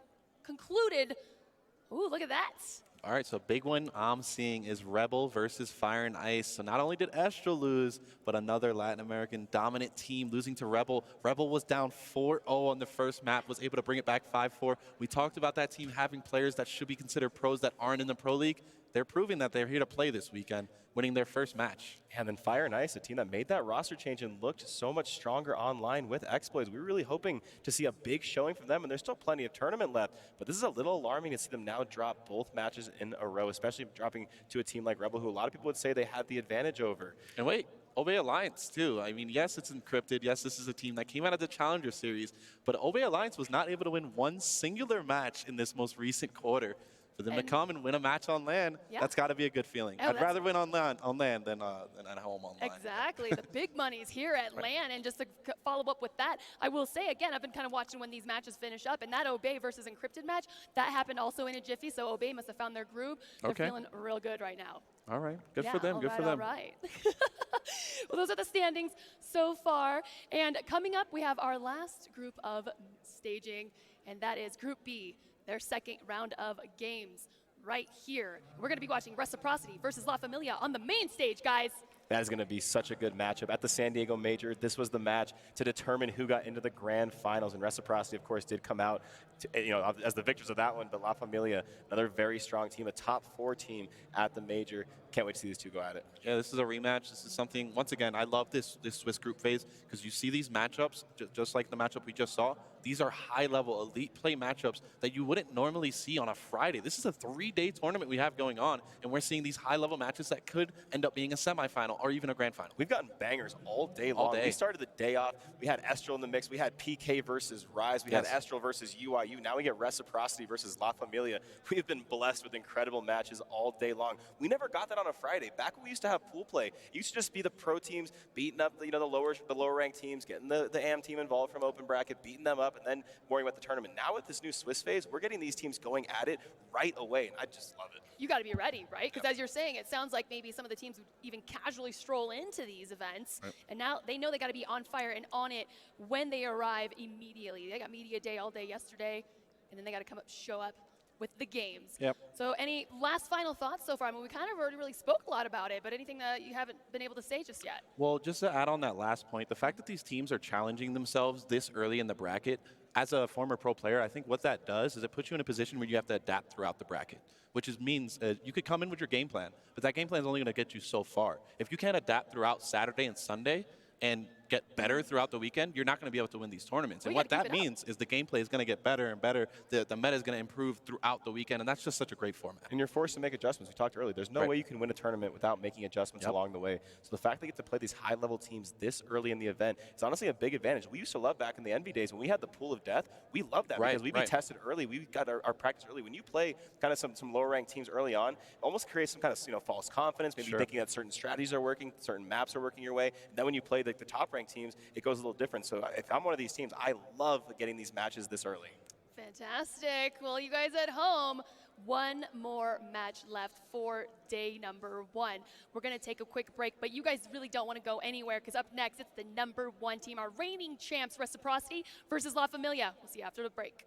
concluded. Ooh, look at that. All right, so big one I'm seeing is Rebel versus Fire and Ice. So not only did Estro lose, but another Latin American dominant team losing to Rebel. Rebel was down 4-0 on the first map, was able to bring it back 5-4. We talked about that team having players that should be considered pros that aren't in the Pro League. They're proving that they're here to play this weekend, winning their first match. And then Fire and Ice, a team that made that roster change and looked so much stronger online with exploits. We were really hoping to see a big showing from them, and there's still plenty of tournament left. But this is a little alarming to see them now drop both matches in a row, especially dropping to a team like Rebel, who a lot of people would say they had the advantage over. And wait, Obey Alliance too. I mean, yes, it's encrypted. Yes, this is a team that came out of the Challenger Series, but Obey Alliance was not able to win one singular match in this most recent quarter. For them to come and win a match on LAN, that's got to be a good feeling. I'd rather win on LAN than at home online. Exactly. The big money's here at LAN. And just to follow up with that, I will say, again, I've been kind of watching when these matches finish up. And that Obey versus Encrypted match, that happened also in a jiffy. So Obey must have found their groove. They're feeling real good right now. All right. Good for them. Good for them. All right. Well, those are the standings so far. And coming up, we have our last group of staging, and that is Group B. Their second round of games right here. We're going to be watching Reciprocity versus La Familia on the main stage, guys. That is going to be such a good matchup. At the San Diego Major, this was the match to determine who got into the grand finals, and Reciprocity, of course, did come out as the victors of that one, but La Familia, another very strong team, a top 4 team at the Major. Can't wait to see these two go at it. Yeah, this is a rematch. This is something, once again, I love this Swiss group phase because you see these matchups, just like the matchup we just saw. These are high-level elite play matchups that you wouldn't normally see on a Friday. This is a 3-day tournament we have going on, and we're seeing these high-level matches that could end up being a semifinal or even a grand final. We've gotten bangers all day long. We started the day off. We had Estral in the mix. We had PK versus Rise. We had Estral versus UIU. Now we get Reciprocity versus La Familia. We've been blessed with incredible matches all day long. We never got that on a Friday. Back when we used to have pool play, it used to just be the pro teams beating up the lower ranked teams, getting the AM team involved from open bracket, beating them up, and then worrying about the tournament. Now with this new Swiss phase, we're getting these teams going at it right away, and I just love it. You got to be ready, right? Because as you're saying, it sounds like maybe some of the teams would even casually stroll into these events, and now they know they got to be on fire and on it when they arrive immediately. They got media day all day yesterday, and then they got to show up with the games. Yep. So any last final thoughts so far? I mean, we kind of already really spoke a lot about it, but anything that you haven't been able to say just yet? Well, just to add on that last point, the fact that these teams are challenging themselves this early in the bracket, as a former pro player, I think what that does is it puts you in a position where you have to adapt throughout the bracket, which means you could come in with your game plan, but that game plan is only going to get you so far. If you can't adapt throughout Saturday and Sunday and get better throughout the weekend, you're not going to be able to win these tournaments. And what that means is the gameplay is going to get better and better. The meta is going to improve throughout the weekend, and that's just such a great format. And you're forced to make adjustments. We talked earlier. There's no way you can win a tournament without making adjustments along the way. So the fact that you get to play these high-level teams this early in the event is honestly a big advantage. We used to love back in the Envy days when we had the pool of death. We loved that because we'd be tested early. We got our practice early. When you play kind of some lower-ranked teams early on, it almost creates some kind of false confidence, maybe thinking that certain strategies are working, certain maps are working your way. And then when you play the top-ranked teams, it goes a little different. So if I'm one of these teams, I love getting these matches this early. Fantastic. Well, you guys at home, one more match left for day number 1. We're going to take a quick break, but you guys really don't want to go anywhere because up next, it's the number 1 team, our reigning champs, Reciprocity versus La Familia. We'll see you after the break.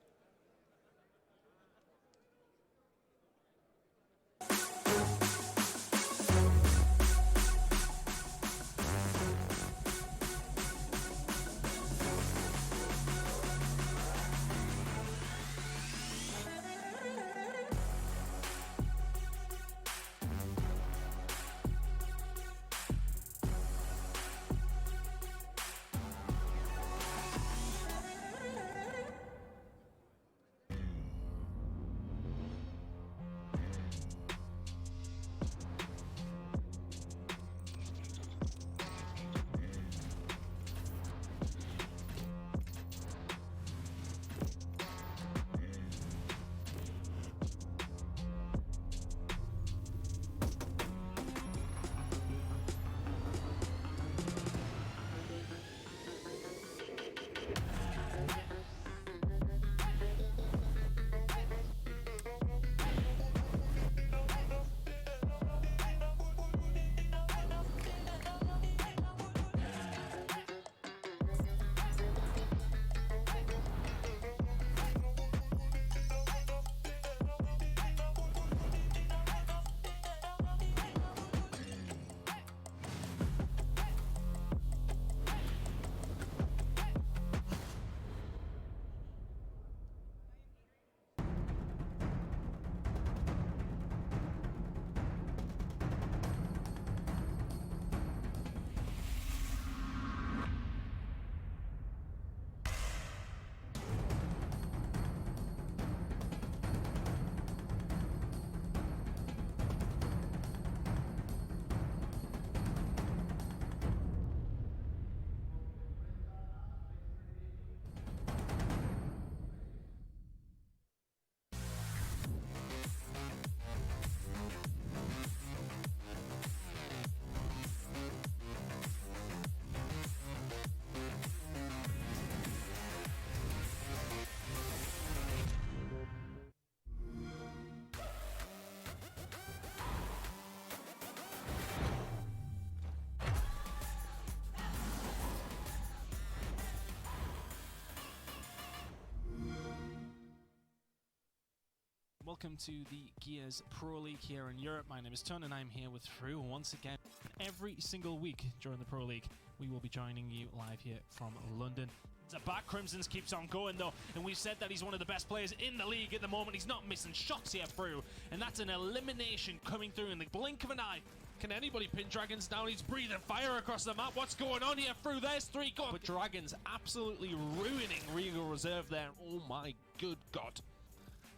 Welcome to the Gears Pro League here in Europe. My name is Ton and I'm here with Fru once again. Every single week during the Pro League, we will be joining you live here from London. The back Crimsons keeps on going though, and we've said that he's one of the best players in the league at the moment. He's not missing shots here, Fru, and that's an elimination coming through in the blink of an eye. Can anybody pin Dragons down? He's breathing fire across the map. What's going on here, Fru? There's 3 gone. But Dragons absolutely ruining Regal Reserve there. Oh my good God.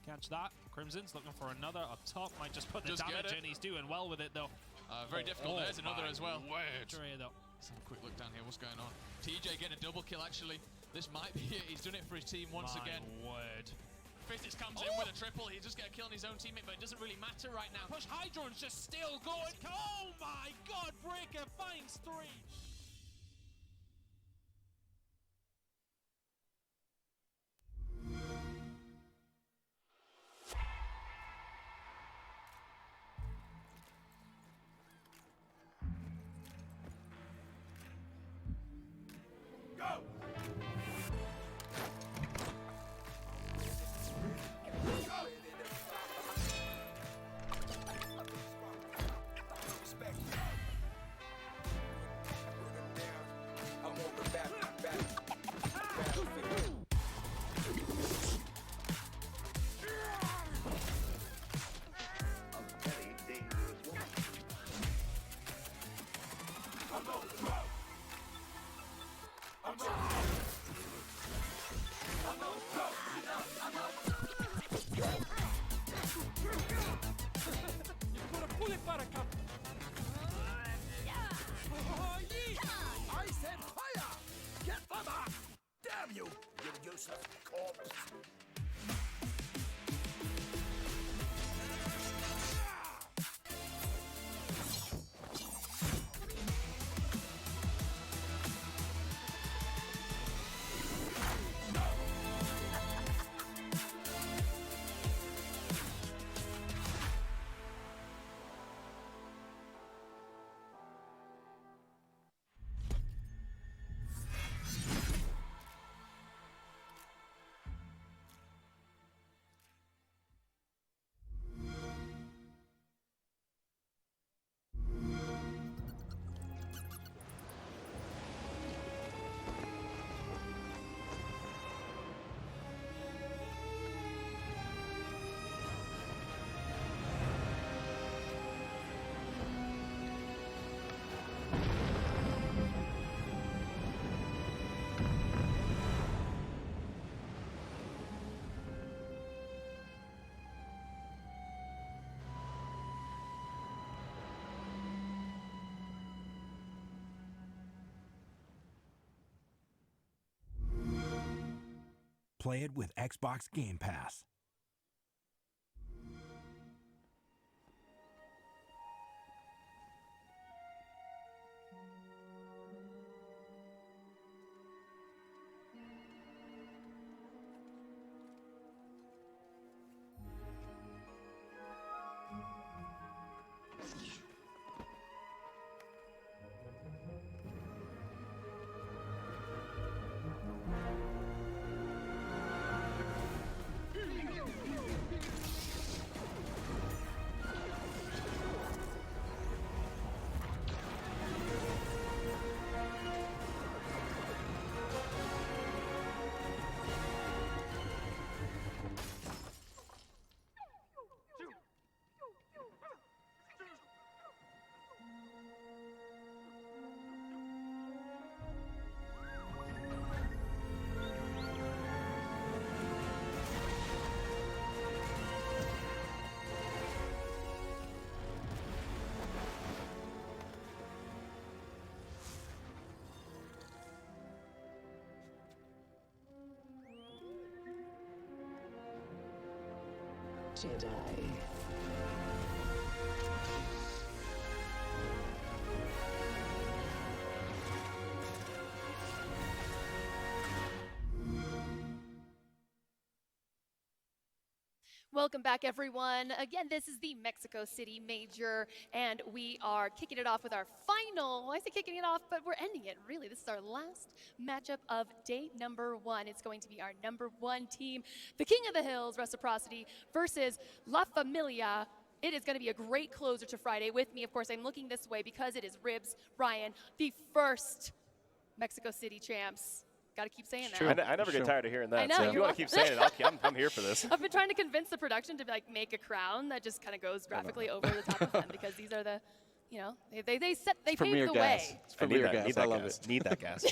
Catch that. Crimson's looking for another up top. Might just put the damage in. He's doing well with it though. Very difficult. There's another as well. Here, though. Let's have a quick look down here. What's going on? TJ getting a double kill actually. This might be it. He's done it for his team once again. Word. Fizzes comes in with a triple. He just get a kill on his own teammate, but it doesn't really matter right now. Push Hydron's just still going. Oh my God! Breaker finds 3. Pule para cá. I said fire! Get them up! Damn you, you useless corpse! Play it with Xbox Game Pass. Jedi. Welcome back, everyone. Again, this is the Mexico City Major, and we are kicking it off with our final, well, I say kicking it off, but we're ending it, really. This is our last matchup of day number 1. It's going to be our number 1 team, the King of the Hills, Reciprocity, versus La Familia. It is going to be a great closer to Friday. With me, of course, I'm looking this way because it is Ribs, Ryan, the first Mexico City champs. Got to keep saying that. I never get tired of hearing that. I know, So if you want to keep saying it, I'm here for this. I've been trying to convince the production to like make a crown that just kind of goes graphically over the top of them because these are the, you know, they paved the way. It's premier gas. I love it. Need that gas.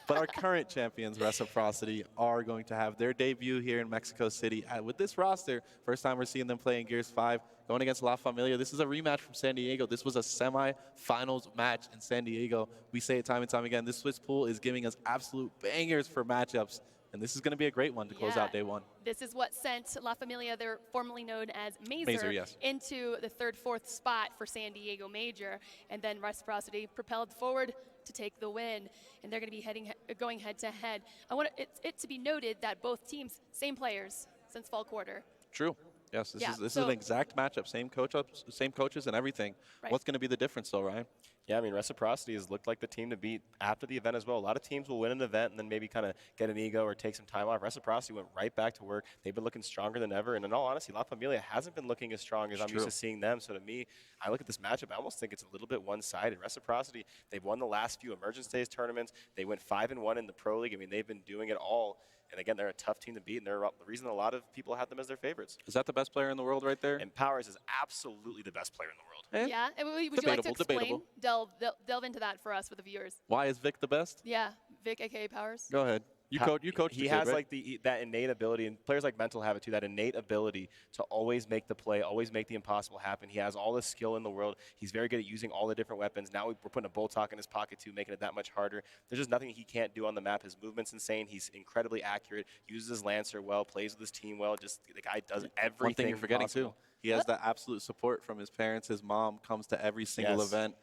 But our current champions, Reciprocity, are going to have their debut here in Mexico City. With this roster, first time we're seeing them play in Gears 5, going against La Familia. This is a rematch from San Diego. This was a semi-finals match in San Diego. We say it time and time again. This Swiss pool is giving us absolute bangers for matchups. And this is going to be a great one to close out day 1. This is what sent La Familia, they're formerly known as Mazer, yes, into the 3rd, 4th spot for San Diego Major. And then Reciprocity propelled forward to take the win. And they're going to be going head to head. I want it to be noted that both teams, same players since fall quarter. True. Yes, this is an exact matchup. Same coaches and everything. Right. What's going to be the difference though, Ryan? Yeah, I mean, Reciprocity has looked like the team to beat after the event as well. A lot of teams will win an event and then maybe kind of get an ego or take some time off. Reciprocity went right back to work. They've been looking stronger than ever. And in all honesty, La Familia hasn't been looking as strong as I'm used to seeing them. So to me, I look at this matchup, I almost think it's a little bit one-sided. Reciprocity, they've won the last few Emergence Days tournaments. They went 5-1 in the Pro League. I mean, they've been doing it all. And again, they're a tough team to beat, and they're the reason a lot of people have them as their favorites. Is that the best player in the world right there? And Powers is absolutely the best player in the world. Yeah, and would you like to explain, delve into that for us, for the viewers? Why is Vic the best? Yeah, Vic, a.k.a. Powers. Go ahead. You coach. He has like that innate ability, and players like Mental have it too. That innate ability to always make the play, always make the impossible happen. He has all the skill in the world. He's very good at using all the different weapons. Now we're putting a Bolt Hawk in his pocket too, making it that much harder. There's just nothing he can't do on the map. His movement's insane. He's incredibly accurate. Uses his Lancer well. Plays with his team well. Just the guy does everything. One thing you're forgetting possible. too. He has that absolute support from his parents. His mom comes to every single event.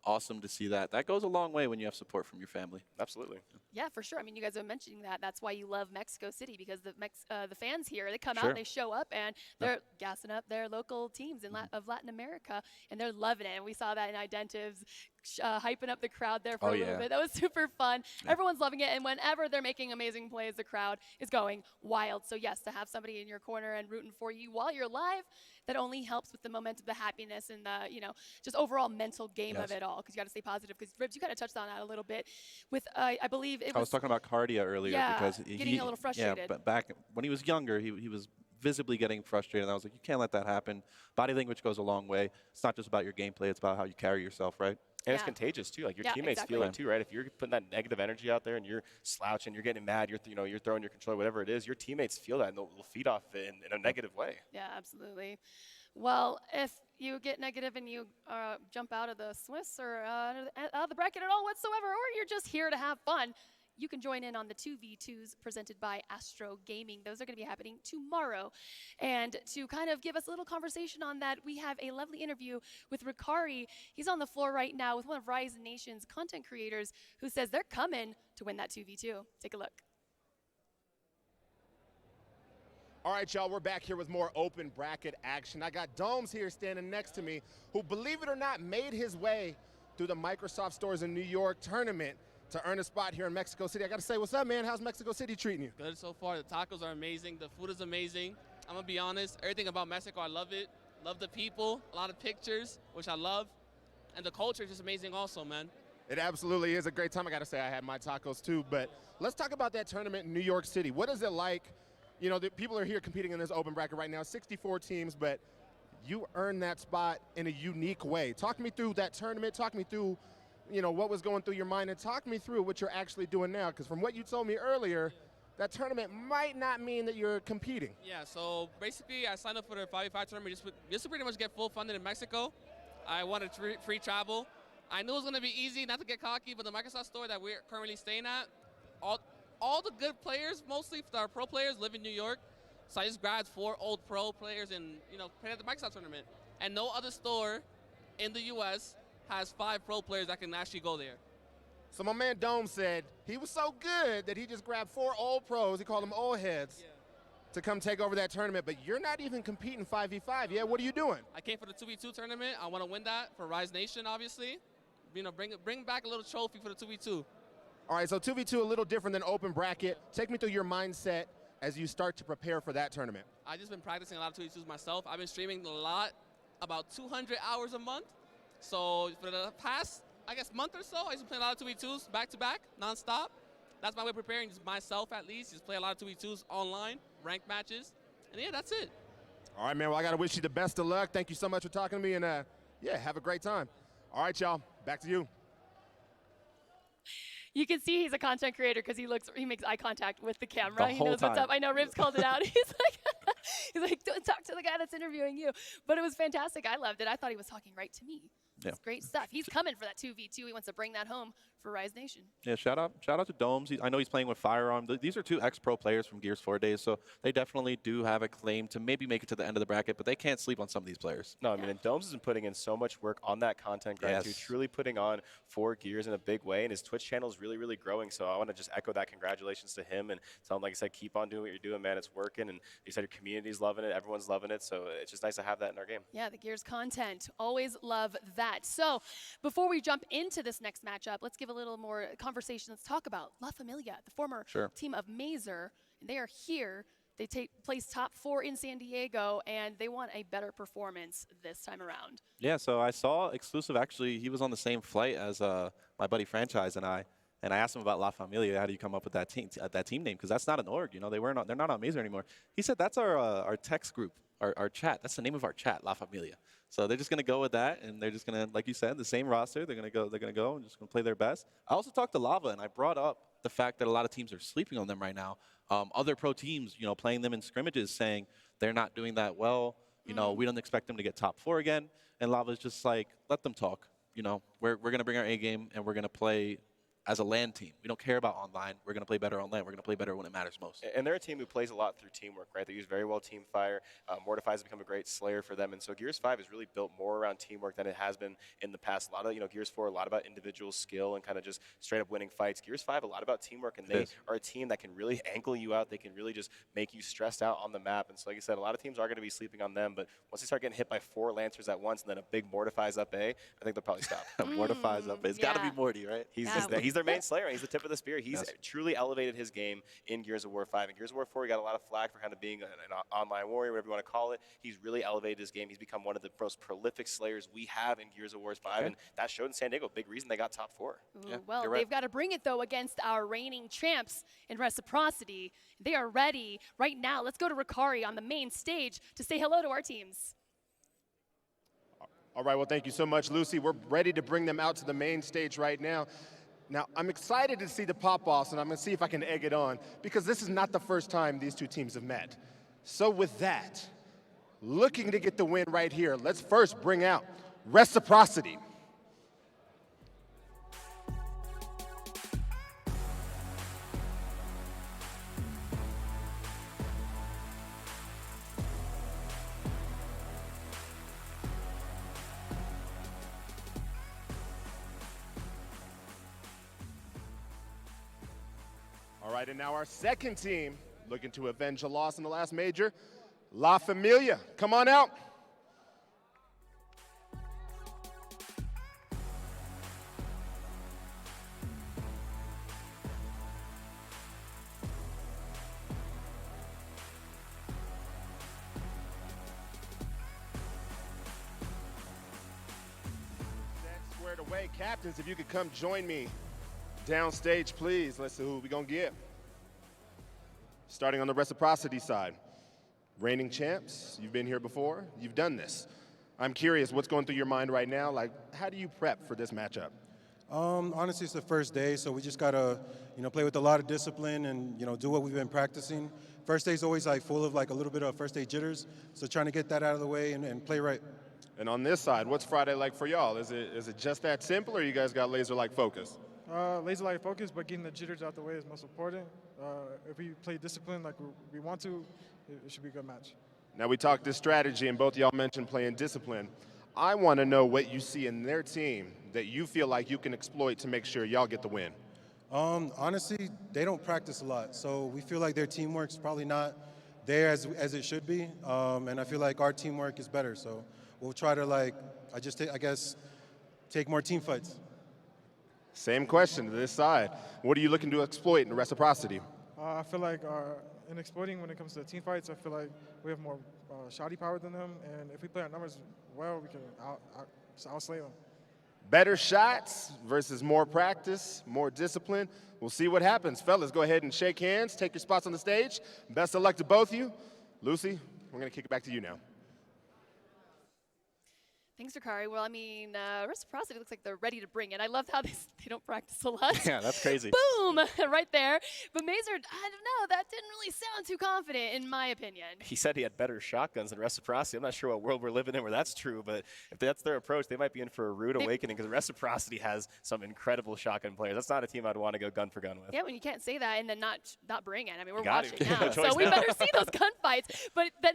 Awesome to see that. That goes a long way when you have support from your family. Absolutely. Yeah, for sure. I mean, you guys are mentioning that. That's why you love Mexico City, because the fans here, they come out and they show up and they're gassing up their local teams of Latin America, and they're loving it. And we saw that in Identives, hyping up the crowd there for a little bit. That was super fun. Everyone's loving it, and whenever they're making amazing plays, the crowd is going wild. So yes, to have somebody in your corner and rooting for you while you're live, that only helps with the momentum, the happiness, and the just overall mental game of it all. Because you got to stay positive. Because Ribs, you kind of touched on that a little bit with I believe it was. I was talking about Cardia earlier because getting a little frustrated. Yeah, but back when he was younger, he was visibly getting frustrated. And I was like, you can't let that happen. Body language goes a long way. It's not just about your gameplay; it's about how you carry yourself, right? And it's contagious too. Like your teammates feel it too, right? If you're putting that negative energy out there and you're slouching, you're getting mad, you're throwing your controller, whatever it is, your teammates feel that and they'll feed off it in a negative way. Yeah, absolutely. Well, if you get negative and you jump out of the Swiss or out of the bracket at all whatsoever, or you're just here to have fun, you can join in on the 2v2s presented by Astro Gaming. Those are going to be happening tomorrow. And to kind of give us a little conversation on that, we have a lovely interview with Ricari. He's on the floor right now with one of Rise Nation's content creators who says they're coming to win that 2v2. Take a look. All right, y'all, we're back here with more open bracket action. I got Domes here standing next to me, who, believe it or not, made his way through the Microsoft Stores in New York tournament to earn a spot here in Mexico City. I got to say, what's up, man? How's Mexico City treating you? Good so far. The tacos are amazing. The food is amazing. I'm going to be honest. Everything about Mexico, I love it. Love the people. A lot of pictures, which I love. And the culture is just amazing also, man. It absolutely is a great time. I got to say, I had my tacos too. But let's talk about that tournament in New York City. What is it like? You know, the people are here competing in this open bracket right now, 64 teams, but you earned that spot in a unique way. Talk me through that tournament. Talk me through, what was going through your mind, and talk me through what you're actually doing now. Because from what you told me earlier, that tournament might not mean that you're competing. Yeah, so basically I signed up for the 5v5 tournament just to pretty much get full funded in Mexico. I wanted free travel. I knew it was going to be easy, not to get cocky, but the Microsoft store that we're currently staying at, all the good players, mostly our pro players, live in New York. So I just grabbed 4 old pro players and, played at the Microsoft tournament. And no other store in the U.S. has 5 pro players that can actually go there. So my man Dome said he was so good that he just grabbed 4 old pros, he called them old heads, to come take over that tournament. But you're not even competing 5v5 yet. What are you doing? I came for the 2v2 tournament. I want to win that for Rise Nation, obviously. Bring back a little trophy for the 2v2. All right, so 2v2 a little different than open bracket. Take me through your mindset as you start to prepare for that tournament. I've just been practicing a lot of 2v2s myself. I've been streaming a lot, about 200 hours a month. So for the past, month or so, I've been playing a lot of 2v2s back-to-back, non-stop. That's my way of preparing, just myself at least. Just play a lot of 2v2s online, ranked matches. And yeah, that's it. All right, man, well, I got to wish you the best of luck. Thank you so much for talking to me, and have a great time. All right, y'all, back to you. You can see he's a content creator because he makes eye contact with the camera. The He whole knows what's time. up. I know Ribs called it out. He's like, don't talk to the guy that's interviewing you. But it was fantastic. I loved it. I thought he was talking right to me. Yeah. It's great stuff. He's coming for that 2v2. He wants to bring that home for Rise Nation. Yeah, shout out to Domes. I know he's playing with Firearm. These are 2 ex-pro players from Gears 4 days, so they definitely do have a claim to maybe make it to the end of the bracket, but they can't sleep on some of these players. No, I mean, and Domes has been putting in so much work on that content grind, too, truly putting on for Gears in a big way, and his Twitch channel is really, really growing, so I want to just echo that congratulations to him and tell him, like I said, keep on doing what you're doing, man. It's working, and you said your community's loving it, everyone's loving it, so it's just nice to have that in our game. Yeah, the Gears content. Always love that. So before we jump into this next matchup, let's give a little more conversation. Let's talk about La Familia, the former team of Mazer. And they are here. They place top 4 in San Diego, and they want a better performance this time around. Yeah, so I saw Exclusive, actually, he was on the same flight as my buddy Franchise and I asked him about La Familia. How do you come up with that team name? Because that's not an org, they're not on Mazer anymore. He said that's our text group, our chat. That's the name of our chat, La Familia. So they're just going to go with that, and they're just going to, like you said, the same roster. They're going to go and just going to play their best. I also talked to Lava, and I brought up the fact that a lot of teams are sleeping on them right now. Other pro teams, you know, playing them in scrimmages, saying they're not doing that well. You know, we don't expect them to get top 4 again. And Lava's just like, let them talk. You know, we're going to bring our A game and we're going to play as a LAN team. We don't care about online. We're going to play better on LAN. We're going to play better when it matters most. And they're a team who plays a lot through teamwork, right? They use very well team fire. Mortify has become a great slayer for them. And so Gears 5 is really built more around teamwork than it has been in the past. A lot of, you know, Gears 4, a lot about individual skill and kind of just straight up winning fights. Gears 5, a lot about teamwork. And they are a team that can really ankle you out. They can really just make you stressed out on the map. And so, like I said, a lot of teams are going to be sleeping on them. But once they start getting hit by 4 Lancers at once and then a big Mortify's up A, I think they'll probably stop. Mortify's up A. It's got to be Morty, right? He's their main slayer. He's the tip of the spear. He's truly elevated his game in Gears of War 5. In Gears of War 4, he got a lot of flack for kind of being an online warrior, whatever you want to call it. He's really elevated his game. He's become one of the most prolific slayers we have in Gears of War 5, and that showed in San Diego. Big reason they got top 4. Ooh, well, they've got to bring it, though, against our reigning champs in Reciprocity. They are ready right now. Let's go to Ricari on the main stage to say hello to our teams. All right, well, thank you so much, Lucy. We're ready to bring them out to the main stage right now. Now, I'm excited to see the pop-offs, and I'm going to see if I can egg it on, because this is not the first time these two teams have met. So with that, looking to get the win right here, let's first bring out Reciprocity. All right, and now our second team, looking to avenge a loss in the last major, La Familia. Come on out. Squared away. Captains, if you could come join me downstage, please. Let's see who we're going to get. Starting on the Reciprocity side. Reigning champs, you've been here before. You've done this. I'm curious, what's going through your mind right now? Like, how do you prep for this matchup? Honestly, it's the first day, so we just got to, play with a lot of discipline and, do what we've been practicing. First day is always, full of, a little bit of first day jitters, so trying to get that out of the way and play right. And on this side, what's Friday like for y'all? Is it just that simple, or you guys got laser-like focus? Laser-like focus, but getting the jitters out the way is most important. If we play discipline like we want to, it should be a good match. Now, we talked this strategy, and both y'all mentioned playing discipline. I want to know what you see in their team that you feel like you can exploit to make sure y'all get the win. Honestly, they don't practice a lot, so we feel like their teamwork's probably not there as it should be, and I feel like our teamwork is better, so we'll try to, take more team fights. Same question to this side. What are you looking to exploit in Reciprocity? I feel like in exploiting when it comes to team fights, I feel like we have more shotty power than them, and if we play our numbers well, we can outslay them. Better shots versus more practice, more discipline. We'll see what happens. Fellas, go ahead and shake hands, take your spots on the stage. Best of luck to both of you. Lucy, we're going to kick it back to you now. Thanks, Ricari. Well, Reciprocity looks like they're ready to bring it. I love how they don't practice a lot. Yeah, that's crazy. Boom! Right there. But Mazer, I don't know, that didn't really sound too confident, in my opinion. He said he had better shotguns than Reciprocity. I'm not sure what world we're living in where that's true, but if that's their approach, they might be in for a rude awakening, because Reciprocity has some incredible shotgun players. That's not a team I'd want to go gun for gun with. Yeah, when you can't say that and then not bring it. We're got watching to. now, No choice so we now. better see those gunfights. But then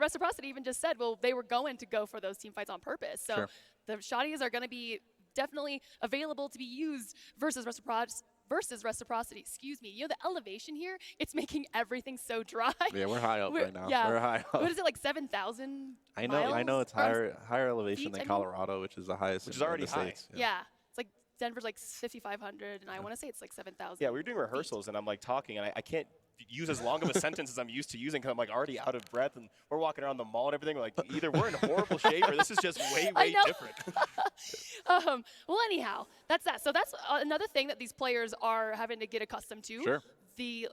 Reciprocity even just said, well, they were going to go for those team fights on purpose. So the shotties are going to be definitely available to be used versus Reciprocity. Excuse me. The elevation here, it's making everything so dry. Yeah, we're high up right now. Yeah. We're high up. What is it, 7,000 I miles? know it's higher elevation than feet? Colorado, which is the highest Which in is already the high. States. Yeah. It's like Denver's 5,500, and I want to say it's 7,000. Yeah, we were doing rehearsals, and I'm talking, and I can't use as long of a sentence as I'm used to using, because I'm already out of breath, and we're walking around the mall and everything. We're either we're in horrible shape, or this is just way different. Well, anyhow, that's that. So that's another thing that these players are having to get accustomed to. Sure. The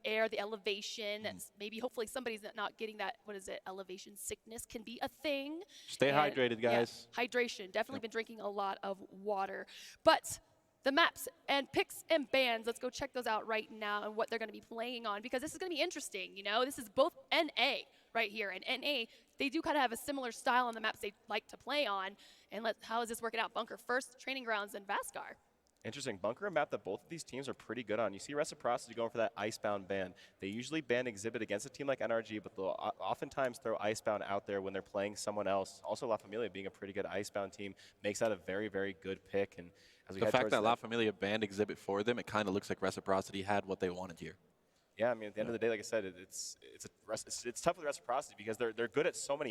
air, the elevation. Maybe hopefully somebody's not getting that. What is it? Elevation sickness can be a thing. Stay hydrated, guys. Yeah, hydration. Definitely been drinking a lot of water. But the maps and picks and bans. Let's go check those out right now and what they're going to be playing on, because this is going to be interesting. You know, this is both NA right here, and NA, they do kind of have a similar style on the maps they like to play on. And how is this working out? Bunker first, Training Grounds, and Vaskar. Interesting. Bunker, a map that both of these teams are pretty good on. You see Reciprocity going for that Icebound ban. They usually ban Exhibit against a team like NRG, but they'll oftentimes throw Icebound out there when they're playing someone else. Also, La Familia being a pretty good Icebound team makes that a very, very good pick. And as we The head fact towards that La Familia banned Exhibit for them, it kind of looks like Reciprocity had what they wanted here. Yeah, I mean, at the end of the day, like I said, it's tough with Reciprocity because they're good at so many